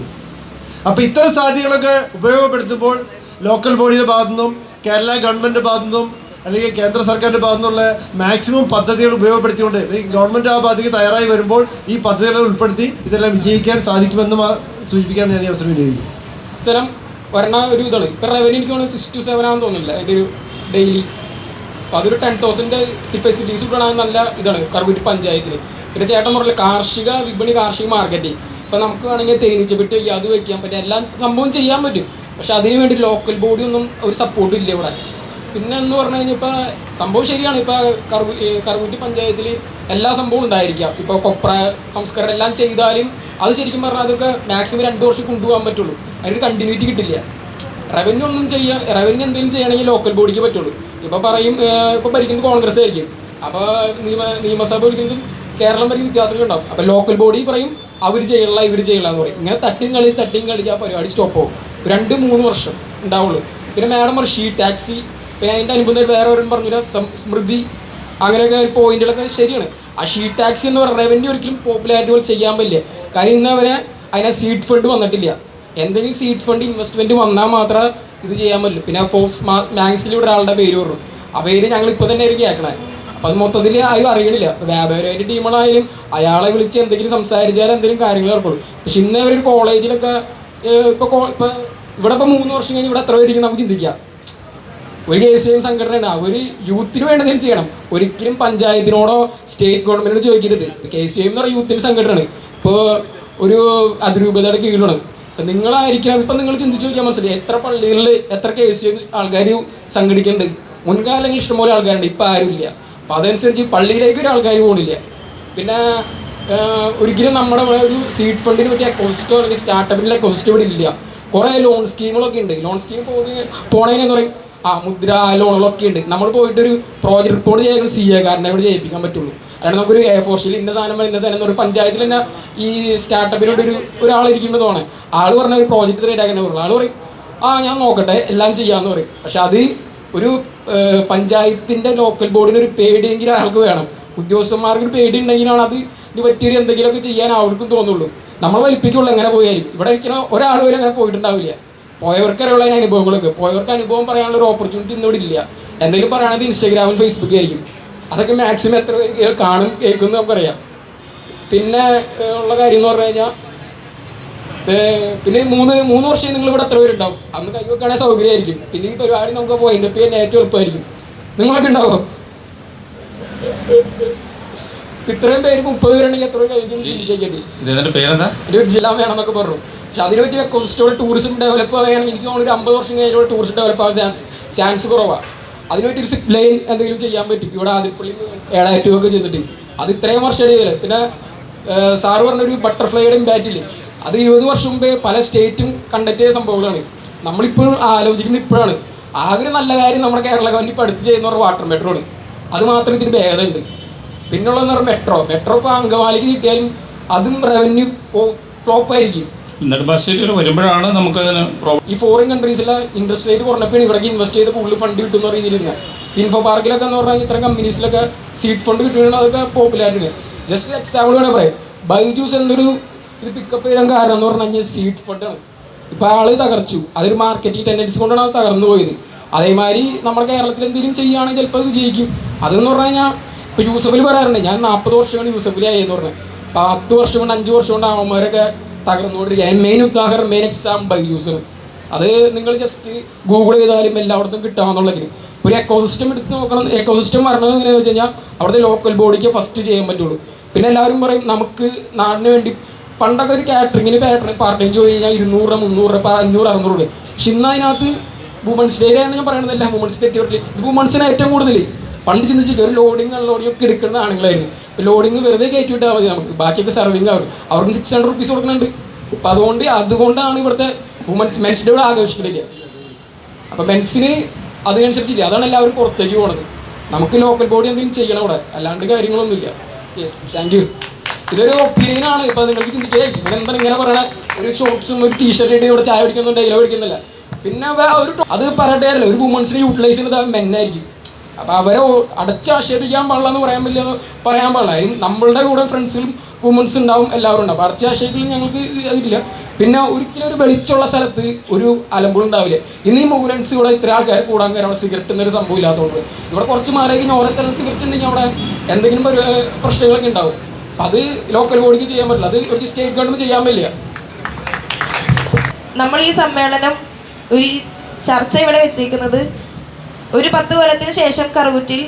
അപ്പോൾ ഇത്തരം സാധ്യതകളൊക്കെ ഉപയോഗപ്പെടുത്തുമ്പോൾ ലോക്കൽ ബോഡിയുടെ ഭാഗത്തു നിന്നും കേരള ഗവൺമെൻറ് ഭാഗത്തു നിന്നും അല്ലെങ്കിൽ കേന്ദ്ര സർക്കാരിൻ്റെ ഭാഗത്തു നിന്നുള്ള മാക്സിമം പദ്ധതികൾ ഉപയോഗപ്പെടുത്തിക്കൊണ്ട് ഗവൺമെൻറ് ആ ഭാഗത്തേക്ക് തയ്യാറായി വരുമ്പോൾ ഈ പദ്ധതികളെ ഉൾപ്പെടുത്തി ഇതെല്ലാം വിജയിക്കാൻ സാധിക്കുമെന്ന് സൂചിപ്പിക്കാൻ ഞാൻ ഈ അവസരം വിനിയോഗിക്കും. ഇത്തരം വരണ ഒരു ഇതാണ് ഇപ്പം റവന്യൂ എനിക്ക് തോന്നുന്നത് 6 to 7 ആണെന്ന് തോന്നുന്നില്ല അതിൻ്റെ ഒരു ഡെയിലി. അപ്പോൾ അതൊരു 10,000 ഫെസിലിറ്റീസ് കിട്ടണ നല്ല ഇതാണ് കറുകുറ്റി പഞ്ചായത്തിന്. പിന്നെ ചേട്ടൻ പറഞ്ഞില്ല കാർഷിക വിപണി, കാർഷിക മാർക്കറ്റ്. ഇപ്പം നമുക്ക് വേണമെങ്കിൽ തേനീച്ചപ്പെട്ടി വയ്ക്കുക, അത് വയ്ക്കാൻ പറ്റും, എല്ലാം സംഭവം ചെയ്യാൻ പറ്റും. പക്ഷെ അതിന് വേണ്ടി ലോക്കൽ ബോഡി ഒന്നും ഒരു സപ്പോർട്ട് ഇല്ല ഇവിടെ. പിന്നെ എന്ന് പറഞ്ഞു കഴിഞ്ഞാൽ ഇപ്പോൾ സംഭവം ശരിയാണ്. ഇപ്പോൾ കറുകുറ്റി പഞ്ചായത്തിൽ എല്ലാ സംഭവവും ഉണ്ടായിരിക്കാം. ഇപ്പോൾ കൊപ്ര സംസ്കരണം എല്ലാം ചെയ്താലും അത് ശരിക്കും പറഞ്ഞാൽ അതൊക്കെ മാക്സിമം 2 വർഷം കൊണ്ടുപോകാൻ പറ്റുള്ളൂ. അതിന് കണ്ടിന്യൂറ്റി കിട്ടില്ല. റവന്യൂ എന്തെങ്കിലും ചെയ്യണമെങ്കിൽ ലോക്കൽ ബോഡിക്ക് പറ്റുള്ളൂ. ഇപ്പോൾ പറയും ഇപ്പോൾ ഭരിക്കുന്നത് കോൺഗ്രസ് ആയിരിക്കും. അപ്പോൾ നിയമസഭ ഭരിക്കുന്നതും കേരളം ഭരിക്കുന്ന വ്യത്യാസങ്ങളുണ്ടാവും. അപ്പോൾ ലോക്കൽ ബോഡി പറയും അവർ ചെയ്യണില്ല ഇവർ ചെയ്യണില്ല എന്ന് പറയും. ഇങ്ങനെ തട്ടിയും കളിച്ച് ആ പരിപാടി സ്റ്റോപ്പ് ആവും. 2-3 വർഷം ഉണ്ടാവുള്ളൂ. പിന്നെ മാഡം ഒരു ഷീറ്റ് ടാക്സി, പിന്നെ അതിൻ്റെ അനുബന്ധമായിട്ട് വേറെ ഒരു പറഞ്ഞില്ല സ്മൃതി, അങ്ങനെയൊക്കെ ഒരു പോയിന്റുകളൊക്കെ ശരിയാണ്. ആ ഷീറ്റ് ടാക്സി എന്ന് പറഞ്ഞ റവന്യൂ ഒരിക്കലും പോപ്പുലാരിറ്റികൾ ചെയ്യാൻ പറ്റില്ല. കാര്യം ഇന്നവരെ അതിനെ സീഡ് ഫണ്ട് വന്നിട്ടില്ല. എന്തെങ്കിലും സീഡ് ഫണ്ട് ഇൻവെസ്റ്റ്മെൻറ്റ് വന്നാൽ മാത്രമേ ഇത് ചെയ്യാൻ പറ്റുള്ളൂ. പിന്നെ ഫോക്സ് മാക്സിലൂടെ ഒരാളുടെ പേര് പറഞ്ഞു. ആ പേര് ഞങ്ങൾ ഇപ്പോൾ തന്നെ ആയിരിക്കും കേൾക്കണേ. അപ്പം അത് മൊത്തത്തിൽ ആരും അറിയണില്ല. വ്യാപാരമായിട്ട് ടീമുകളായാലും അയാളെ വിളിച്ച് എന്തെങ്കിലും സംസാരിച്ചാൽ എന്തെങ്കിലും കാര്യങ്ങൾ ഏർപ്പെടും. പക്ഷെ ഇന്ന് അവരൊരു കോളേജിലൊക്കെ ഇപ്പോൾ ഇവിടെ ഇപ്പോൾ 3 വർഷം കഴിഞ്ഞ് ഇവിടെ എത്ര പേരിക്കും നമുക്ക് ചിന്തിക്കാം. ഒരു KCM സംഘടനയാണ്. അവർ യൂത്തിന് വേണ്ടതെങ്കിലും ചെയ്യണം. ഒരിക്കലും പഞ്ചായത്തിനോടോ സ്റ്റേറ്റ് ഗവൺമെൻറ്റിനോട് ചോദിക്കരുത്. KCM എന്ന് പറയുന്ന യൂത്തിന് സംഘടനയാണ്. ഇപ്പോൾ ഒരു അതിരൂപതയുടെ കീഴിലാണ്. ഇപ്പം നിങ്ങളായിരിക്കണം. ഇപ്പം നിങ്ങൾ ചിന്തിച്ച് നോക്കിയാൽ മനസ്സിലായി എത്ര പള്ളികളിൽ എത്ര KCM ആൾക്കാർ സംഘടിക്കുന്നുണ്ട്. മുൻകാലങ്ങളിൽ ഇഷ്ടംപോലെ ആൾക്കാരുണ്ട്, ഇപ്പം ആരുമില്ല. അപ്പം അതനുസരിച്ച് പള്ളിയിലേക്ക് ഒരു ആൾക്കാർ പോകണില്ല. പിന്നെ ഒരിക്കലും നമ്മുടെ ഇവിടെ ഒരു സീഡ് ഫണ്ടിന് പറ്റിയ എക്കോസിസ്റ്റം അല്ലെങ്കിൽ സ്റ്റാർട്ടപ്പിൻ്റെ എക്കോസിസ്റ്റം ഇവിടെ ഇല്ല. കുറേ ലോൺ സ്കീമുകളൊക്കെ ഉണ്ട്. ലോൺ സ്കീം പോണതിനെന്ന് പറയും മുദ്ര ലോണുകളൊക്കെ ഉണ്ട്. നമ്മൾ പോയിട്ടൊരു പ്രോജക്റ്റ് റിപ്പോർട്ട് ചെയ്യാൻ CA-കാരനെ ഇവിടെ ചെയ്യിപ്പിക്കാൻ പറ്റുള്ളൂ. അല്ലാണ്ട് നമുക്കൊരു A4 ഷീറ്റിൽ ഇന്ന സാധനം എന്ന് ഒരു പഞ്ചായത്തിൽ തന്നെ ഈ സ്റ്റാർട്ടപ്പിനോട് ഒരാളിരിക്കുമ്പോൾ തോന്നേ ആൾ പറഞ്ഞ ഒരു പ്രോജക്റ്റ് റെഡിയാക്കാൻ പറയുള്ളൂ. ആൾ പറയും ഞാൻ നോക്കട്ടെ എല്ലാം ചെയ്യാമെന്ന് പറയും. പക്ഷെ അത് ഒരു പഞ്ചായത്തിൻ്റെ ലോക്കൽ ബോർഡിനൊരു പേടിയെങ്കിലും ആൾക്ക് വേണം. ഉദ്യോഗസ്ഥന്മാർക്ക് ഒരു പേടി ഉണ്ടെങ്കിലാണ് അതിന് പറ്റിയൊരു എന്തെങ്കിലുമൊക്കെ ചെയ്യാൻ അവർക്കും തോന്നുള്ളൂ. നമ്മൾ വലിപ്പിക്കുള്ളൂ എങ്ങനെ പോയാലും. ഇവിടെ ഇരിക്കുന്ന ഒരാൾ പോലും അങ്ങനെ പോയിട്ടുണ്ടാവില്ല. പോയവർക്കറിയുള്ള അതിന് അനുഭവങ്ങളൊക്കെ, പോയവർക്ക് അനുഭവം പറയാനുള്ള ഒരു ഓപ്പർച്യൂണിറ്റി ഇന്നിവിടെ ഇല്ല. എന്തെങ്കിലും പറയുകയാണെങ്കിൽ ഇൻസ്റ്റാഗ്രാമും ഫേസ്ബുക്കും ആയിരിക്കും. അതൊക്കെ മാക്സിമം എത്ര പേര് കാണും കേൾക്കും നമുക്കറിയാം. പിന്നെ ഉള്ള കാര്യം എന്ന് പറഞ്ഞു കഴിഞ്ഞാൽ, പിന്നെ മൂന്ന് വർഷം നിങ്ങളിവിടെ എത്ര പേരുണ്ടാവും? അന്ന് കൈ വെക്കുകയാണെങ്കിൽ സൗകര്യമായിരിക്കും. പിന്നെ ഈ പരിപാടി നമുക്ക് പോയിന്റ് ചെയ്യാൻ ഏറ്റവും എളുപ്പമായിരിക്കും. നിങ്ങളൊക്കെ ഉണ്ടാവും. ഇത്രയും പേര് 30 പേരുണ്ടെങ്കിൽ എത്ര കഴിക്കും ചിന്തിച്ചേക്കത്. ഒരു ജില്ല വേണമെന്നൊക്കെ പറഞ്ഞു. പക്ഷെ അതിനെ പറ്റി എക്കോസിസ്റ്റോടെ ടൂറിസം ഡെവലപ്പ് ആവുകയാണെങ്കിൽ എനിക്ക് തോന്നുന്നു ഒരു 50 വർഷം കഴിഞ്ഞോടെ ടൂറിസം ഡെവലപ്പ് ആവാൻ ചാൻസ് കുറവാണ്. അതിനുവേണ്ടി ഒരു സിപ്പ് ലൈൻ എന്തെങ്കിലും ചെയ്യാൻ പറ്റും. ഇവിടെ ആതിരപ്പള്ളി ഏടായിട്ടുമൊക്കെ ചെയ്തിട്ട് അത് ഇത്രയും വർഷം ചെയ്തില്ല. പിന്നെ സാറ് പറഞ്ഞൊരു ബട്ടർഫ്ലൈയുടെ ഇമ്പാക്റ്റില്ലേ, അത് 20 വർഷം മുമ്പേ പല സ്റ്റേറ്റും കണ്ടക്ട് ചെയ്ത സംഭവങ്ങളാണ്. നമ്മളിപ്പോഴും ആലോചിക്കുന്നത് ഇപ്പോഴാണ്. ആകെ ഒരു നല്ല കാര്യം നമ്മുടെ കേരള ഗവൺമെൻറ് ഇപ്പോൾ അടുത്ത് ചെയ്യുന്ന പറഞ്ഞാൽ വാട്ടർ മെട്രോ ആണ്. അത് മാത്രം ഇതിന് ഭേദമുണ്ട്. പിന്നുള്ളതെന്ന് പറഞ്ഞാൽ മെട്രോ ഇപ്പോൾ അങ്കമാലിക്ക് കിട്ടിയാലും അതും റവന്യൂ ഫ്ലോപ്പായിരിക്കും. നെടുമ്പാശ്ശേരി വരുമ്പോഴാണ് നമുക്കതിന് ഈ ഫോറിൻ കൺട്രീസിലെ ഇൻട്രസ്റ്റ് റേറ്റ് കുറഞ്ഞപ്പോൾ ഇവിടേക്ക് ഇൻവെസ്റ്റ് ചെയ്ത് കൂടുതൽ ഫണ്ട് കിട്ടുന്ന രീതിയിലിരുന്നത്. ഇൻഫോ പാർക്കിലൊക്കെ എന്ന് പറഞ്ഞാൽ ഇത്തരം കമ്പനീസിലൊക്കെ സീഡ് ഫണ്ട് കിട്ടുകയാണ്. അതൊക്കെ പോപ്പുലാരിറ്റി. ജസ്റ്റ് എക്സാമ്പിൾ വേണേൽ പറയാം, ബൈജൂസ് എന്നൊരു ഇത് പിക്കപ്പ് ചെയ്താൽ കാരണം എന്ന് പറഞ്ഞു കഴിഞ്ഞാൽ സീഡ് ഫണ്ടാണ്. ഇപ്പോൾ ആൾ തകർച്ചു, അതൊരു മാർക്കറ്റിംഗ് ടെൻഡൻസി കൊണ്ടാണ് അത് തകർന്നു പോയത്. അതേമാതിരി നമ്മുടെ കേരളത്തിൽ എന്തെങ്കിലും ചെയ്യുകയാണെങ്കിൽ ചിലപ്പോൾ അത് വിജയിക്കും. അതെന്ന് പറഞ്ഞു കഴിഞ്ഞാൽ ഇപ്പോൾ യൂസഫിൽ പറയാറുണ്ട്, ഞാൻ 40 വർഷമാണ് യൂസഫിലായെന്ന് പറഞ്ഞത്. 10 വർഷം കൊണ്ട് 5 വർഷം കൊണ്ട് അവന്മാരൊക്കെ തകർന്നുകൊണ്ടിരിക്കുക. മെയിൻ ഉദാഹരണം, മെയിൻ എക്സാം ബൈജൂസാണ്. അത് നിങ്ങൾ ജസ്റ്റ് ഗൂഗിൾ ചെയ്താലും എല്ലായിടത്തും കിട്ടാമെന്നുള്ളതിന് ഒരു എക്കോസിസ്റ്റം എടുത്ത് നോക്കണം. എക്കോസിസ്റ്റം വരണത് എങ്ങനെയാണെന്ന് വെച്ച് കഴിഞ്ഞാൽ അവിടുത്തെ ലോക്കൽ ബോഡിക്ക് ഫസ്റ്റ് ചെയ്യാൻ പറ്റുള്ളൂ. പിന്നെ എല്ലാവരും പറയും നമുക്ക് നാടിന് വേണ്ടി, പണ്ടൊക്കെ ഒരു കാറ്ററിങ്ങിന് പാർട്ട് ടൈം ജോലി കഴിഞ്ഞാൽ 200 രൂപ 300 രൂപ 500 600 രൂപ. പക്ഷെ ഇന്ന് അതിനകത്ത് വുമൻസ് ഡേ ആണ് ഞാൻ പറയണതല്ല, വുമൻസ് ഡേ ഇത് വുമൻസിന് ഏറ്റവും കൂടുതൽ. പണ്ട് ചിന്തിച്ചിട്ട് ഒരു ലോഡിങ് അൺലോഡിങ് ഒക്കെ എടുക്കുന്ന ആണുങ്ങളായിരുന്നു. ലോഡിങ് വെറുതെ കയറ്റി വിട്ടാൽ മതി നമുക്ക്, ബാക്കിയൊക്കെ സർവിങ് ആവും. അവർക്ക് 600 റുപ്പീസ് കൊടുക്കുന്നുണ്ട്. അപ്പോൾ അതുകൊണ്ടാണ് ഇവിടുത്തെ മെൻസ് ഡേ ഇവിടെ ആഘോഷിക്കുന്നില്ല. അപ്പോൾ മെൻസിന് അതിനനുസരിച്ചില്ല. അതാണ് എല്ലാവരും പുറത്തേക്ക് പോകണത്. നമുക്ക് ലോക്കൽ ബോഡി എന്തെങ്കിലും ചെയ്യണം ഇവിടെ, അല്ലാണ്ട് കാര്യങ്ങളൊന്നുമില്ല. Thank you. ഇതൊരു ഒപ്പീനിയനാണ്. ഇപ്പോൾ നിങ്ങൾക്ക് ചിന്തിക്കുക ഇവനെന്താണ് ഇങ്ങനെ പറയണ, ഒരു ഷോർട്ട്സും ഒരു ടീഷർട്ട് ഇട്ട് ഇവിടെ ചായ പിടിക്കുന്നുണ്ട്, ഡൈലോ പിടിക്കുന്നില്ല. പിന്നെ അത് പറയട്ടെ, ഒരു വുമൻസിനെ യൂട്ടിലൈസ് ചെയ്യുന്നത് മെന്നായിരിക്കും. അപ്പോൾ അവരെ അടച്ചാക്ഷേപിക്കാൻ പാടില്ല എന്ന് പറയാൻ പാടില്ല. അതിന് നമ്മളുടെ കൂടെ ഫ്രണ്ട്സിലും വുമൻസ് ഉണ്ടാവും, എല്ലാവരും ഉണ്ടാവും. അപ്പോൾ അടച്ചാക്ഷേപിക്കലും ഞങ്ങൾക്ക് അതില്ല. പിന്നെ ഒരിക്കലും ഒരു വെളിച്ചുള്ള സ്ഥലത്ത് ഒരു അലമ്പുണ്ടാവില്ല. ഇന്ന് ഈ മൂവ്മെൻറ്റ്സ് ഇവിടെ ഇത്ര ആൾക്കാർ കൂടാൻ കയറി അവിടെ സിഗരറ്റ് എന്നൊരു സംഭവം ഇല്ലാത്തതുകൊണ്ട് ഇവിടെ കുറച്ച് മാറി ഓരോ സ്ഥലം സിഗരറ്റ് ഉണ്ടെങ്കിൽ അവിടെ എന്തെങ്കിലും പ്രശ്നങ്ങളൊക്കെ ഉണ്ടാവും. അപ്പം അത് ലോക്കൽ ബോഡിക്ക് ചെയ്യാൻ പറ്റില്ല, അത് ഒരു സ്റ്റേറ്റ് ഗവൺമെൻറ് ചെയ്യാൻ പറ്റില്ല. നമ്മൾ ഈ സമ്മേളനം ഒരു ചർച്ച ഇവിടെ വെച്ചിരിക്കുന്നത് ഒരു 10 കൊല്ലത്തിന് ശേഷം കറുകുറ്റിൽ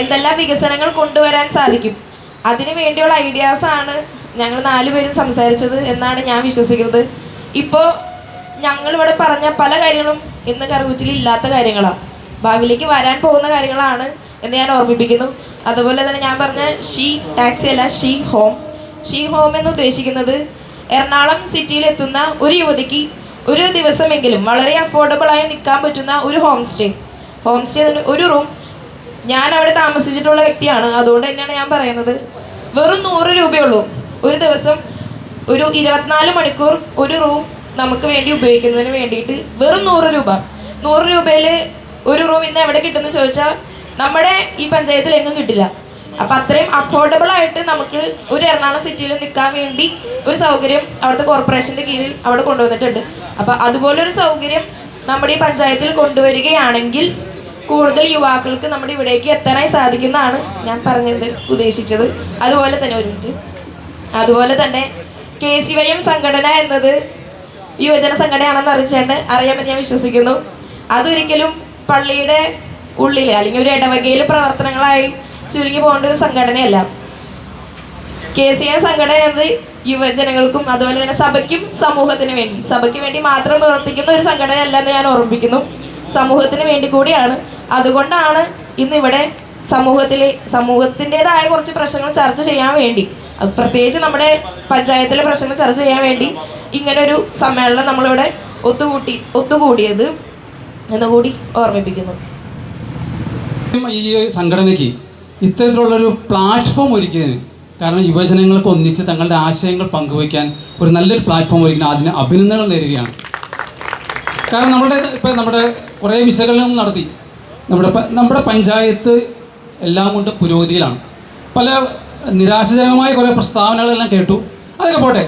എന്തെല്ലാം വികസനങ്ങൾ കൊണ്ടുവരാൻ സാധിക്കും അതിനു വേണ്ടിയുള്ള ഐഡിയാസാണ് ഞങ്ങൾ 4 പേരും സംസാരിച്ചത് എന്നാണ് ഞാൻ വിശ്വസിക്കുന്നത്. ഇപ്പോൾ ഞങ്ങളിവിടെ പറഞ്ഞ പല കാര്യങ്ങളും ഇന്ന് കറുകുറ്റിൽ ഇല്ലാത്ത കാര്യങ്ങളാണ്, ഭാവിയിലേക്ക് വരാൻ പോകുന്ന കാര്യങ്ങളാണ് എന്ന് ഞാൻ ഓർമ്മിപ്പിക്കുന്നു. അതുപോലെ തന്നെ ഞാൻ പറഞ്ഞ ഷീ ടാക്സി അല്ല, ഷീ ഹോം എന്ന് ഉദ്ദേശിക്കുന്നത് എറണാകുളം സിറ്റിയിലെത്തുന്ന ഒരു യുവതിക്ക് ഒരു ദിവസമെങ്കിലും വളരെ അഫോർഡബിളായി നിൽക്കാൻ പറ്റുന്ന ഒരു ഹോം സ്റ്റേ ഒരു റൂം. ഞാൻ അവിടെ താമസിച്ചിട്ടുള്ള വ്യക്തിയാണ്, അതുകൊണ്ട് തന്നെയാണ് ഞാൻ പറയുന്നത്. വെറും 100 രൂപയുള്ളൂ ഒരു ദിവസം, ഒരു 24 മണിക്കൂർ ഒരു റൂം നമുക്ക് വേണ്ടി ഉപയോഗിക്കുന്നതിന് വേണ്ടിയിട്ട് വെറും 100 രൂപയിൽ ഒരു റൂം ഇന്ന് എവിടെ കിട്ടുമെന്ന് ചോദിച്ചാൽ നമ്മുടെ ഈ പഞ്ചായത്തിൽ എങ്ങും കിട്ടില്ല. അപ്പം അത്രയും അഫോർഡബിളായിട്ട് നമുക്ക് ഒരു എറണാകുളം സിറ്റിയിൽ നിൽക്കാൻ വേണ്ടി ഒരു സൗകര്യം അവിടുത്തെ കോർപ്പറേഷൻ്റെ കീഴിൽ അവിടെ കൊണ്ടുവന്നിട്ടുണ്ട്. അപ്പം അതുപോലൊരു സൗകര്യം നമ്മുടെ ഈ പഞ്ചായത്തിൽ കൊണ്ടുവരികയാണെങ്കിൽ കൂടുതൽ യുവാക്കൾക്ക് നമ്മുടെ ഇവിടേക്ക് എത്താനായി സാധിക്കുന്നതാണ് ഞാൻ ഉദ്ദേശിച്ചത്. അതുപോലെ തന്നെ KCYM സംഘടന എന്നത് യുവജന സംഘടനയാണെന്ന് അറിയാമെന്ന് ഞാൻ വിശ്വസിക്കുന്നു. അതൊരിക്കലും പള്ളിയുടെ ഉള്ളിൽ അല്ലെങ്കിൽ ഒരു ഇടവകയിൽ പ്രവർത്തനങ്ങളായി ചുരുങ്ങി പോകേണ്ട ഒരു സംഘടനയല്ല. KCYM സംഘടന എന്നത് യുവജനങ്ങൾക്കും അതുപോലെ തന്നെ സഭയ്ക്ക് വേണ്ടി മാത്രം പ്രവർത്തിക്കുന്ന ഒരു സംഘടനയല്ല എന്ന് ഞാൻ ഓർമ്മിപ്പിക്കുന്നു. സമൂഹത്തിന് വേണ്ടി കൂടിയാണ്. അതുകൊണ്ടാണ് ഇന്നിവിടെ സമൂഹത്തിൻ്റെതായ കുറച്ച് പ്രശ്നങ്ങൾ ചർച്ച ചെയ്യാൻ വേണ്ടി, പ്രത്യേകിച്ച് നമ്മുടെ പഞ്ചായത്തിലെ പ്രശ്നങ്ങൾ ചർച്ച ചെയ്യാൻ വേണ്ടി ഇങ്ങനൊരു സമ്മേളനം നമ്മളിവിടെ ഒത്തുകൂടിയത് എന്നുകൂടി ഓർമ്മിപ്പിക്കുന്നു. ഈ സംഘടനയ്ക്ക് ഇത്തരത്തിലുള്ളൊരു പ്ലാറ്റ്ഫോം ഒരുക്കിയതിന്, കാരണം യുവജനങ്ങൾക്ക് ഒന്നിച്ച് തങ്ങളുടെ ആശയങ്ങൾ പങ്കുവയ്ക്കാൻ ഒരു നല്ലൊരു പ്ലാറ്റ്ഫോം ഒരുക്കുന്ന അതിന് അഭിനന്ദനങ്ങൾ നേരുകയാണ്. കാരണം നമ്മുടെ കുറേ വിശകലനം നടത്തി. നമ്മുടെ പഞ്ചായത്ത് എല്ലാം കൊണ്ട് പുരോഗതിയിലാണ്. പല നിരാശജനകമായ കുറേ പ്രസ്താവനകളെല്ലാം കേട്ടു, അതൊക്കെ പോട്ടെ.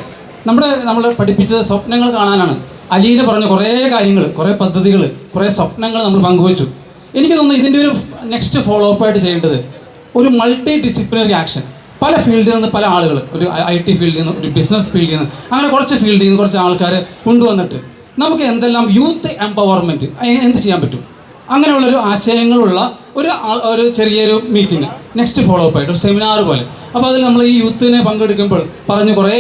നമ്മൾ പഠിപ്പിച്ചത് സ്വപ്നങ്ങൾ കാണാനാണ്. അലീന പറഞ്ഞ കുറേ കാര്യങ്ങൾ, കുറേ പദ്ധതികൾ, കുറേ സ്വപ്നങ്ങൾ നമ്മൾ പങ്കുവച്ചു. എനിക്ക് തോന്നുന്നു ഇതിൻ്റെ ഒരു നെക്സ്റ്റ് ഫോളോ അപ്പ് ആയിട്ട് ചെയ്യേണ്ടത് ഒരു മൾട്ടി ഡിസിപ്ലിനറി ആക്ഷൻ. പല ഫീൽഡിൽ നിന്ന് പല ആളുകൾ, ഒരു IT ഫീൽഡിൽ നിന്ന്, ഒരു ബിസിനസ് ഫീൽഡിൽ നിന്ന്, അങ്ങനെ കുറച്ച് ഫീൽഡിൽ നിന്ന് കുറച്ച് ആൾക്കാർ കൊണ്ടുവന്നിട്ട് നമുക്ക് എന്തെല്ലാം യൂത്ത് എംപവർമെൻറ്റ് എന്ത് ചെയ്യാൻ പറ്റും, അങ്ങനെയുള്ളൊരു ആശയങ്ങളുള്ള ഒരു ചെറിയൊരു മീറ്റിംഗ് നെക്സ്റ്റ് ഫോളോ അപ്പ് ആയിട്ട് ഒരു സെമിനാർ പോലെ. അപ്പോൾ അതിൽ നമ്മൾ ഈ യൂത്തിനെ പങ്കെടുക്കുമ്പോൾ കുറേ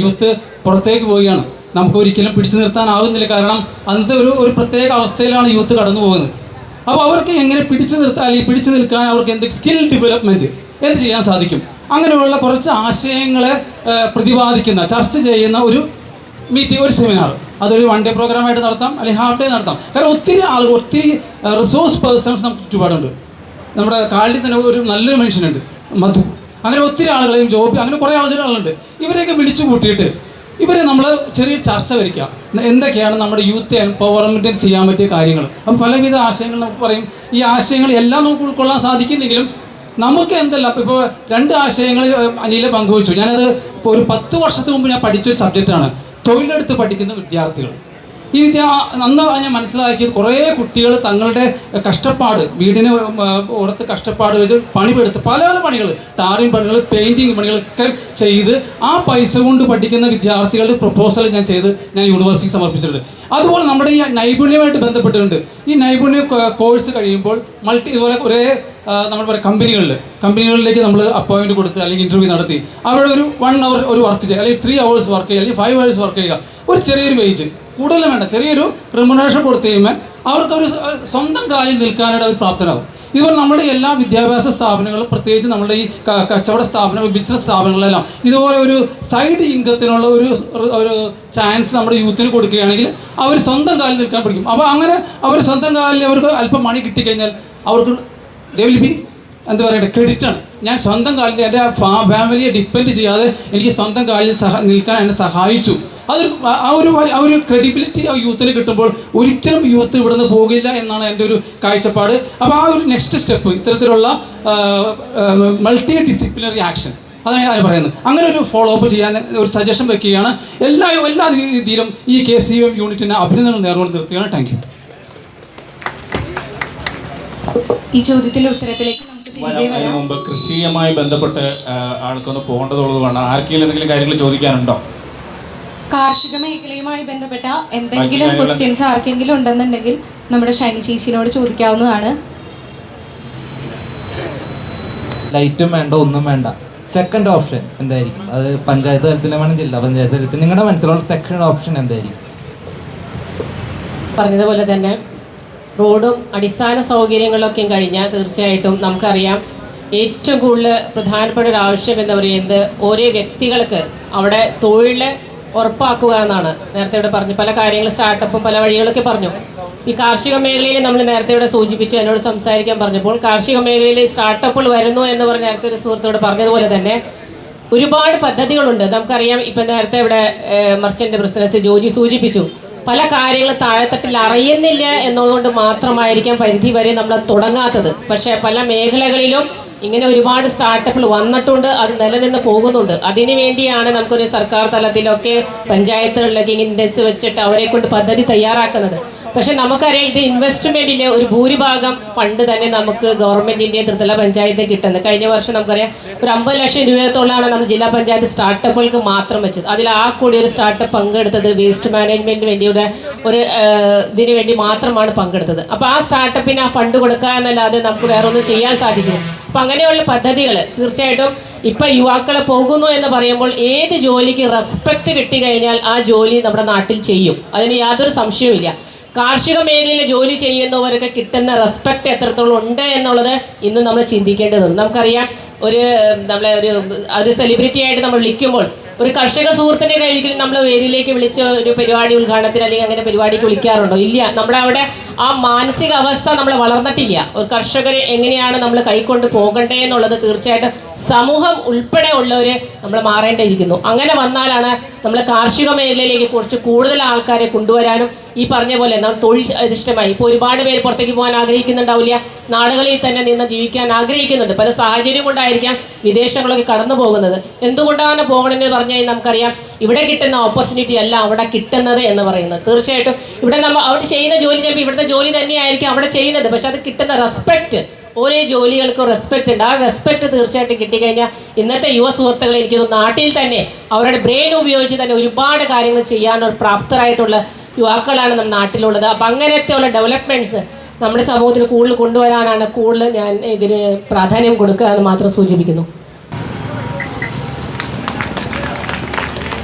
യൂത്ത് പുറത്തേക്ക് പോവുകയാണ്. നമുക്ക് ഒരിക്കലും പിടിച്ചു നിർത്താനാവുന്നില്ല. കാരണം അന്നത്തെ ഒരു പ്രത്യേക അവസ്ഥയിലാണ് യൂത്ത് കടന്നു പോകുന്നത്. അപ്പോൾ അവർക്ക് എങ്ങനെ പിടിച്ചു നിൽക്കാൻ അവർക്ക് എന്തെങ്കിലും സ്കിൽ ഡെവലപ്മെൻറ്റ് എന്ത് ചെയ്യാൻ സാധിക്കും, അങ്ങനെയുള്ള കുറച്ച് ആശയങ്ങളെ പ്രതിപാദിക്കുന്ന, ചർച്ച ചെയ്യുന്ന ഒരു മീറ്റിംഗ്, ഒരു സെമിനാർ. അതൊരു 1 ഡേ പ്രോഗ്രാമായിട്ട് നടത്താം, അല്ലെങ്കിൽ ഹാഫ് ഡേ നടത്താം. കാരണം ഒത്തിരി റിസോഴ്സ് പേഴ്സൺസ് നമുക്ക് ചുറ്റുപാടുണ്ട്. നമ്മുടെ കാലിൽ തന്നെ ഒരു നല്ലൊരു മനുഷ്യനുണ്ട്, മധു. അങ്ങനെ ഒത്തിരി ആളുകളെയും ജോബ്, അങ്ങനെ കുറേ ആളുകളുണ്ട്. ഇവരെയൊക്കെ വിളിച്ചു കൂട്ടിയിട്ട് ഇവരെ നമ്മൾ ചെറിയ ചർച്ച വയ്ക്കുക. എന്തൊക്കെയാണ് നമ്മുടെ യൂത്ത് എംപവർമെൻറ്റിന് ചെയ്യാൻ പറ്റിയ കാര്യങ്ങൾ. അപ്പം പലവിധ ആശയങ്ങൾ നമുക്ക് പറയും. ഈ ആശയങ്ങൾ എല്ലാം നമുക്ക് ഉൾക്കൊള്ളാൻ സാധിക്കുന്നെങ്കിലും നമുക്ക് എന്തെല്ലാം, ഇപ്പോൾ 2 ആശയങ്ങൾ അനില പങ്കുവച്ചു. ഞാനത് ഇപ്പോൾ ഒരു 10 വർഷത്തിന് മുമ്പ് ഞാൻ പഠിച്ചൊരു സബ്ജക്റ്റാണ് തൊഴിലെടുത്ത് പഠിക്കുന്ന വിദ്യാർത്ഥികൾ. ഈ അന്ന് ഞാൻ മനസ്സിലാക്കിയത് കുറേ കുട്ടികൾ തങ്ങളുടെ കഷ്ടപ്പാട്, വീടിന് പുറത്ത് കഷ്ടപ്പാട് വെച്ച് പണിപ്പെടുത്ത് പല പണികൾ, ടാറിങ് പണികൾ, പെയിൻറ്റിങ് പണികളൊക്കെ ചെയ്ത് ആ പൈസ കൊണ്ട് പഠിക്കുന്ന വിദ്യാർത്ഥികളുടെ പ്രപ്പോസൽ ഞാൻ യൂണിവേഴ്സിറ്റിക്ക് സമർപ്പിച്ചിട്ടുണ്ട്. അതുപോലെ നമ്മുടെ ഈ നൈപുണ്യമായിട്ട് ബന്ധപ്പെട്ടിട്ടുണ്ട്. ഈ നൈപുണ്യ കോഴ്സ് കഴിയുമ്പോൾ ഇതുപോലെ കുറേ നമ്മൾ പറയാം കമ്പനികളിലേക്ക് നമ്മൾ അപ്പോയിൻറ്റ് കൊടുത്ത് അല്ലെങ്കിൽ ഇൻ്റർവ്യൂ നടത്തി അവിടെ ഒരു 1 hour ഒരു വർക്ക് ചെയ്യുക, അല്ലെങ്കിൽ 3 hours വർക്ക് ചെയ്യുക, അല്ലെങ്കിൽ 5 hours വർക്ക് ചെയ്യുക. ഒരു ചെറിയൊരു വേജ്, കൂടുതലും വേണ്ട, ചെറിയൊരു റിമ്യൂണറേഷൻ കൊടുത്തു കഴിയുമ്പോൾ അവർക്കൊരു സ്വന്തം കാലിൽ നിൽക്കാനായിട്ട് അവർ പ്രാപ്തരാകും. ഇതുപോലെ നമ്മുടെ എല്ലാ വിദ്യാഭ്യാസ സ്ഥാപനങ്ങളും, പ്രത്യേകിച്ച് നമ്മുടെ ഈ കച്ചവട സ്ഥാപനങ്ങൾ, ബിസിനസ് സ്ഥാപനങ്ങളെല്ലാം ഇതുപോലെ ഒരു സൈഡ് ഇൻകത്തിനുള്ള ഒരു ചാൻസ് നമ്മുടെ യൂത്തിന് കൊടുക്കുകയാണെങ്കിൽ അവർ സ്വന്തം കാലിൽ നിൽക്കാൻ പഠിക്കും. അപ്പോൾ അങ്ങനെ അവർ സ്വന്തം കാലിൽ അവർക്ക് അല്പം മണി കിട്ടിക്കഴിഞ്ഞാൽ അവർക്ക് ദേ വിൽ ബി എന്താ പറയുക, ക്രെഡിറ്റാണ്. ഞാൻ സ്വന്തം കാലിൽ എൻ്റെ ഫാമിലിയെ ഡിപ്പെൻഡ് ചെയ്യാതെ എനിക്ക് സ്വന്തം കാലിൽ നിൽക്കാൻ എന്നെ സഹായിച്ചു. ആ ഒരു ക്രെഡിബിലിറ്റി ആ യൂത്തിന് കിട്ടുമ്പോൾ ഒരിക്കലും യൂത്ത് ഇവിടെ നിന്ന് പോകില്ല എന്നാണ് എൻ്റെ ഒരു കാഴ്ചപ്പാട്. അപ്പോൾ ആ ഒരു നെക്സ്റ്റ് സ്റ്റെപ്പ് ഇത്തരത്തിലുള്ള മൾട്ടി ഡിസിപ്ലിനറി ആക്ഷൻ, അതാണ് ഞാൻ പറയുന്നത്. അങ്ങനെ ഒരു ഫോളോ അപ്പ് ചെയ്യാൻ ഒരു സജഷൻ വെക്കുകയാണ്. എല്ലാ രീതിയിലും ഈ KCVM യൂണിറ്റിനെ അഭിനന്ദനങ്ങൾ നേർന്നുകൊണ്ട് നിർത്തുകയാണ്. Thank you. ഈ ചോദ്യത്തിന്റെ ഉത്തരത്തിലേക്ക് അതിനു മുമ്പ് കൃഷിയുമായി ബന്ധപ്പെട്ട് ആൾക്കൊന്ന് പോകേണ്ടതുള്ളതുമാണ്. ആർക്കെങ്കിലും എന്തെങ്കിലും കാര്യങ്ങൾ ചോദിക്കാനുണ്ടോ? കാർഷിക മേഖലയുമായി ബന്ധപ്പെട്ട എന്തെങ്കിലും ക്വസ്റ്റ്യൻസ് ആർക്കെങ്കിലും ഉണ്ടെന്നുണ്ടെങ്കിൽ നമ്മുടെ ഷൈനി ചേച്ചിയോട് ചോദിക്കാവുന്നതാണ്. ലൈറ്റും വേണ്ട, ഒന്നും വേണ്ട. സെക്കൻഡ് ഓപ്ഷൻ എന്തായിരിക്കും? അത് പഞ്ചായത്ത് തലത്തിലും വേണം, ജില്ലാ പഞ്ചായത്ത് തലത്തിൽ. നിങ്ങളുടെ മനസ്സിലുള്ള സെക്കൻഡ് ഓപ്ഷൻ എന്തായിരിക്കും? പറഞ്ഞതുപോലെ തന്നെ റോഡും അടിസ്ഥാന സൗകര്യങ്ങളൊക്കെയും കഴിഞ്ഞാൽ തീർച്ചയായിട്ടും നമുക്കറിയാം ഏറ്റവും കൂടുതൽ പ്രധാനപ്പെട്ട ഒരു ആവശ്യം എന്ന് പറയുന്നത് ഓരോ വ്യക്തികൾക്ക് അവിടെ തൊഴിൽ ഉറപ്പാക്കുക എന്നാണ്. നേരത്തെ ഇവിടെ പറഞ്ഞു പല കാര്യങ്ങൾ, സ്റ്റാർട്ടപ്പും പല വഴികളൊക്കെ പറഞ്ഞു. ഈ കാർഷിക മേഖലയിൽ നമ്മൾ നേരത്തെ ഇവിടെ സൂചിപ്പിച്ച് എന്നോട് സംസാരിക്കാൻ പറഞ്ഞപ്പോൾ കാർഷിക മേഖലയിൽ സ്റ്റാർട്ടപ്പുകൾ വരുന്നു എന്ന് പറഞ്ഞ് നേരത്തെ ഒരു സുഹൃത്തോട് പറഞ്ഞതുപോലെ തന്നെ ഒരുപാട് പദ്ധതികളുണ്ട്. നമുക്കറിയാം ഇപ്പം നേരത്തെ ഇവിടെ മർച്ചൻ്റ് ബിസിനസ് ജോജി സൂചിപ്പിച്ചു, പല കാര്യങ്ങളും താഴെത്തട്ടിൽ അറിയുന്നില്ല എന്നതുകൊണ്ട് മാത്രമായിരിക്കാം പരിധി വരെ നമ്മൾ തുടങ്ങാത്തത്. പക്ഷേ പല മേഖലകളിലും ഇങ്ങനെ ഒരുപാട് സ്റ്റാർട്ടപ്പുകൾ വന്നിട്ടുണ്ട്, അത് നിലനിന്ന് പോകുന്നുണ്ട്. അതിനു വേണ്ടിയാണ് നമുക്കൊരു സർക്കാർ തലത്തിലൊക്കെ പഞ്ചായത്തുകളിലൊക്കെ ഇങ്ങനെ ഇൻഡെക്സ് വെച്ചിട്ട് അവരെ കൊണ്ട് പദ്ധതി തയ്യാറാക്കുന്നത്. പക്ഷെ നമുക്കറിയാം ഇത് ഇൻവെസ്റ്റ്മെൻറ്റിൽ ഒരു ഭൂരിഭാഗം ഫണ്ട് തന്നെ നമുക്ക് ഗവൺമെൻറ്റിൻ്റെ ത്രിതല പഞ്ചായത്ത് കിട്ടുന്നത്. കഴിഞ്ഞ വർഷം നമുക്കറിയാം ഒരു 50 ലക്ഷം രൂപത്തോളാണ് നമ്മൾ ജില്ലാ പഞ്ചായത്ത് സ്റ്റാർട്ടപ്പുകൾക്ക് മാത്രം വെച്ചത്. അതിൽ ആ കൂടി ഒരു സ്റ്റാർട്ടപ്പ് പങ്കെടുത്തത് വേസ്റ്റ് മാനേജ്മെൻറ്റിന് വേണ്ടിയുടെ ഒരു ഇതിനു വേണ്ടി മാത്രമാണ് പങ്കെടുത്തത്. അപ്പോൾ ആ സ്റ്റാർട്ടപ്പിന് ആ ഫണ്ട് കൊടുക്കുക എന്നല്ലാതെ നമുക്ക് വേറെ ഒന്നും ചെയ്യാൻ സാധിച്ചില്ല. അപ്പം അങ്ങനെയുള്ള പദ്ധതികൾ തീർച്ചയായിട്ടും ഇപ്പം യുവാക്കൾ പോകുന്നു എന്ന് പറയുമ്പോൾ ഏത് ജോലിക്ക് റെസ്പെക്റ്റ് കിട്ടിക്കഴിഞ്ഞാൽ ആ ജോലി നമ്മുടെ നാട്ടിൽ ചെയ്യും, അതിന് യാതൊരു സംശയവുമില്ല. കാർഷിക മേഖലയിൽ ജോലി ചെയ്യുന്നവർക്ക് കിട്ടുന്ന റെസ്പെക്റ്റ് എത്രത്തോളം ഉണ്ട് എന്നുള്ളത് ഇന്ന് നമ്മൾ ചിന്തിക്കേണ്ടതുണ്ട്. നമുക്കറിയാം നമ്മളെ ഒരു സെലിബ്രിറ്റി ആയിട്ട് നമ്മൾ വിളിക്കുമ്പോൾ ഒരു കർഷക സുഹൃത്തിൻ്റെ കയ്യിൽ നമ്മൾ വേദിയിലേക്ക് വിളിച്ച് ഒരു പരിപാടി ഉദ്ഘാടനത്തിന് അല്ലെങ്കിൽ അങ്ങനെ പരിപാടിക്ക് വിളിക്കാറുണ്ടോ? ഇല്ല. നമ്മുടെ അവിടെ ആ മാനസിക അവസ്ഥ നമ്മൾ വളർന്നിട്ടില്ല. ഒരു കർഷകരെ എങ്ങനെയാണ് നമ്മൾ കൈക്കൊണ്ട് പോകണ്ടേ എന്നുള്ളത് തീർച്ചയായിട്ടും സമൂഹം ഉൾപ്പെടെ ഉള്ളവർ നമ്മൾ മാറേണ്ടിയിരിക്കുന്നു. അങ്ങനെ വന്നാലാണ് നമ്മൾ കാർഷിക മേഖലയിലേക്ക് കുറച്ച് കൂടുതൽ ആൾക്കാരെ കൊണ്ടുവരാനും ഈ പറഞ്ഞ പോലെ നമ്മൾ തൊഴിൽ അധിഷ്ഠമായി ഇപ്പോൾ ഒരുപാട് പേര് പുറത്തേക്ക് പോകാൻ ആഗ്രഹിക്കുന്നുണ്ടാവില്ല, നാടുകളിൽ തന്നെ നിന്ന് ജീവിക്കാൻ ആഗ്രഹിക്കുന്നുണ്ട്. പല സാഹചര്യം കൊണ്ടായിരിക്കാം വിദേശങ്ങളൊക്കെ കടന്നു പോകുന്നത്. എന്തുകൊണ്ടാണ് പോകണമെന്ന് പറഞ്ഞാൽ നമുക്കറിയാം, ഇവിടെ കിട്ടുന്ന ഓപ്പർച്യൂണിറ്റി അല്ല അവിടെ കിട്ടുന്നത് എന്ന് പറയുന്നത്. തീർച്ചയായിട്ടും ഇവിടെ അവിടെ ചെയ്യുന്ന ജോലി ചിലപ്പോൾ ഇവിടുത്തെ ജോലി തന്നെയായിരിക്കും അവിടെ ചെയ്യുന്നത്, പക്ഷെ അത് കിട്ടുന്ന റെസ്പെക്റ്റ്, ഓരോ ജോലികൾക്കും റെസ്പെക്റ്റ് ഉണ്ട്. ആ റെസ്പെക്റ്റ് തീർച്ചയായിട്ടും കിട്ടിക്കഴിഞ്ഞാൽ ഇന്നത്തെ യുവ സുഹൃത്തുക്കളെ എനിക്ക് തോന്നുന്നു നാട്ടിൽ തന്നെ അവരുടെ ബ്രെയിൻ ഉപയോഗിച്ച് തന്നെ ഒരുപാട് കാര്യങ്ങൾ ചെയ്യാനുള്ള പ്രാപ്തരായിട്ടുള്ള യുവാക്കളാണ് നമ്മുടെ നാട്ടിലുള്ളത്. അപ്പം അങ്ങനത്തെയുള്ള ഡെവലപ്മെൻറ്റ്സ് നമ്മുടെ സമൂഹത്തിൽ കൂടുതൽ കൊണ്ടുവരാനാണ് കൂടുതൽ ഞാൻ ഇതിന് പ്രാധാന്യം കൊടുക്കുക എന്ന് മാത്രം സൂചിപ്പിക്കുന്നു.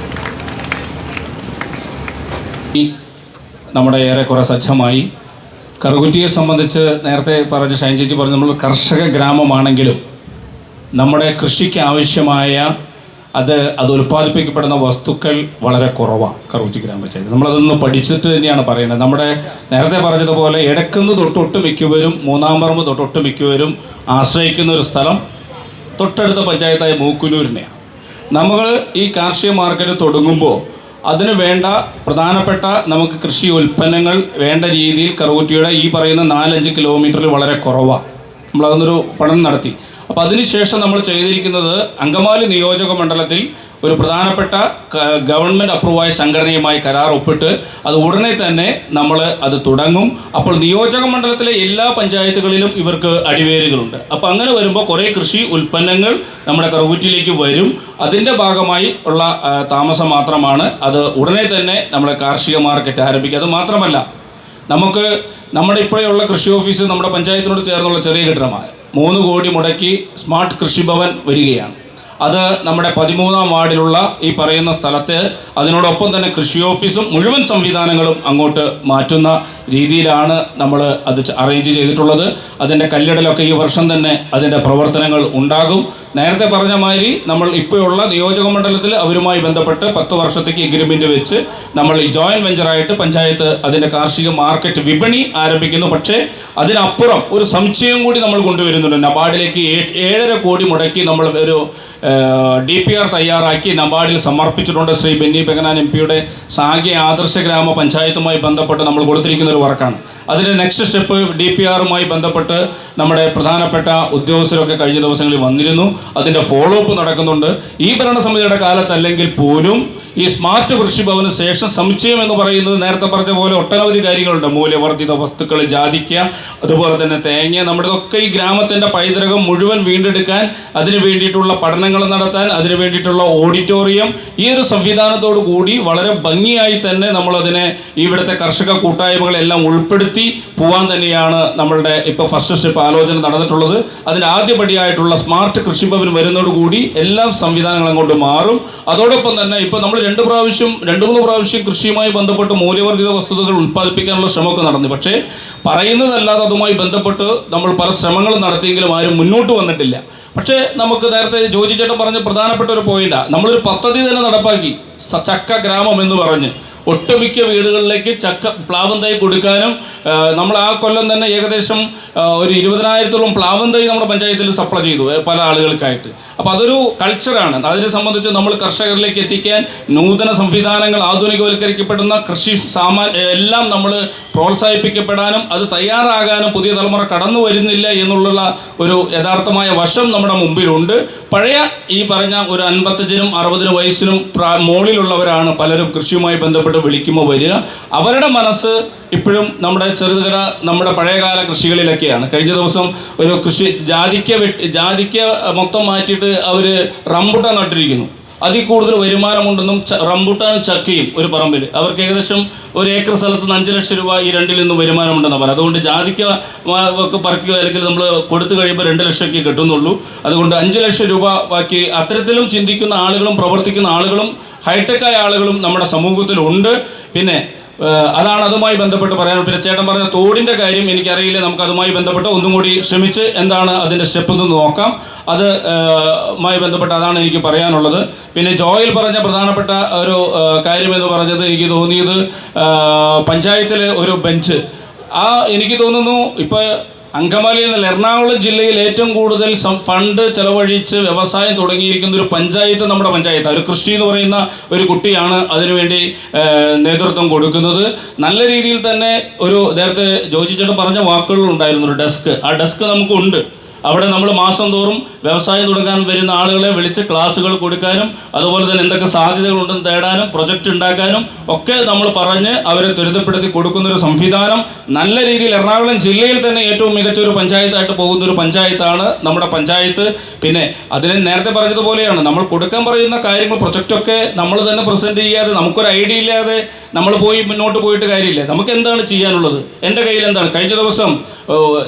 നമ്മുടെ ഏറെക്കുറെ സജ്ജമായി. കറുകുറ്റിയെ സംബന്ധിച്ച് നേരത്തെ പറഞ്ഞ ഷൈൻ ചേച്ചി പറഞ്ഞു, നമ്മൾ കർഷക ഗ്രാമമാണെങ്കിലും നമ്മുടെ കൃഷിക്ക് ആവശ്യമായ അത് ഉൽപ്പാദിപ്പിക്കപ്പെടുന്ന വസ്തുക്കൾ വളരെ കുറവാണ് കറുകുറ്റി ഗ്രാമപഞ്ചായത്ത്. നമ്മളതൊന്ന് പഠിച്ചിട്ട് തന്നെയാണ് പറയുന്നത്. നമ്മുടെ നേരത്തെ പറഞ്ഞതുപോലെ എടക്കുന്ന് തൊട്ടൊട്ട് മിക്കവരും, മൂന്നാം പറമ്പ് തൊട്ടൊട്ട് മിക്കവരും ആശ്രയിക്കുന്ന ഒരു സ്ഥലം തൊട്ടടുത്ത പഞ്ചായത്തായ മൂക്കുനൂരിനെയാണ്. നമ്മൾ ഈ കാർഷിക മാർക്കറ്റ് തുടങ്ങുമ്പോൾ അതിന് വേണ്ട പ്രധാനപ്പെട്ട നമുക്ക് കൃഷി ഉൽപ്പന്നങ്ങൾ വേണ്ട രീതിയിൽ കറുകുറ്റിയുടെ ഈ പറയുന്ന 4-5 കിലോമീറ്ററിൽ വളരെ കുറവാണ്. നമ്മളതൊന്നൊരു പഠനം നടത്തി. അപ്പോൾ അതിനുശേഷം നമ്മൾ ചെയ്തിരിക്കുന്നത് അങ്കമാലി നിയോജക മണ്ഡലത്തിൽ ഒരു പ്രധാനപ്പെട്ട ഗവൺമെൻറ് അപ്രൂവായ സംഘടനയുമായി കരാർ ഒപ്പിട്ട് അത് ഉടനെ തന്നെ നമ്മൾ അത് തുടങ്ങും. അപ്പോൾ നിയോജക മണ്ഡലത്തിലെ എല്ലാ പഞ്ചായത്തുകളിലും ഇവർക്ക് അടിവേരുകളുണ്ട്. അപ്പോൾ അങ്ങനെ വരുമ്പോൾ കുറേ കൃഷി ഉൽപ്പന്നങ്ങൾ നമ്മുടെ കറുകുറ്റിയിലേക്ക് വരും. അതിൻ്റെ ഭാഗമായി ഉള്ള താമസം മാത്രമാണ്. അത് ഉടനെ തന്നെ നമ്മൾ കാർഷിക മാർക്കറ്റ് ആരംഭിക്കുക. അത് മാത്രമല്ല, നമുക്ക് നമ്മുടെ ഇപ്പോഴുള്ള കൃഷി ഓഫീസ് നമ്മുടെ പഞ്ചായത്തിനോട് ചേർന്നുള്ള ചെറിയ കെട്ടിടമാണ്. 3 കോടി മുടക്കി സ്മാർട്ട് കൃഷിഭവൻ വരികയാണ്. അത് നമ്മുടെ 13-ാം വാർഡിലുള്ള ഈ പറയുന്ന സ്ഥലത്ത് അതിനോടൊപ്പം തന്നെ കൃഷി ഓഫീസും മുഴുവൻ സംവിധാനങ്ങളും അങ്ങോട്ട് മാറ്റുന്ന രീതിയിലാണ് നമ്മൾ അത് അറേഞ്ച് ചെയ്തിട്ടുള്ളത്. അതിൻ്റെ കല്ലിടലൊക്കെ ഈ വർഷം തന്നെ അതിൻ്റെ പ്രവർത്തനങ്ങൾ ഉണ്ടാകും. നേരത്തെ പറഞ്ഞ മാതിരി നമ്മൾ ഇപ്പോഴുള്ള നിയോജക മണ്ഡലത്തിൽ അവരുമായി ബന്ധപ്പെട്ട് 10 വർഷത്തേക്ക് എഗ്രിമെൻ്റ് വെച്ച് നമ്മൾ ഈ ജോയിൻറ്റ് വെഞ്ചറായിട്ട് പഞ്ചായത്ത് അതിൻ്റെ കാർഷിക മാർക്കറ്റ് വിപണി ആരംഭിക്കുന്നു. പക്ഷേ അതിനപ്പുറം ഒരു സംശയം കൂടി നമ്മൾ കൊണ്ടുവരുന്നുണ്ട്. നബാർഡിലേക്ക് 7.5 കോടി മുടക്കി നമ്മൾ ഒരു DPR തയ്യാറാക്കി നബാർഡിൽ സമർപ്പിച്ചിട്ടുണ്ട്. ശ്രീ ബെന്നി ബെഹനാൻ MP-യുടെ സാഗി ആദർശ ഗ്രാമ പഞ്ചായത്തുമായി ബന്ധപ്പെട്ട് നമ്മൾ കൊടുത്തിരിക്കുന്ന ഒരു വർക്കാണ്. അതിൻ്റെ നെക്സ്റ്റ് സ്റ്റെപ്പ് DPR-മായി ബന്ധപ്പെട്ട് നമ്മുടെ പ്രധാനപ്പെട്ട ഉദ്യോഗസ്ഥരൊക്കെ കഴിഞ്ഞ ദിവസങ്ങളിൽ വന്നിരുന്നു. അതിൻ്റെ ഫോളോ അപ്പ് നടക്കുന്നുണ്ട്. ഈ ഭരണസമിതിയുടെ കാലത്തല്ലെങ്കിൽ പോലും ഈ സ്മാർട്ട് കൃഷിഭവന് ശേഷം സമുച്ചയം എന്ന് പറയുന്നത് നേരത്തെ പറഞ്ഞ പോലെ ഒട്ടനവധി കാര്യങ്ങളുണ്ട്. മൂല്യവർദ്ധിത വസ്തുക്കൾ, ജാതിക്ക, അതുപോലെ തന്നെ തേങ്ങ, നമ്മുടെയൊക്കെ ഈ ഗ്രാമത്തിൻ്റെ പൈതൃകം മുഴുവൻ വീണ്ടെടുക്കാൻ, അതിന് വേണ്ടിയിട്ടുള്ള പഠനങ്ങൾ നടത്താൻ, അതിന് വേണ്ടിയിട്ടുള്ള ഓഡിറ്റോറിയം, ഈ ഒരു സംവിധാനത്തോടു കൂടി വളരെ ഭംഗിയായി തന്നെ നമ്മളതിനെ ഇവിടുത്തെ കർഷക കൂട്ടായ്മകളെല്ലാം ഉൾപ്പെടുത്തി പോകാൻ തന്നെയാണ് നമ്മളുടെ ഇപ്പോൾ ഫസ്റ്റ് സ്റ്റെപ്പ് ആലോചന നടന്നിട്ടുള്ളത്. അതിൻ്റെ ആദ്യപടിയായിട്ടുള്ള സ്മാർട്ട് കൃഷിഭവൻ വരുന്നതോടുകൂടി എല്ലാ സംവിധാനങ്ങളും അങ്ങോട്ട് മാറും. അതോടൊപ്പം തന്നെ ഇപ്പോൾ നമ്മൾ 2-3 പ്രാവശ്യം കൃഷിയുമായി ബന്ധപ്പെട്ട് മൂല്യവർദ്ധിത വസ്തുതകൾ ഉൽപ്പാദിപ്പിക്കാനുള്ള ശ്രമമൊക്കെ നടന്നു. പക്ഷേ പറയുന്നതല്ലാതെ അതുമായി ബന്ധപ്പെട്ട് നമ്മൾ പല ശ്രമങ്ങളും നടത്തിയെങ്കിലും ആരും മുന്നോട്ട് വന്നിട്ടില്ല. പക്ഷേ നമുക്ക് നേരത്തെ ജോജി ചേട്ടൻ പറഞ്ഞ പ്രധാനപ്പെട്ട ഒരു പോയിന്റാണ്, നമ്മളൊരു പദ്ധതി തന്നെ നടപ്പാക്കി. ചക്ക ഗ്രാമം എന്ന് പറഞ്ഞ് ഒട്ടുമിക്ക വീടുകളിലേക്ക് പ്ലാവൻ തൈ കൊടുക്കാനും നമ്മൾ ആ കൊല്ലം തന്നെ ഏകദേശം ഒരു 20,000-ഓളം പ്ലാവൻ തൈ നമ്മുടെ പഞ്ചായത്തിൽ സപ്ലൈ ചെയ്തു പല ആളുകൾക്കായിട്ട്. അപ്പോൾ അതൊരു കൾച്ചറാണ്. അതിനെ സംബന്ധിച്ച് നമ്മൾ കർഷകരിലേക്ക് എത്തിക്കാൻ നൂതന സംവിധാനങ്ങൾ, ആധുനികവൽക്കരിക്കപ്പെടുന്ന കൃഷി എല്ലാം നമ്മൾ പ്രോത്സാഹിപ്പിക്കപ്പെടാനും അത് തയ്യാറാകാനും പുതിയ തലമുറ കടന്നു വരുന്നില്ല എന്നുള്ള ഒരു യഥാർത്ഥമായ വശം നമ്മുടെ മുമ്പിലുണ്ട്. പഴയ ഈ പറഞ്ഞ ഒരു 55-നും 60 വയസ്സിനും മുകളിലുള്ളവരാണ് പലരും കൃഷിയുമായി ബന്ധപ്പെട്ട് വിളിക്കുമ്പോൾ വരിക. അവരുടെ മനസ്സ് ഇപ്പോഴും നമ്മുടെ ചെറുകിട നമ്മുടെ പഴയകാല കൃഷികളിലൊക്കെയാണ്. കഴിഞ്ഞ ദിവസം ഒരു കൃഷി ജാതിക്ക മൊത്തം മാറ്റിയിട്ട് അവർ റംബുട്ടാൻ നട്ടിരിക്കുന്നു. അതിൽ കൂടുതൽ വരുമാനമുണ്ടെന്നും റംബുട്ടാനും ചക്കയും ഒരു പറമ്പിൽ അവർക്ക് ഏകദേശം 1 ഏക്കർ സ്ഥലത്ത് നിന്ന് 5 ലക്ഷം രൂപ ഈ രണ്ടിൽ നിന്നും വരുമാനമുണ്ടെന്ന് പറയാം. അതുകൊണ്ട് ജാതിക്ക ഒക്കെ പറക്കുക അല്ലെങ്കിൽ നമ്മൾ കൊടുത്തു കഴിയുമ്പോൾ 2 ലക്ഷമൊക്കെ കിട്ടുന്നുള്ളൂ. അതുകൊണ്ട് 5 ലക്ഷം രൂപ ബാക്കി അത്തരത്തിലും ചിന്തിക്കുന്ന ആളുകളും പ്രവർത്തിക്കുന്ന ആളുകളും ഹൈടെക്കായ ആളുകളും നമ്മുടെ സമൂഹത്തിലുണ്ട്. പിന്നെ അതാണ് അതുമായി ബന്ധപ്പെട്ട് പറയാൻ. പിന്നെ ചേട്ടൻ പറഞ്ഞ തോടിൻ്റെ കാര്യം എനിക്കറിയില്ല, നമുക്ക് അതുമായി ബന്ധപ്പെട്ട് ഒന്നും കൂടി ശ്രമിച്ച് എന്താണ് അതിൻ്റെ സ്റ്റെപ്പ് എന്ന് നോക്കാം. മായി ബന്ധപ്പെട്ട് അതാണ് എനിക്ക് പറയാനുള്ളത്. പിന്നെ ജോയിൽ പറഞ്ഞ പ്രധാനപ്പെട്ട ഒരു കാര്യമെന്ന് പറഞ്ഞത് എനിക്ക് തോന്നിയത് പഞ്ചായത്തിലെ ഒരു ബെഞ്ച്. എനിക്ക് തോന്നുന്നു ഇപ്പോൾ അങ്കമാലിയിൽ നിന്നല്ല, എറണാകുളം ജില്ലയിൽ ഏറ്റവും കൂടുതൽ ഫണ്ട് ചെലവഴിച്ച് വ്യവസായം തുടങ്ങിയിരിക്കുന്ന ഒരു പഞ്ചായത്ത് നമ്മുടെ പഞ്ചായത്താണ്. ഒരു കൃഷി എന്ന് പറയുന്ന ഒരു കുട്ടിയാണ് അതിനുവേണ്ടി നേതൃത്വം കൊടുക്കുന്നത്. നല്ല രീതിയിൽ തന്നെ ഒരു നേരത്തെ ജോജി ചേട്ടൻ പറഞ്ഞ വാക്കുകളുണ്ടായിരുന്നു, ഒരു ഡെസ്ക്. ആ ഡെസ്ക് നമുക്കുണ്ട്. അവിടെ നമ്മൾ മാസം തോറും വ്യവസായം തുടങ്ങാൻ വരുന്ന ആളുകളെ വിളിച്ച് ക്ലാസ്സുകൾ കൊടുക്കാനും അതുപോലെ തന്നെ എന്തൊക്കെ സാധ്യതകളുണ്ടെന്ന് തേടാനും പ്രൊജക്റ്റ് ഉണ്ടാക്കാനും ഒക്കെ നമ്മൾ പറഞ്ഞ് അവരെ ത്വരിതപ്പെടുത്തി കൊടുക്കുന്നൊരു സംവിധാനം നല്ല രീതിയിൽ എറണാകുളം ജില്ലയിൽ തന്നെ ഏറ്റവും മികച്ച ഒരു പഞ്ചായത്തായിട്ട് പോകുന്നൊരു പഞ്ചായത്താണ് നമ്മുടെ പഞ്ചായത്ത്. പിന്നെ അതിന് നേരത്തെ പറഞ്ഞതുപോലെയാണ്, നമ്മൾ കൊടുക്കാൻ പറയുന്ന കാര്യങ്ങൾ പ്രൊജക്റ്റൊക്കെ നമ്മൾ തന്നെ പ്രസൻറ്റ് ചെയ്യാതെ നമുക്കൊരു ഐഡിയ ഇല്ലാതെ നമ്മൾ പോയി മുന്നോട്ട് പോയിട്ട് കാര്യമില്ല. നമുക്ക് എന്താണ് ചെയ്യാനുള്ളത്? എൻ്റെ കയ്യിൽ എന്താണ്? കഴിഞ്ഞ ദിവസം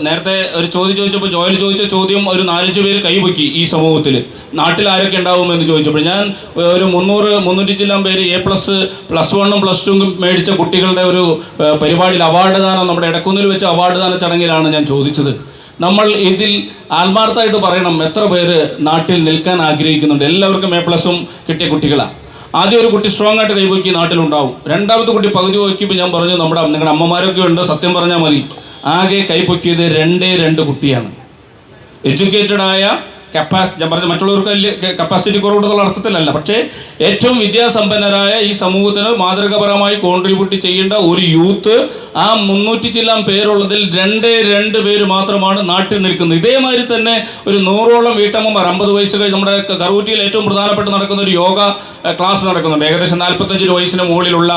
നേരത്തെ ഒരു ചോദ്യം ചോദിച്ചപ്പോൾ ജോയൽ ചോദിച്ച ചോദ്യം ഒരു 4-5 പേര് കൈപൊക്കി. ഈ സമൂഹത്തിൽ നാട്ടിൽ ആരൊക്കെ ഉണ്ടാവുമെന്ന് ചോദിച്ചപ്പോൾ ഞാൻ ഒരു 300-300 ചില്ലാം പേര് A++1ഉം +2ഉം മേടിച്ച കുട്ടികളുടെ ഒരു പരിപാടിയിൽ അവാർഡ് ദാനം, നമ്മുടെ ഇടക്കുന്നിൽ വെച്ച അവാർഡ് ദാന ചടങ്ങിലാണ് ഞാൻ ചോദിച്ചത്. നമ്മൾ ഇതിൽ ആത്മാർത്ഥമായിട്ട് പറയണം, എത്ര പേര് നാട്ടിൽ നിൽക്കാൻ ആഗ്രഹിക്കുന്നുണ്ട്? എല്ലാവർക്കും A+ഉം കിട്ടിയ കുട്ടികളാണ്. ആദ്യം ഒരു കുട്ടി സ്ട്രോങ് ആയിട്ട് കൈപൊക്കി നാട്ടിലുണ്ടാവും. രണ്ടാമത്തെ കുട്ടി പകുതി നോക്കിയപ്പോൾ ഞാൻ പറഞ്ഞു, നിങ്ങളുടെ അമ്മമാരൊക്കെ ഉണ്ട്, സത്യം പറഞ്ഞാൽ മതി, ആകെ കൈപൊക്കിയത് 2 കുട്ടിയാണ്. എഡ്യൂക്കേറ്റഡായ ഞാൻ പറഞ്ഞ മറ്റുള്ളവർക്ക് വലിയ കപ്പാസിറ്റി കുറവുള്ള അർത്ഥത്തിലല്ല, പക്ഷേ ഏറ്റവും വിദ്യാസമ്പന്നരായ ഈ സമൂഹത്തിന് മാതൃകാപരമായി കോൺട്രിബ്യൂട്ട് ചെയ്യേണ്ട ഒരു യൂത്ത്, ആ 300 ചില്ലാം പേരുള്ളതിൽ 2 പേര് മാത്രമാണ് നാട്ടിൽ നിൽക്കുന്നത്. ഇതേമാതിരി തന്നെ ഒരു 100ഓളം വീട്ടമ്മമാർ 50 വയസ്സ് കഴിഞ്ഞ് നമ്മുടെ കറൂറ്റിയിൽ ഏറ്റവും പ്രധാനപ്പെട്ട് നടക്കുന്ന ഒരു യോഗ ക്ലാസ് നടക്കുന്നുണ്ട്. ഏകദേശം 45 വയസ്സിന് മുകളിലുള്ള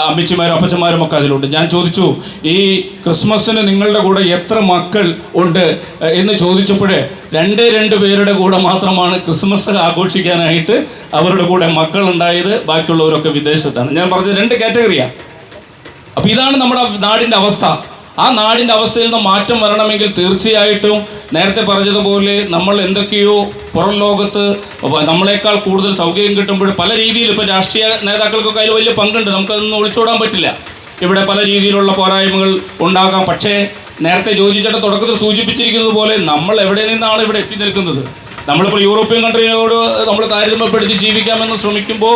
അമ്മച്ചിമാരും അപ്പച്ചന്മാരും ഒക്കെ അതിലുണ്ട്. ഞാൻ ചോദിച്ചു, ഈ ക്രിസ്മസിന് നിങ്ങളുടെ കൂടെ എത്ര മക്കൾ ഉണ്ട് എന്ന് ചോദിച്ചപ്പോഴേ 2 പേരുടെ കൂടെ മാത്രമാണ് ക്രിസ്മസ് ആഘോഷിക്കാനായിട്ട് അവരുടെ കൂടെ മക്കളുണ്ടായത്. ബാക്കിയുള്ളവരൊക്കെ വിദേശത്താണ്. ഞാൻ പറഞ്ഞത് 2 കാറ്റഗറിയാണ്. അപ്പോൾ ഇതാണ് നമ്മുടെ നാടിൻ്റെ അവസ്ഥ. ആ നാടിൻ്റെ അവസ്ഥയിൽ നിന്ന് മാറ്റം വരണമെങ്കിൽ തീർച്ചയായിട്ടും നേരത്തെ പറഞ്ഞതുപോലെ നമ്മൾ എന്തൊക്കെയോ പുറം ലോകത്ത് നമ്മളെക്കാൾ കൂടുതൽ സൗകര്യം കിട്ടുമ്പോൾ പല രീതിയിൽ, ഇപ്പോൾ രാഷ്ട്രീയ നേതാക്കൾക്കൊക്കെ അതിൽ വലിയ പങ്കുണ്ട്, നമുക്കതൊന്നും ഒളിച്ചോടാൻ പറ്റില്ല. ഇവിടെ പല രീതിയിലുള്ള പോരായ്മകൾ ഉണ്ടാകാം. പക്ഷേ നേരത്തെ ജോജി ചേട്ടൻ തുടക്കത്തിൽ സൂചിപ്പിച്ചിരിക്കുന്നത് പോലെ നമ്മൾ എവിടെ നിന്നാണ് ഇവിടെ എത്തി നിൽക്കുന്നത്? നമ്മളിപ്പോൾ യൂറോപ്യൻ കൺട്രിയോട് നമ്മൾ താരതമ്യപ്പെടുത്തി ജീവിക്കാമെന്ന് ശ്രമിക്കുമ്പോൾ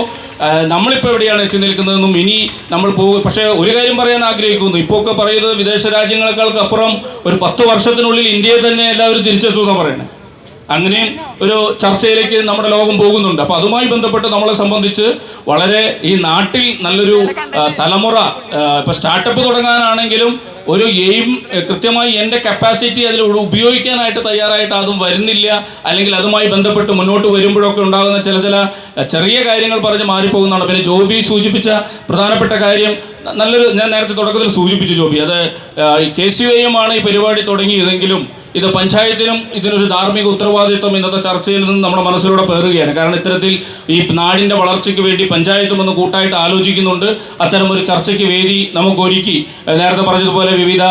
നമ്മളിപ്പോൾ എവിടെയാണ് എത്തി നിൽക്കുന്നതെന്നും ഇനി നമ്മൾ പോകും. പക്ഷേ ഒരു കാര്യം പറയാൻ ആഗ്രഹിക്കുന്നു, ഇപ്പോൾ ഒക്കെ പറയുന്നത് വിദേശ രാജ്യങ്ങളെക്കാൾക്ക് അപ്പുറം ഒരു 10 വർഷത്തിനുള്ളിൽ ഇന്ത്യയെ തന്നെ എല്ലാവരും തിരിച്ചെത്തുമെന്നാണ് പറയണേ. അങ്ങനെയും ഒരു ചർച്ചയിലേക്ക് നമ്മുടെ ലോകം പോകുന്നുണ്ട്. അപ്പോൾ അതുമായി ബന്ധപ്പെട്ട് നമ്മളെ സംബന്ധിച്ച് വളരെ ഈ നാട്ടിൽ നല്ലൊരു തലമുറ, ഇപ്പോൾ സ്റ്റാർട്ടപ്പ് തുടങ്ങാനാണെങ്കിലും ഒരു എയിം കൃത്യമായി എൻ്റെ കപ്പാസിറ്റി അതിൽ ഉപയോഗിക്കാനായിട്ട് തയ്യാറായിട്ട് അതും വരുന്നില്ല, അല്ലെങ്കിൽ അതുമായി ബന്ധപ്പെട്ട് മുന്നോട്ട് വരുമ്പോഴൊക്കെ ഉണ്ടാകുന്ന ചില ചെറിയ കാര്യങ്ങൾ പറഞ്ഞ് മാറിപ്പോകുന്നതാണ്. പിന്നെ ജോബി സൂചിപ്പിച്ച പ്രധാനപ്പെട്ട കാര്യം നല്ലൊരു, ഞാൻ നേരത്തെ തുടക്കത്തിൽ സൂചിപ്പിച്ചു ജോബി, അത് KCYM ആണ് ഈ പരിപാടി തുടങ്ങിയതെങ്കിലും ഇത് പഞ്ചായത്തിനും ഇതിനൊരു ധാർമ്മിക ഉത്തരവാദിത്വം ഇന്നത്തെ ചർച്ചയിൽ നിന്ന് നമ്മുടെ മനസ്സിലൂടെ പേറുകയാണ്. കാരണം ഇത്തരത്തിൽ ഈ നാടിൻ്റെ വളർച്ചയ്ക്ക് വേണ്ടി പഞ്ചായത്തും ഒന്ന് കൂട്ടായിട്ട് ആലോചിക്കുന്നുണ്ട്. അത്തരം ഒരു ചർച്ചയ്ക്ക് വേദി നമുക്ക് ഒരുക്കി നേരത്തെ പറഞ്ഞതുപോലെ വിവിധ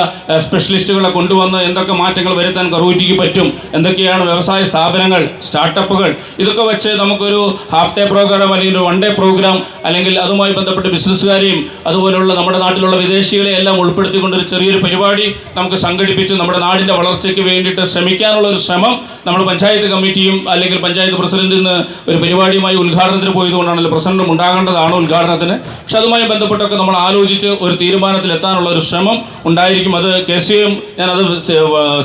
സ്പെഷ്യലിസ്റ്റുകളെ കൊണ്ടുവന്ന് എന്തൊക്കെ മാറ്റങ്ങൾ വരുത്താൻ കറൂറ്റിക്ക് പറ്റും, എന്തൊക്കെയാണ് വ്യവസായ സ്ഥാപനങ്ങൾ, സ്റ്റാർട്ടപ്പുകൾ, ഇതൊക്കെ വെച്ച് നമുക്കൊരു ഹാഫ് ഡേ പ്രോഗ്രാം അല്ലെങ്കിൽ ഒരു 1 ഡേ പ്രോഗ്രാം, അല്ലെങ്കിൽ അതുമായി ബന്ധപ്പെട്ട് ബിസിനസ്സുകാരെയും അതുപോലുള്ള നമ്മുടെ നാട്ടിലുള്ള വിദേശികളെ എല്ലാം ഉൾപ്പെടുത്തിക്കൊണ്ടൊരു ചെറിയൊരു പരിപാടി നമുക്ക് സംഘടിപ്പിച്ച് നമ്മുടെ നാടിൻ്റെ വളർച്ചയ്ക്ക് വേണ്ടിയിട്ട് ശ്രമിക്കാനുള്ള ഒരു ശ്രമം നമ്മൾ പഞ്ചായത്ത് കമ്മിറ്റിയും അല്ലെങ്കിൽ പഞ്ചായത്ത് പ്രസിഡന്റിൽ നിന്ന് ഒരു പരിപാടിയുമായി ഉദ്ഘാടനത്തിന് പോയതുകൊണ്ടാണല്ലോ, പ്രസിഡന്റും ഉണ്ടാകേണ്ടതാണ് ഉദ്ഘാടനത്തിന്. പക്ഷെ അതുമായി ബന്ധപ്പെട്ടൊക്കെ നമ്മൾ ആലോചിച്ച് ഒരു തീരുമാനത്തിലെത്താനുള്ള ഒരു ശ്രമം ഉണ്ടായിരിക്കും. അത് KCYM, ഞാനത്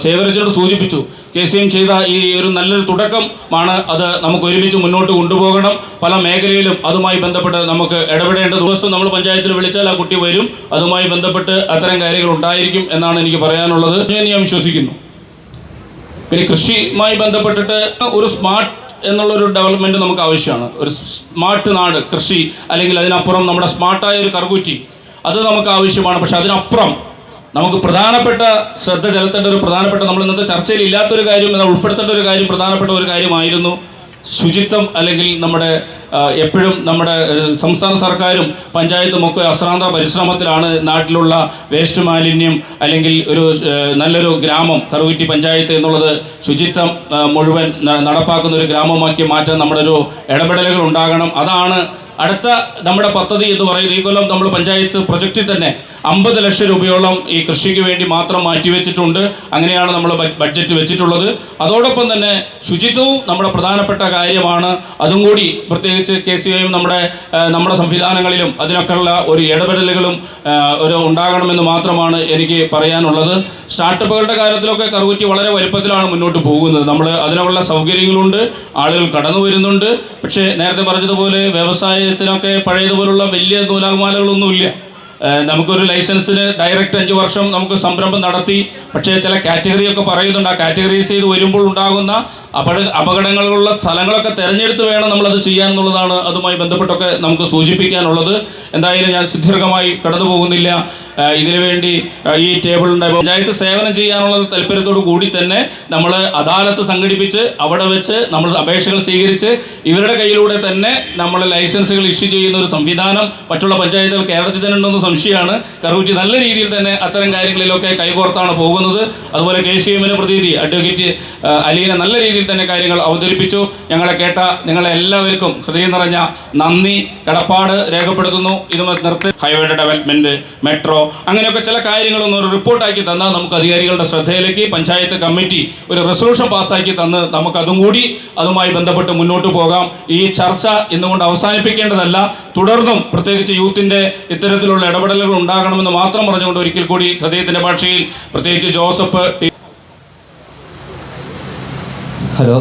സേവരച്ചോട് സൂചിപ്പിച്ചു, KCYM ചെയ്ത ഈ ഒരു നല്ലൊരു തുടക്കമാണ്. അത് നമുക്ക് ഒരുമിച്ച് മുന്നോട്ട് കൊണ്ടുപോകണം. പല മേഖലയിലും അതുമായി ബന്ധപ്പെട്ട് നമുക്ക് ഇടപെടേണ്ട ദിവസം നമ്മൾ പഞ്ചായത്തിൽ വിളിച്ചാൽ ആ കുട്ടി വരും. അതുമായി ബന്ധപ്പെട്ട് അത്തരം കാര്യങ്ങൾ ഉണ്ടായിരിക്കും എന്നാണ് എനിക്ക് പറയാനുള്ളത്. ഞാൻ വിശ്വസിക്കുന്നു. പിന്നെ കൃഷിയുമായി ബന്ധപ്പെട്ടിട്ട് ഒരു സ്മാർട്ട് എന്നുള്ളൊരു ഡെവലപ്മെൻറ്റ് നമുക്ക് ആവശ്യമാണ്. ഒരു സ്മാർട്ട് നാട്, കൃഷി, അല്ലെങ്കിൽ അതിനപ്പുറം നമ്മുടെ സ്മാർട്ടായ ഒരു കറുകുറ്റി, അത് നമുക്ക് ആവശ്യമാണ്. പക്ഷെ അതിനപ്പുറം നമുക്ക് പ്രധാനപ്പെട്ട ശ്രദ്ധ ചെലുത്തേണ്ട ഒരു പ്രധാനപ്പെട്ട, നമ്മൾ ഇന്നത്തെ ചർച്ചയിൽ ഇല്ലാത്തൊരു കാര്യം, എന്നാൽ ഉൾപ്പെടുത്തേണ്ട ഒരു കാര്യം, പ്രധാനപ്പെട്ട ഒരു കാര്യമായിരുന്നു ശുചിത്വം. അല്ലെങ്കിൽ നമ്മുടെ എപ്പോഴും നമ്മുടെ സംസ്ഥാന സർക്കാരും പഞ്ചായത്തും ഒക്കെ അശ്രാന്ത പരിശ്രമത്തിലാണ് നാട്ടിലുള്ള വേസ്റ്റ് മാലിന്യം, അല്ലെങ്കിൽ ഒരു നല്ലൊരു ഗ്രാമം കറുകുറ്റി പഞ്ചായത്ത് എന്നുള്ളത് ശുചിത്വം മുഴുവൻ നടപ്പാക്കുന്ന ഒരു ഗ്രാമമാക്കി മാറ്റാൻ നമ്മുടെ ഒരു ഇടപെടലുകൾ ഉണ്ടാകണം. അതാണ് അടുത്ത നമ്മുടെ പദ്ധതി എന്ന് പറയുന്നത് ഈ കൊല്ലം നമ്മൾ പഞ്ചായത്ത് പ്രൊജക്റ്റിൽ തന്നെ 50 ലക്ഷം രൂപയോളം ഈ കൃഷിക്ക് വേണ്ടി മാത്രം മാറ്റിവെച്ചിട്ടുണ്ട്. അങ്ങനെയാണ് നമ്മൾ ബഡ്ജറ്റ് വെച്ചിട്ടുള്ളത്. അതോടൊപ്പം തന്നെ ശുചിത്വവും നമ്മുടെ പ്രധാനപ്പെട്ട കാര്യമാണ്. അതും കൂടി പ്രത്യേകിച്ച് KCIയും നമ്മുടെ സംവിധാനങ്ങളിലും അതിനൊക്കെയുള്ള ഒരു ഇടപെടലുകളും ഉണ്ടാകണമെന്ന് മാത്രമാണ് എനിക്ക് പറയാനുള്ളത്. സ്റ്റാർട്ടപ്പുകളുടെ കാര്യത്തിലൊക്കെ കറുകുറ്റി വളരെ വലുപ്പത്തിലാണ് മുന്നോട്ട് പോകുന്നത്. നമ്മൾ അതിനുള്ള സൗകര്യങ്ങളുണ്ട്, ആളുകൾ കടന്നു വരുന്നുണ്ട്. പക്ഷേ നേരത്തെ പറഞ്ഞതുപോലെ വ്യവസായത്തിനൊക്കെ പഴയതുപോലുള്ള വലിയ നൂലാമാലകളൊന്നുമില്ല. നമുക്കൊരു ലൈസൻസിന് ഡയറക്റ്റ് 5 വർഷം നമുക്ക് സംരംഭം നടത്തി. പക്ഷേ ചില കാറ്റഗറിയൊക്കെ പറയുന്നുണ്ട്. ആ കാറ്റഗറൈസ് ചെയ്ത് വരുമ്പോൾ ഉണ്ടാകുന്ന അപകടങ്ങളുള്ള സ്ഥലങ്ങളൊക്കെ തിരഞ്ഞെടുത്ത് വേണം നമ്മളത് ചെയ്യാൻ എന്നുള്ളതാണ് അതുമായി ബന്ധപ്പെട്ടൊക്കെ നമുക്ക് സൂചിപ്പിക്കാനുള്ളത്. എന്തായാലും ഞാൻ സുദീർഘമായി കടന്നു പോകുന്നില്ല. ഇതിനു വേണ്ടി ഈ ടേബിളിൻ്റെ പഞ്ചായത്ത് സേവനം ചെയ്യാനുള്ള താല്പര്യത്തോടു കൂടി തന്നെ നമ്മൾ അദാലത്ത് സംഘടിപ്പിച്ച് അവിടെ വെച്ച് നമ്മൾ അപേക്ഷകൾ സ്വീകരിച്ച് ഇവരുടെ കയ്യിലൂടെ തന്നെ നമ്മൾ ലൈസൻസുകൾ ഇഷ്യൂ ചെയ്യുന്ന ഒരു സംവിധാനം മറ്റുള്ള പഞ്ചായത്തുകൾ കേരളത്തിൽ തന്നെ ഉണ്ടെന്ന് സംശയമാണ്. കറുകുറ്റി നല്ല രീതിയിൽ തന്നെ അത്തരം കാര്യങ്ങളിലൊക്കെ കൈകോർത്താണ് പോകുന്നത്. അതുപോലെ KCIയുടെ പ്രതിനിധി അഡ്വക്കേറ്റ് അലീന നല്ല രീതിയിൽ തന്നെ കാര്യങ്ങൾ അവതരിപ്പിച്ചു. ഞങ്ങളെ കേട്ട നിങ്ങളെ എല്ലാവർക്കും ഹൃദയം നിറഞ്ഞ നന്ദി കടപ്പാട് രേഖപ്പെടുത്തുന്നു. ഇതുമായി നിർത്തി ഹൈവേയുടെ ഡെവലപ്മെൻറ്റ്, മെട്രോ, അങ്ങനെയൊക്കെ ചില കാര്യങ്ങളൊന്നും ഒരു റിപ്പോർട്ടാക്കി തന്നാൽ നമുക്ക് അധികാരികളുടെ ശ്രദ്ധയിലേക്ക് പഞ്ചായത്ത് കമ്മിറ്റി ഒരു റെസൊല്യൂഷൻ പാസ്സാക്കി തന്ന് നമുക്കതും കൂടി അതുമായി ബന്ധപ്പെട്ട് മുന്നോട്ട് പോകാം. ഈ ചർച്ച ഇന്നുകൊണ്ട് അവസാനിപ്പിക്കേണ്ടതല്ല. തുടർന്നും പ്രത്യേകിച്ച് യൂത്തിൻ്റെ ഇത്തരത്തിലുള്ള ഇടപെടലുകൾ ഉണ്ടാകണമെന്ന് മാത്രം പറഞ്ഞുകൊണ്ട് ഒരിക്കൽ കൂടി ഹൃദയത്തിൻ്റെ ഭാഷയിൽ പ്രത്യേകിച്ച് ജോസഫ് ഹലോ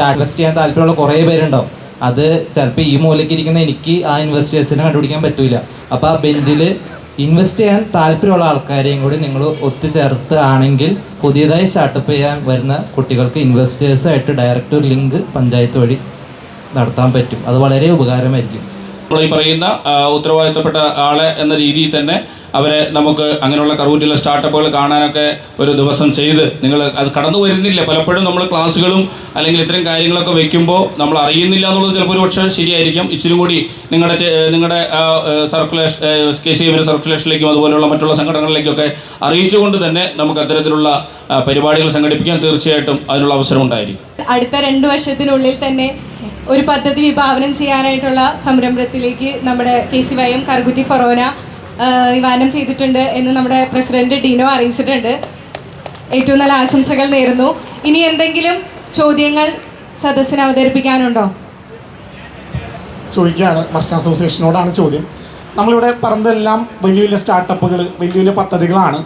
ഇൻവെസ്റ്റ് ചെയ്യാൻ താല്പര്യമുള്ള കുറേ പേരുണ്ടാവും. അത് ചിലപ്പോൾ ഈ മൂലയ്ക്ക് ഇരിക്കുന്ന എനിക്ക് ആ ഇൻവെസ്റ്റേഴ്സിനെ കണ്ടുപിടിക്കാൻ പറ്റില്ല. അപ്പോൾ ആ ബെഞ്ചിൽ ഇൻവെസ്റ്റ് ചെയ്യാൻ താല്പര്യമുള്ള ആൾക്കാരെയും കൂടി നിങ്ങൾ ഒത്തുചേർത്ത് ആണെങ്കിൽ പുതിയതായി സ്റ്റാർട്ടപ്പ് ചെയ്യാൻ വരുന്ന കുട്ടികൾക്ക് ഇൻവെസ്റ്റേഴ്സായിട്ട് ഡയറക്റ്റ് ഒരു ലിങ്ക് പഞ്ചായത്ത് വഴി നടത്താൻ പറ്റും. അത് വളരെ ഉപകാരമായിരിക്കും. നമ്മൾ ഈ പറയുന്ന ഉത്തരവാദിത്തപ്പെട്ട ആളെ എന്ന രീതിയിൽ തന്നെ അവരെ നമുക്ക് അങ്ങനെയുള്ള കറുകുറ്റിയിലെ സ്റ്റാർട്ടപ്പുകൾ കാണാനൊക്കെ ഒരു ദിവസം ചെയ്ത് നിങ്ങൾ അത് കടന്നു വരുന്നില്ല. പലപ്പോഴും നമ്മൾ ക്ലാസ്സുകളും അല്ലെങ്കിൽ ഇത്തരം കാര്യങ്ങളൊക്കെ വയ്ക്കുമ്പോൾ നമ്മൾ അറിയുന്നില്ല എന്നുള്ളത് ചിലപ്പോൾ ഒരു പക്ഷേ ശരിയായിരിക്കും. ഇച്ചിരി കൂടി നിങ്ങളുടെ സർക്കുലേഷൻ KCIയുടെ സർക്കുലേഷനിലേക്കും അതുപോലെയുള്ള മറ്റുള്ള സംഘടനകളിലേക്കൊക്കെ അറിയിച്ചുകൊണ്ട് തന്നെ നമുക്ക് അത്തരത്തിലുള്ള പരിപാടികൾ സംഘടിപ്പിക്കാൻ തീർച്ചയായിട്ടും അതിനുള്ള അവസരം ഉണ്ടായിരിക്കും. അടുത്ത 2 വർഷത്തിനുള്ളിൽ തന്നെ ഒരു പദ്ധതി വിഭാവനം ചെയ്യാനായിട്ടുള്ള സംരംഭത്തിലേക്ക് നമ്മുടെ KCIM കറുകുറ്റി ഫൊറോന വിഭാവനം ചെയ്തിട്ടുണ്ട് എന്ന് നമ്മുടെ പ്രസിഡന്റ് ഡിനോ അറിയിച്ചിട്ടുണ്ട്. ഏറ്റവും നല്ല ആശംസകൾ നേരുന്നു. ഇനി എന്തെങ്കിലും ചോദ്യങ്ങൾ സദസ്സിന് അവതരിപ്പിക്കാനുണ്ടോ? ചോദിക്കുകയാണ്. മർച്ചൻ്റ് അസോസിയേഷനോടാണ് ചോദ്യം. നമ്മളിവിടെ പറഞ്ഞതെല്ലാം വലിയ വലിയ സ്റ്റാർട്ടപ്പുകൾ, വലിയ വലിയ പദ്ധതികളാണ്.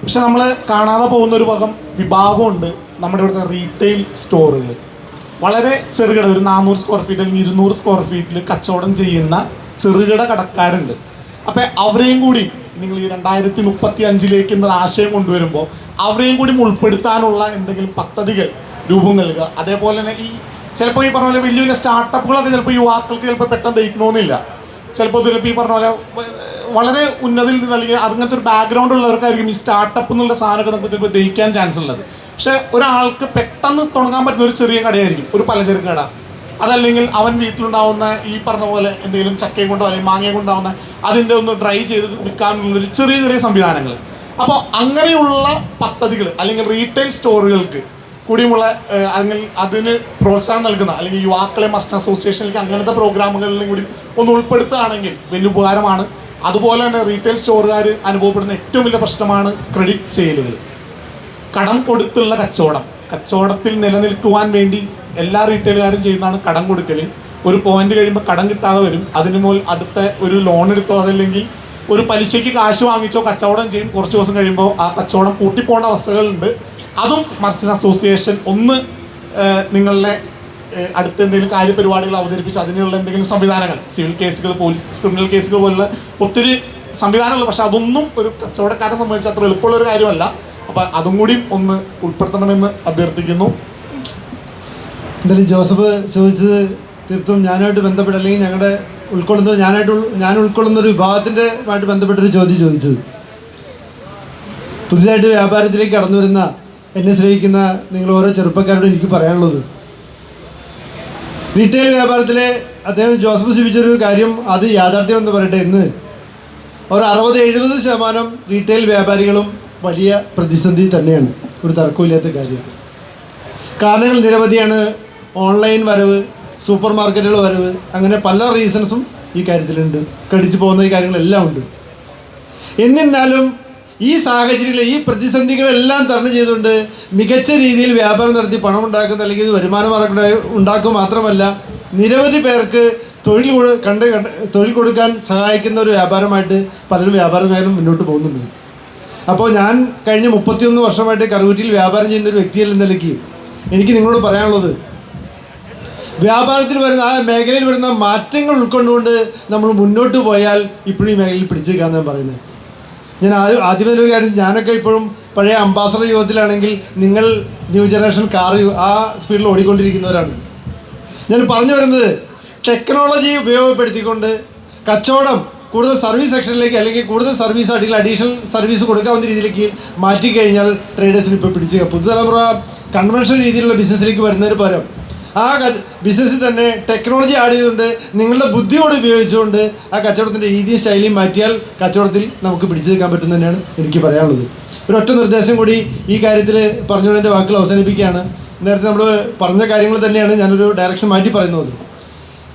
പക്ഷെ നമ്മൾ കാണാതെ പോകുന്നൊരു വിഭാഗമുണ്ട് നമ്മുടെ ഇവിടുത്തെ റീറ്റെയിൽ സ്റ്റോറുകൾ. വളരെ ചെറുകിട ഒരു 400 സ്ക്വയർ ഫീറ്റ് അല്ലെങ്കിൽ 200 സ്ക്വയർ ഫീറ്റിൽ കച്ചവടം ചെയ്യുന്ന ചെറുകിട കടക്കാരുണ്ട്. അപ്പോൾ അവരെയും കൂടി നിങ്ങൾ ഈ 2035 എന്നൊരു ആശയം കൊണ്ടുവരുമ്പോൾ അവരെയും കൂടി ഉൾപ്പെടുത്താനുള്ള എന്തെങ്കിലും പദ്ധതികൾ രൂപം നൽകുക. അതേപോലെ തന്നെ ചിലപ്പോൾ ഈ പറഞ്ഞ പോലെ വലിയ വലിയ സ്റ്റാർട്ടപ്പുകളൊക്കെ ചിലപ്പോൾ യുവാക്കൾക്ക് ചിലപ്പോൾ പെട്ടെന്ന് ദഹിക്കണമെന്നില്ല. ചിലപ്പോൾ ഈ പറഞ്ഞ പോലെ വളരെ ഉന്നതിയിൽ നിന്ന് അല്ലെങ്കിൽ അങ്ങനത്തെ ഒരു ബാക്ക്ഗ്രൗണ്ട് ഉള്ളവർക്കായിരിക്കും ഈ സ്റ്റാർട്ടപ്പ് എന്നുള്ള സാധനമൊക്കെ നമുക്ക് ചിലപ്പോൾ ദഹിക്കാൻ ചാൻസ് ഉള്ളത്. പക്ഷേ ഒരാൾക്ക് പെട്ടെന്ന് തുടങ്ങാൻ പറ്റുന്ന ഒരു ചെറിയ കടയായിരിക്കും, ഒരു പലചരക്ക് കട. അതല്ലെങ്കിൽ അവൻ വീട്ടിലുണ്ടാവുന്ന ഈ പറഞ്ഞ പോലെ എന്തെങ്കിലും ചക്കയും കൊണ്ടോ അല്ലെങ്കിൽ മാങ്ങയും കൊണ്ടാവുന്ന അതിൻ്റെ ഒന്ന് ഡ്രൈ ചെയ്ത് വിൽക്കാനുള്ളൊരു ചെറിയ ചെറിയ സംവിധാനങ്ങൾ. അപ്പോൾ അങ്ങനെയുള്ള പദ്ധതികൾ അല്ലെങ്കിൽ റീറ്റെയിൽ സ്റ്റോറുകൾക്ക് കൂടിയുമുള്ള അല്ലെങ്കിൽ അതിന് പ്രോത്സാഹനം നൽകുന്ന അല്ലെങ്കിൽ യുവാക്കളെ മർച്ചൻ്റ് അസോസിയേഷനിലേക്ക് അങ്ങനത്തെ പ്രോഗ്രാമുകളിലും കൂടി ഒന്ന് ഉൾപ്പെടുത്തുകയാണെങ്കിൽ വലിയ ഉപകാരമാണ്. അതുപോലെ തന്നെ റീറ്റെയിൽ സ്റ്റോറുകാർ അനുഭവപ്പെടുന്ന ഏറ്റവും വലിയ പ്രശ്നമാണ് ക്രെഡിറ്റ് സെയിലുകൾ. കടം കൊടുത്തുള്ള കച്ചവടത്തിൽ നിലനിൽക്കുവാൻ വേണ്ടി എല്ലാ റീറ്റെയിലുകാരും ചെയ്യുന്നതാണ് കടം കൊടുക്കൽ. ഒരു പോയിന്റ് കഴിയുമ്പോൾ കടം കിട്ടാതെ വരും. അതിന് മുതൽ അടുത്ത ഒരു ലോൺ എടുത്തോ അതല്ലെങ്കിൽ ഒരു പലിശയ്ക്ക് കാശ് വാങ്ങിച്ചോ കച്ചവടം ചെയ്യും. കുറച്ച് ദിവസം കഴിയുമ്പോൾ ആ കച്ചവടം പൂട്ടിപ്പോകേണ്ട അവസ്ഥകളുണ്ട്. അതും മർച്ചൻ്റ് അസോസിയേഷൻ ഒന്ന് നിങ്ങളുടെ അടുത്ത എന്തെങ്കിലും കാര്യപരിപാടികൾ അവതരിപ്പിച്ച് അതിനുള്ള എന്തെങ്കിലും സംവിധാനങ്ങൾ, സിവിൽ കേസുകൾ, പോലീസ് ക്രിമിനൽ കേസുകൾ പോലുള്ള ഒത്തിരി സംവിധാനങ്ങൾ, പക്ഷെ അതൊന്നും ഒരു കച്ചവടക്കാരെ സംബന്ധിച്ച് അത്ര എളുപ്പമുള്ളൊരു കാര്യമല്ല. അപ്പോൾ അതും കൂടി ഒന്ന് ഉൾപ്പെടുത്തണമെന്ന് അഭ്യർത്ഥിക്കുന്നു. എന്തായാലും ജോസഫ് ചോദിച്ചത് തീർത്തും ഞാനുമായിട്ട് ബന്ധപ്പെട്ട അല്ലെങ്കിൽ ഞങ്ങളുടെ ഞാൻ ഉൾക്കൊള്ളുന്നൊരു വിഭാഗത്തിൻ്റെമായിട്ട് ബന്ധപ്പെട്ടൊരു ചോദ്യം ചോദിച്ചത്. പുതിയതായിട്ട് വ്യാപാരത്തിലേക്ക് കടന്നു വരുന്ന എന്നെ ശ്രമിക്കുന്ന നിങ്ങൾ ഓരോ ചെറുപ്പക്കാരോട് എനിക്ക് പറയാനുള്ളത്, റീറ്റെയിൽ വ്യാപാരത്തിലെ അദ്ദേഹം ജോസഫ് സൂചിപ്പിച്ചൊരു കാര്യം, അത് യാഥാർത്ഥ്യം എന്ന് പറയട്ടെ. ഇന്ന് ഒരു 60-70% റീറ്റെയിൽ വ്യാപാരികളും വലിയ പ്രതിസന്ധി തന്നെയാണ്, ഒരു തർക്കമില്ലാത്ത കാര്യമാണ്. കാരണങ്ങൾ നിരവധിയാണ്. ഓൺലൈൻ വരവ്, സൂപ്പർ മാർക്കറ്റുകൾ വരവ്, അങ്ങനെ പല റീസൺസും ഈ കാര്യത്തിലുണ്ട്, ക്രെഡിറ്റ് പോകുന്ന ഈ കാര്യങ്ങളെല്ലാം ഉണ്ട്. എന്നിരുന്നാലും ഈ സാഹചര്യങ്ങൾ, ഈ പ്രതിസന്ധികളെല്ലാം തരണം ചെയ്തുകൊണ്ട് മികച്ച രീതിയിൽ വ്യാപാരം നടത്തി പണം ഉണ്ടാക്കുന്ന അല്ലെങ്കിൽ ഇത് വരുമാന മാർഗം ഉണ്ടാക്കുക മാത്രമല്ല നിരവധി പേർക്ക് തൊഴിൽ കൊടുക്കാൻ സഹായിക്കുന്ന ഒരു വ്യാപാരമായിട്ട് പലരും വ്യാപാര മേഖല മുന്നോട്ട് പോകുന്നുണ്ട്. അപ്പോൾ ഞാൻ കഴിഞ്ഞ 31 വർഷമായിട്ട് കറുകുറ്റിയിൽ വ്യാപാരം ചെയ്യുന്ന ഒരു വ്യക്തിയല്ല എന്ന നിലയ്ക്ക് എനിക്ക് നിങ്ങളോട് പറയാനുള്ളത്, വ്യാപാരത്തിൽ വരുന്ന ആ മേഖലയിൽ വരുന്ന മാറ്റങ്ങൾ ഉൾക്കൊണ്ടുകൊണ്ട് നമ്മൾ മുന്നോട്ട് പോയാൽ ഇപ്പോഴും ഈ മേഖലയിൽ പിടിച്ചു നിൽക്കാമെന്ന് ഞാൻ പറയുന്നത്. ഞാൻ ആദ്യമേ ഒരു കാര്യം, ഞാനൊക്കെ ഇപ്പോഴും പഴയ അംബാസഡർ യുഗത്തിലാണെങ്കിൽ നിങ്ങൾ ന്യൂ ജനറേഷൻ കാർ ആ സ്പീഡിൽ ഓടിക്കൊണ്ടിരിക്കുന്നവരാണ്. ഞാൻ പറഞ്ഞു വരുന്നത്, ടെക്നോളജി ഉപയോഗപ്പെടുത്തിക്കൊണ്ട് കച്ചവടം കൂടുതൽ സർവീസ് സെക്ഷനിലേക്ക് അല്ലെങ്കിൽ കൂടുതൽ സർവീസ് അഡീഷണൽ സർവീസ് കൊടുക്കാവുന്ന രീതിയിലേക്ക് മാറ്റിക്കഴിഞ്ഞാൽ ട്രേഡേഴ്സിന് ഇപ്പോൾ പിടിച്ചു. പുതുതലമുറ കൺവെൻഷൻ രീതിയിലുള്ള ബിസിനസ്സിലേക്ക് വരുന്നതിന് പകരം ആ ബിസിനസ്സിൽ തന്നെ ടെക്നോളജി ആഡ് ചെയ്തുകൊണ്ട് നിങ്ങളുടെ ബുദ്ധിയോട് ഉപയോഗിച്ചുകൊണ്ട് ആ കച്ചവടത്തിൻ്റെ രീതിയും ശൈലിയും മാറ്റിയാൽ കച്ചവടത്തിൽ നമുക്ക് പിടിച്ചു നിൽക്കാൻ പറ്റും തന്നെയാണ് എനിക്ക് പറയാനുള്ളത്. ഒരൊറ്റ നിർദ്ദേശം കൂടി ഈ കാര്യത്തിൽ പറഞ്ഞുകൊണ്ട് എൻ്റെ വാക്കുകൾ അവസാനിപ്പിക്കുകയാണ്. നേരത്തെ നമ്മൾ പറഞ്ഞ കാര്യങ്ങൾ തന്നെയാണ് ഞാനൊരു ഡയറക്ഷൻ മാറ്റി പറയുന്നത്.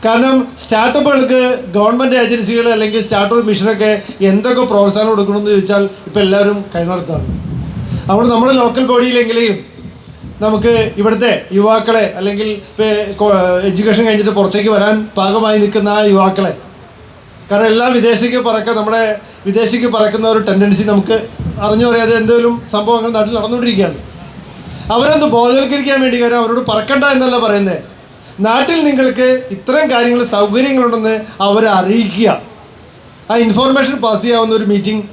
കാരണം സ്റ്റാർട്ടപ്പുകൾക്ക് ഗവൺമെൻറ് ഏജൻസികൾ അല്ലെങ്കിൽ സ്റ്റാർട്ടപ്പ് മിഷനൊക്കെ എന്തൊക്കെ പ്രോത്സാഹനം കൊടുക്കണമെന്ന് ചോദിച്ചാൽ ഇപ്പോൾ എല്ലാവരും കൈനടത്താണ്. അതുകൊണ്ട് നമ്മുടെ ലോക്കൽ ബോഡിയിലെങ്കിലും നമുക്ക് ഇവിടുത്തെ യുവാക്കളെ അല്ലെങ്കിൽ എഡ്യൂക്കേഷൻ കഴിഞ്ഞിട്ട് പുറത്തേക്ക് വരാൻ പാകമായി നിൽക്കുന്ന ആ യുവാക്കളെ, കാരണം എല്ലാം നമ്മുടെ വിദേശിക്ക് പറക്കുന്ന ഒരു ടെൻഡൻസി നമുക്ക് അറിഞ്ഞു പറയാതെ എന്തെങ്കിലും സംഭവം അങ്ങനെ നാട്ടിൽ നടന്നുകൊണ്ടിരിക്കുകയാണ്. അവരൊന്ന് ബോധവൽക്കരിക്കാൻ വേണ്ടി, കാരണം അവരോട് പറക്കണ്ട എന്നല്ല പറയുന്നത്, നാട്ടിൽ നിങ്ങൾക്ക് ഇത്തരം കാര്യങ്ങൾ സൗകര്യങ്ങളുണ്ടെന്ന് അവരെ അറിയിക്കുക. ആ ഇൻഫോർമേഷൻ പാസ് ചെയ്യാവുന്ന ഒരു മീറ്റിംഗ്,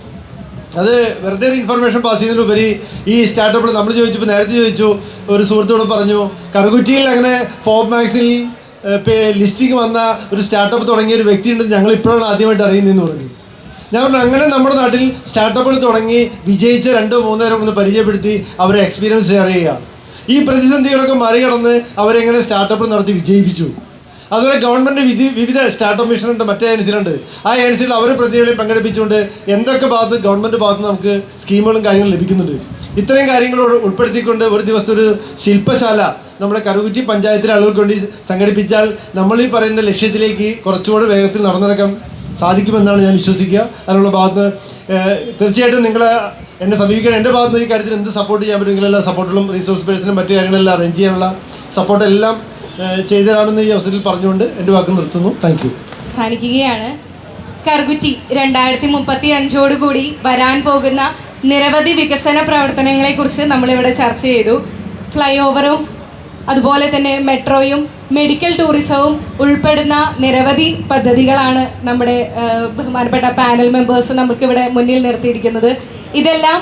അത് വെറുതെ ഒരു ഇൻഫർമേഷൻ പാസ് ചെയ്യുന്നതിനുപരി ഈ സ്റ്റാർട്ടപ്പിൽ നമ്മൾ ചോദിച്ചപ്പോൾ നേരത്തെ ചോദിച്ചു, ഒരു സുഹൃത്തോട് പറഞ്ഞു കറുകുറ്റിയിൽ അങ്ങനെ ഫോബ് മാഗസിനിൽ ലിസ്റ്റിംഗ് വന്ന ഒരു സ്റ്റാർട്ടപ്പ് തുടങ്ങിയ ഒരു വ്യക്തിയുണ്ടെന്ന് ഞങ്ങൾ ഇപ്പോഴാണ് ആദ്യമായിട്ട് അറിയുന്നതെന്ന് പറഞ്ഞു. ഞാൻ പറഞ്ഞു അങ്ങനെ നമ്മുടെ നാട്ടിൽ സ്റ്റാർട്ടപ്പുകൾ തുടങ്ങി വിജയിച്ച 2-3 പേരെ ഒന്ന് പരിചയപ്പെടുത്തി അവരെ എക്സ്പീരിയൻസ് ഷെയർ ചെയ്യുക. ഈ പ്രതിസന്ധികളൊക്കെ മറികടന്ന് അവരെങ്ങനെ സ്റ്റാർട്ടപ്പ് നടത്തി വിജയിപ്പിച്ചു. അതുപോലെ ഗവൺമെൻറ് വിവിധ സ്റ്റാർട്ടപ്പ് മിഷനുണ്ട്, മറ്റേ ഏജൻസികളുണ്ട്. ആ ഏജൻസികൾ അവരെ പ്രതികളെ പങ്കെടുപ്പിച്ചുകൊണ്ട് എന്തൊക്കെ ഗവൺമെൻറ് ഭാഗത്ത് നമുക്ക് സ്കീമുകളും കാര്യങ്ങളും ലഭിക്കുന്നുണ്ട്. ഇത്രയും കാര്യങ്ങൾ ഉൾപ്പെടുത്തിക്കൊണ്ട് ഒരു ദിവസത്തെ ഒരു ശില്പശാല നമ്മുടെ കറുകുറ്റി പഞ്ചായത്തിലെ ആളുകൾക്ക് വേണ്ടി സംഘടിപ്പിച്ചാൽ നമ്മൾ ഈ പറയുന്ന ലക്ഷ്യത്തിലേക്ക് കുറച്ചുകൂടെ വേഗത്തിൽ നടന്നെടുക്കാൻ സാധിക്കുമെന്നാണ് ഞാൻ വിശ്വസിക്കുക. അതിനുള്ള ഭാഗത്ത് തീർച്ചയായിട്ടും നിങ്ങൾ എന്നെ സമീപിക്കാൻ, എൻ്റെ ഭാഗത്ത് നിന്ന് ഈ കാര്യത്തിൽ എന്ത് സപ്പോർട്ട് ചെയ്യാൻ പറ്റും എല്ലാ സപ്പോർട്ടുകളും റിസോഴ്സ് പേഴ്സണും മറ്റു കാര്യങ്ങളെല്ലാം അറേഞ്ച് ചെയ്യാനുള്ള സപ്പോർട്ടെല്ലാം ചെയ്തു തരാമെന്ന് ഈ അവസരത്തിൽ പറഞ്ഞുകൊണ്ട് എൻ്റെ വാക്ക് നിർത്തുന്നു. Thank U. അവസാനിക്കുകയാണ്. കറുകുറ്റി 2035 വരാൻ പോകുന്ന നിരവധി വികസന പ്രവർത്തനങ്ങളെക്കുറിച്ച് നമ്മളിവിടെ ചർച്ച ചെയ്തു. ഫ്ലൈ ഓവറും അതുപോലെ തന്നെ മെട്രോയും മെഡിക്കൽ ടൂറിസവും ഉൾപ്പെടുന്ന നിരവധി പദ്ധതികളാണ് നമ്മുടെ ബഹുമാനപ്പെട്ട പാനൽ മെമ്പേഴ്സ് നമുക്കിവിടെ മുന്നിൽ നിർത്തിയിരിക്കുന്നത്. ഇതെല്ലാം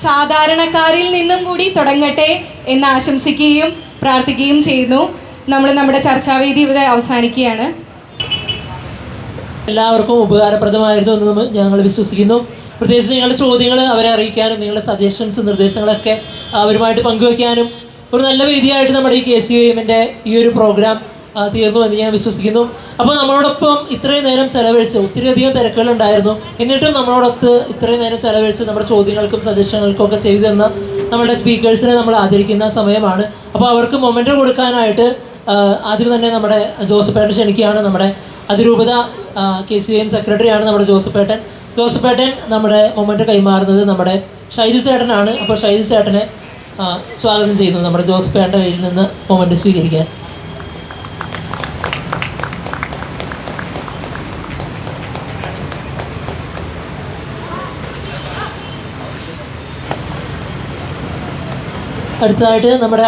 സാധാരണക്കാരിൽ നിന്നും കൂടി തുടങ്ങട്ടെ എന്ന് ആശംസിക്കുകയും പ്രാർത്ഥിക്കുകയും ചെയ്യുന്നു. നമ്മുടെ ചർച്ചാവേദി ഇവിടെ അവസാനിക്കുകയാണ്. എല്ലാവർക്കും ഉപകാരപ്രദമായിരുന്നു എന്ന് ഞങ്ങൾ വിശ്വസിക്കുന്നു. പ്രത്യേകിച്ച് നിങ്ങളുടെ ചോദ്യങ്ങൾ അവരെ അറിയിക്കാനും നിങ്ങളുടെ സജഷൻസ് നിർദ്ദേശങ്ങളൊക്കെ അവരുമായിട്ട് പങ്കുവയ്ക്കാനും ഒരു നല്ല വേദിയായിട്ട് നമ്മുടെ ഈ KCYM-ൻ്റെ ഈ ഒരു പ്രോഗ്രാം തീർന്നു എന്ന് ഞാൻ വിശ്വസിക്കുന്നു. അപ്പോൾ നമ്മളോടൊപ്പം ഇത്രയും നേരം ചെലവഴിച്ച്, ഒത്തിരിയധികം തിരക്കുകളുണ്ടായിരുന്നു, എന്നിട്ടും നമ്മളോടൊത്ത് ഇത്രയും നേരം ചെലവഴിച്ച് നമ്മുടെ ചോദ്യങ്ങൾക്കും സജഷനുകൾക്കും ഒക്കെ ചെയ്തു തന്ന നമ്മളുടെ സ്പീക്കേഴ്സിനെ നമ്മൾ ആദരിക്കുന്ന സമയമാണ്. അപ്പോൾ അവർക്ക് മൊമെൻ്റ് കൊടുക്കാനായിട്ട് ആദ്യം തന്നെ നമ്മുടെ ജോസഫേട്ടൻ ക്ഷണിക്കുകയാണ്. നമ്മുടെ അതിരൂപത KCYM സെക്രട്ടറിയാണ് നമ്മുടെ ജോസഫേട്ടൻ നമ്മുടെ മൊമെൻ്റ് കൈമാറുന്നത് നമ്മുടെ ഷൈജു ചേട്ടനാണ്. അപ്പോൾ ഷൈജു ചേട്ടനെ സ്വാഗതം ചെയ്യുന്നു നമ്മുടെ ജോസഫേട്ടൻ്റെ പേരിൽ നിന്ന് മൊമെൻ്റ് സ്വീകരിക്കാൻ. അടുത്തതായിട്ട് നമ്മുടെ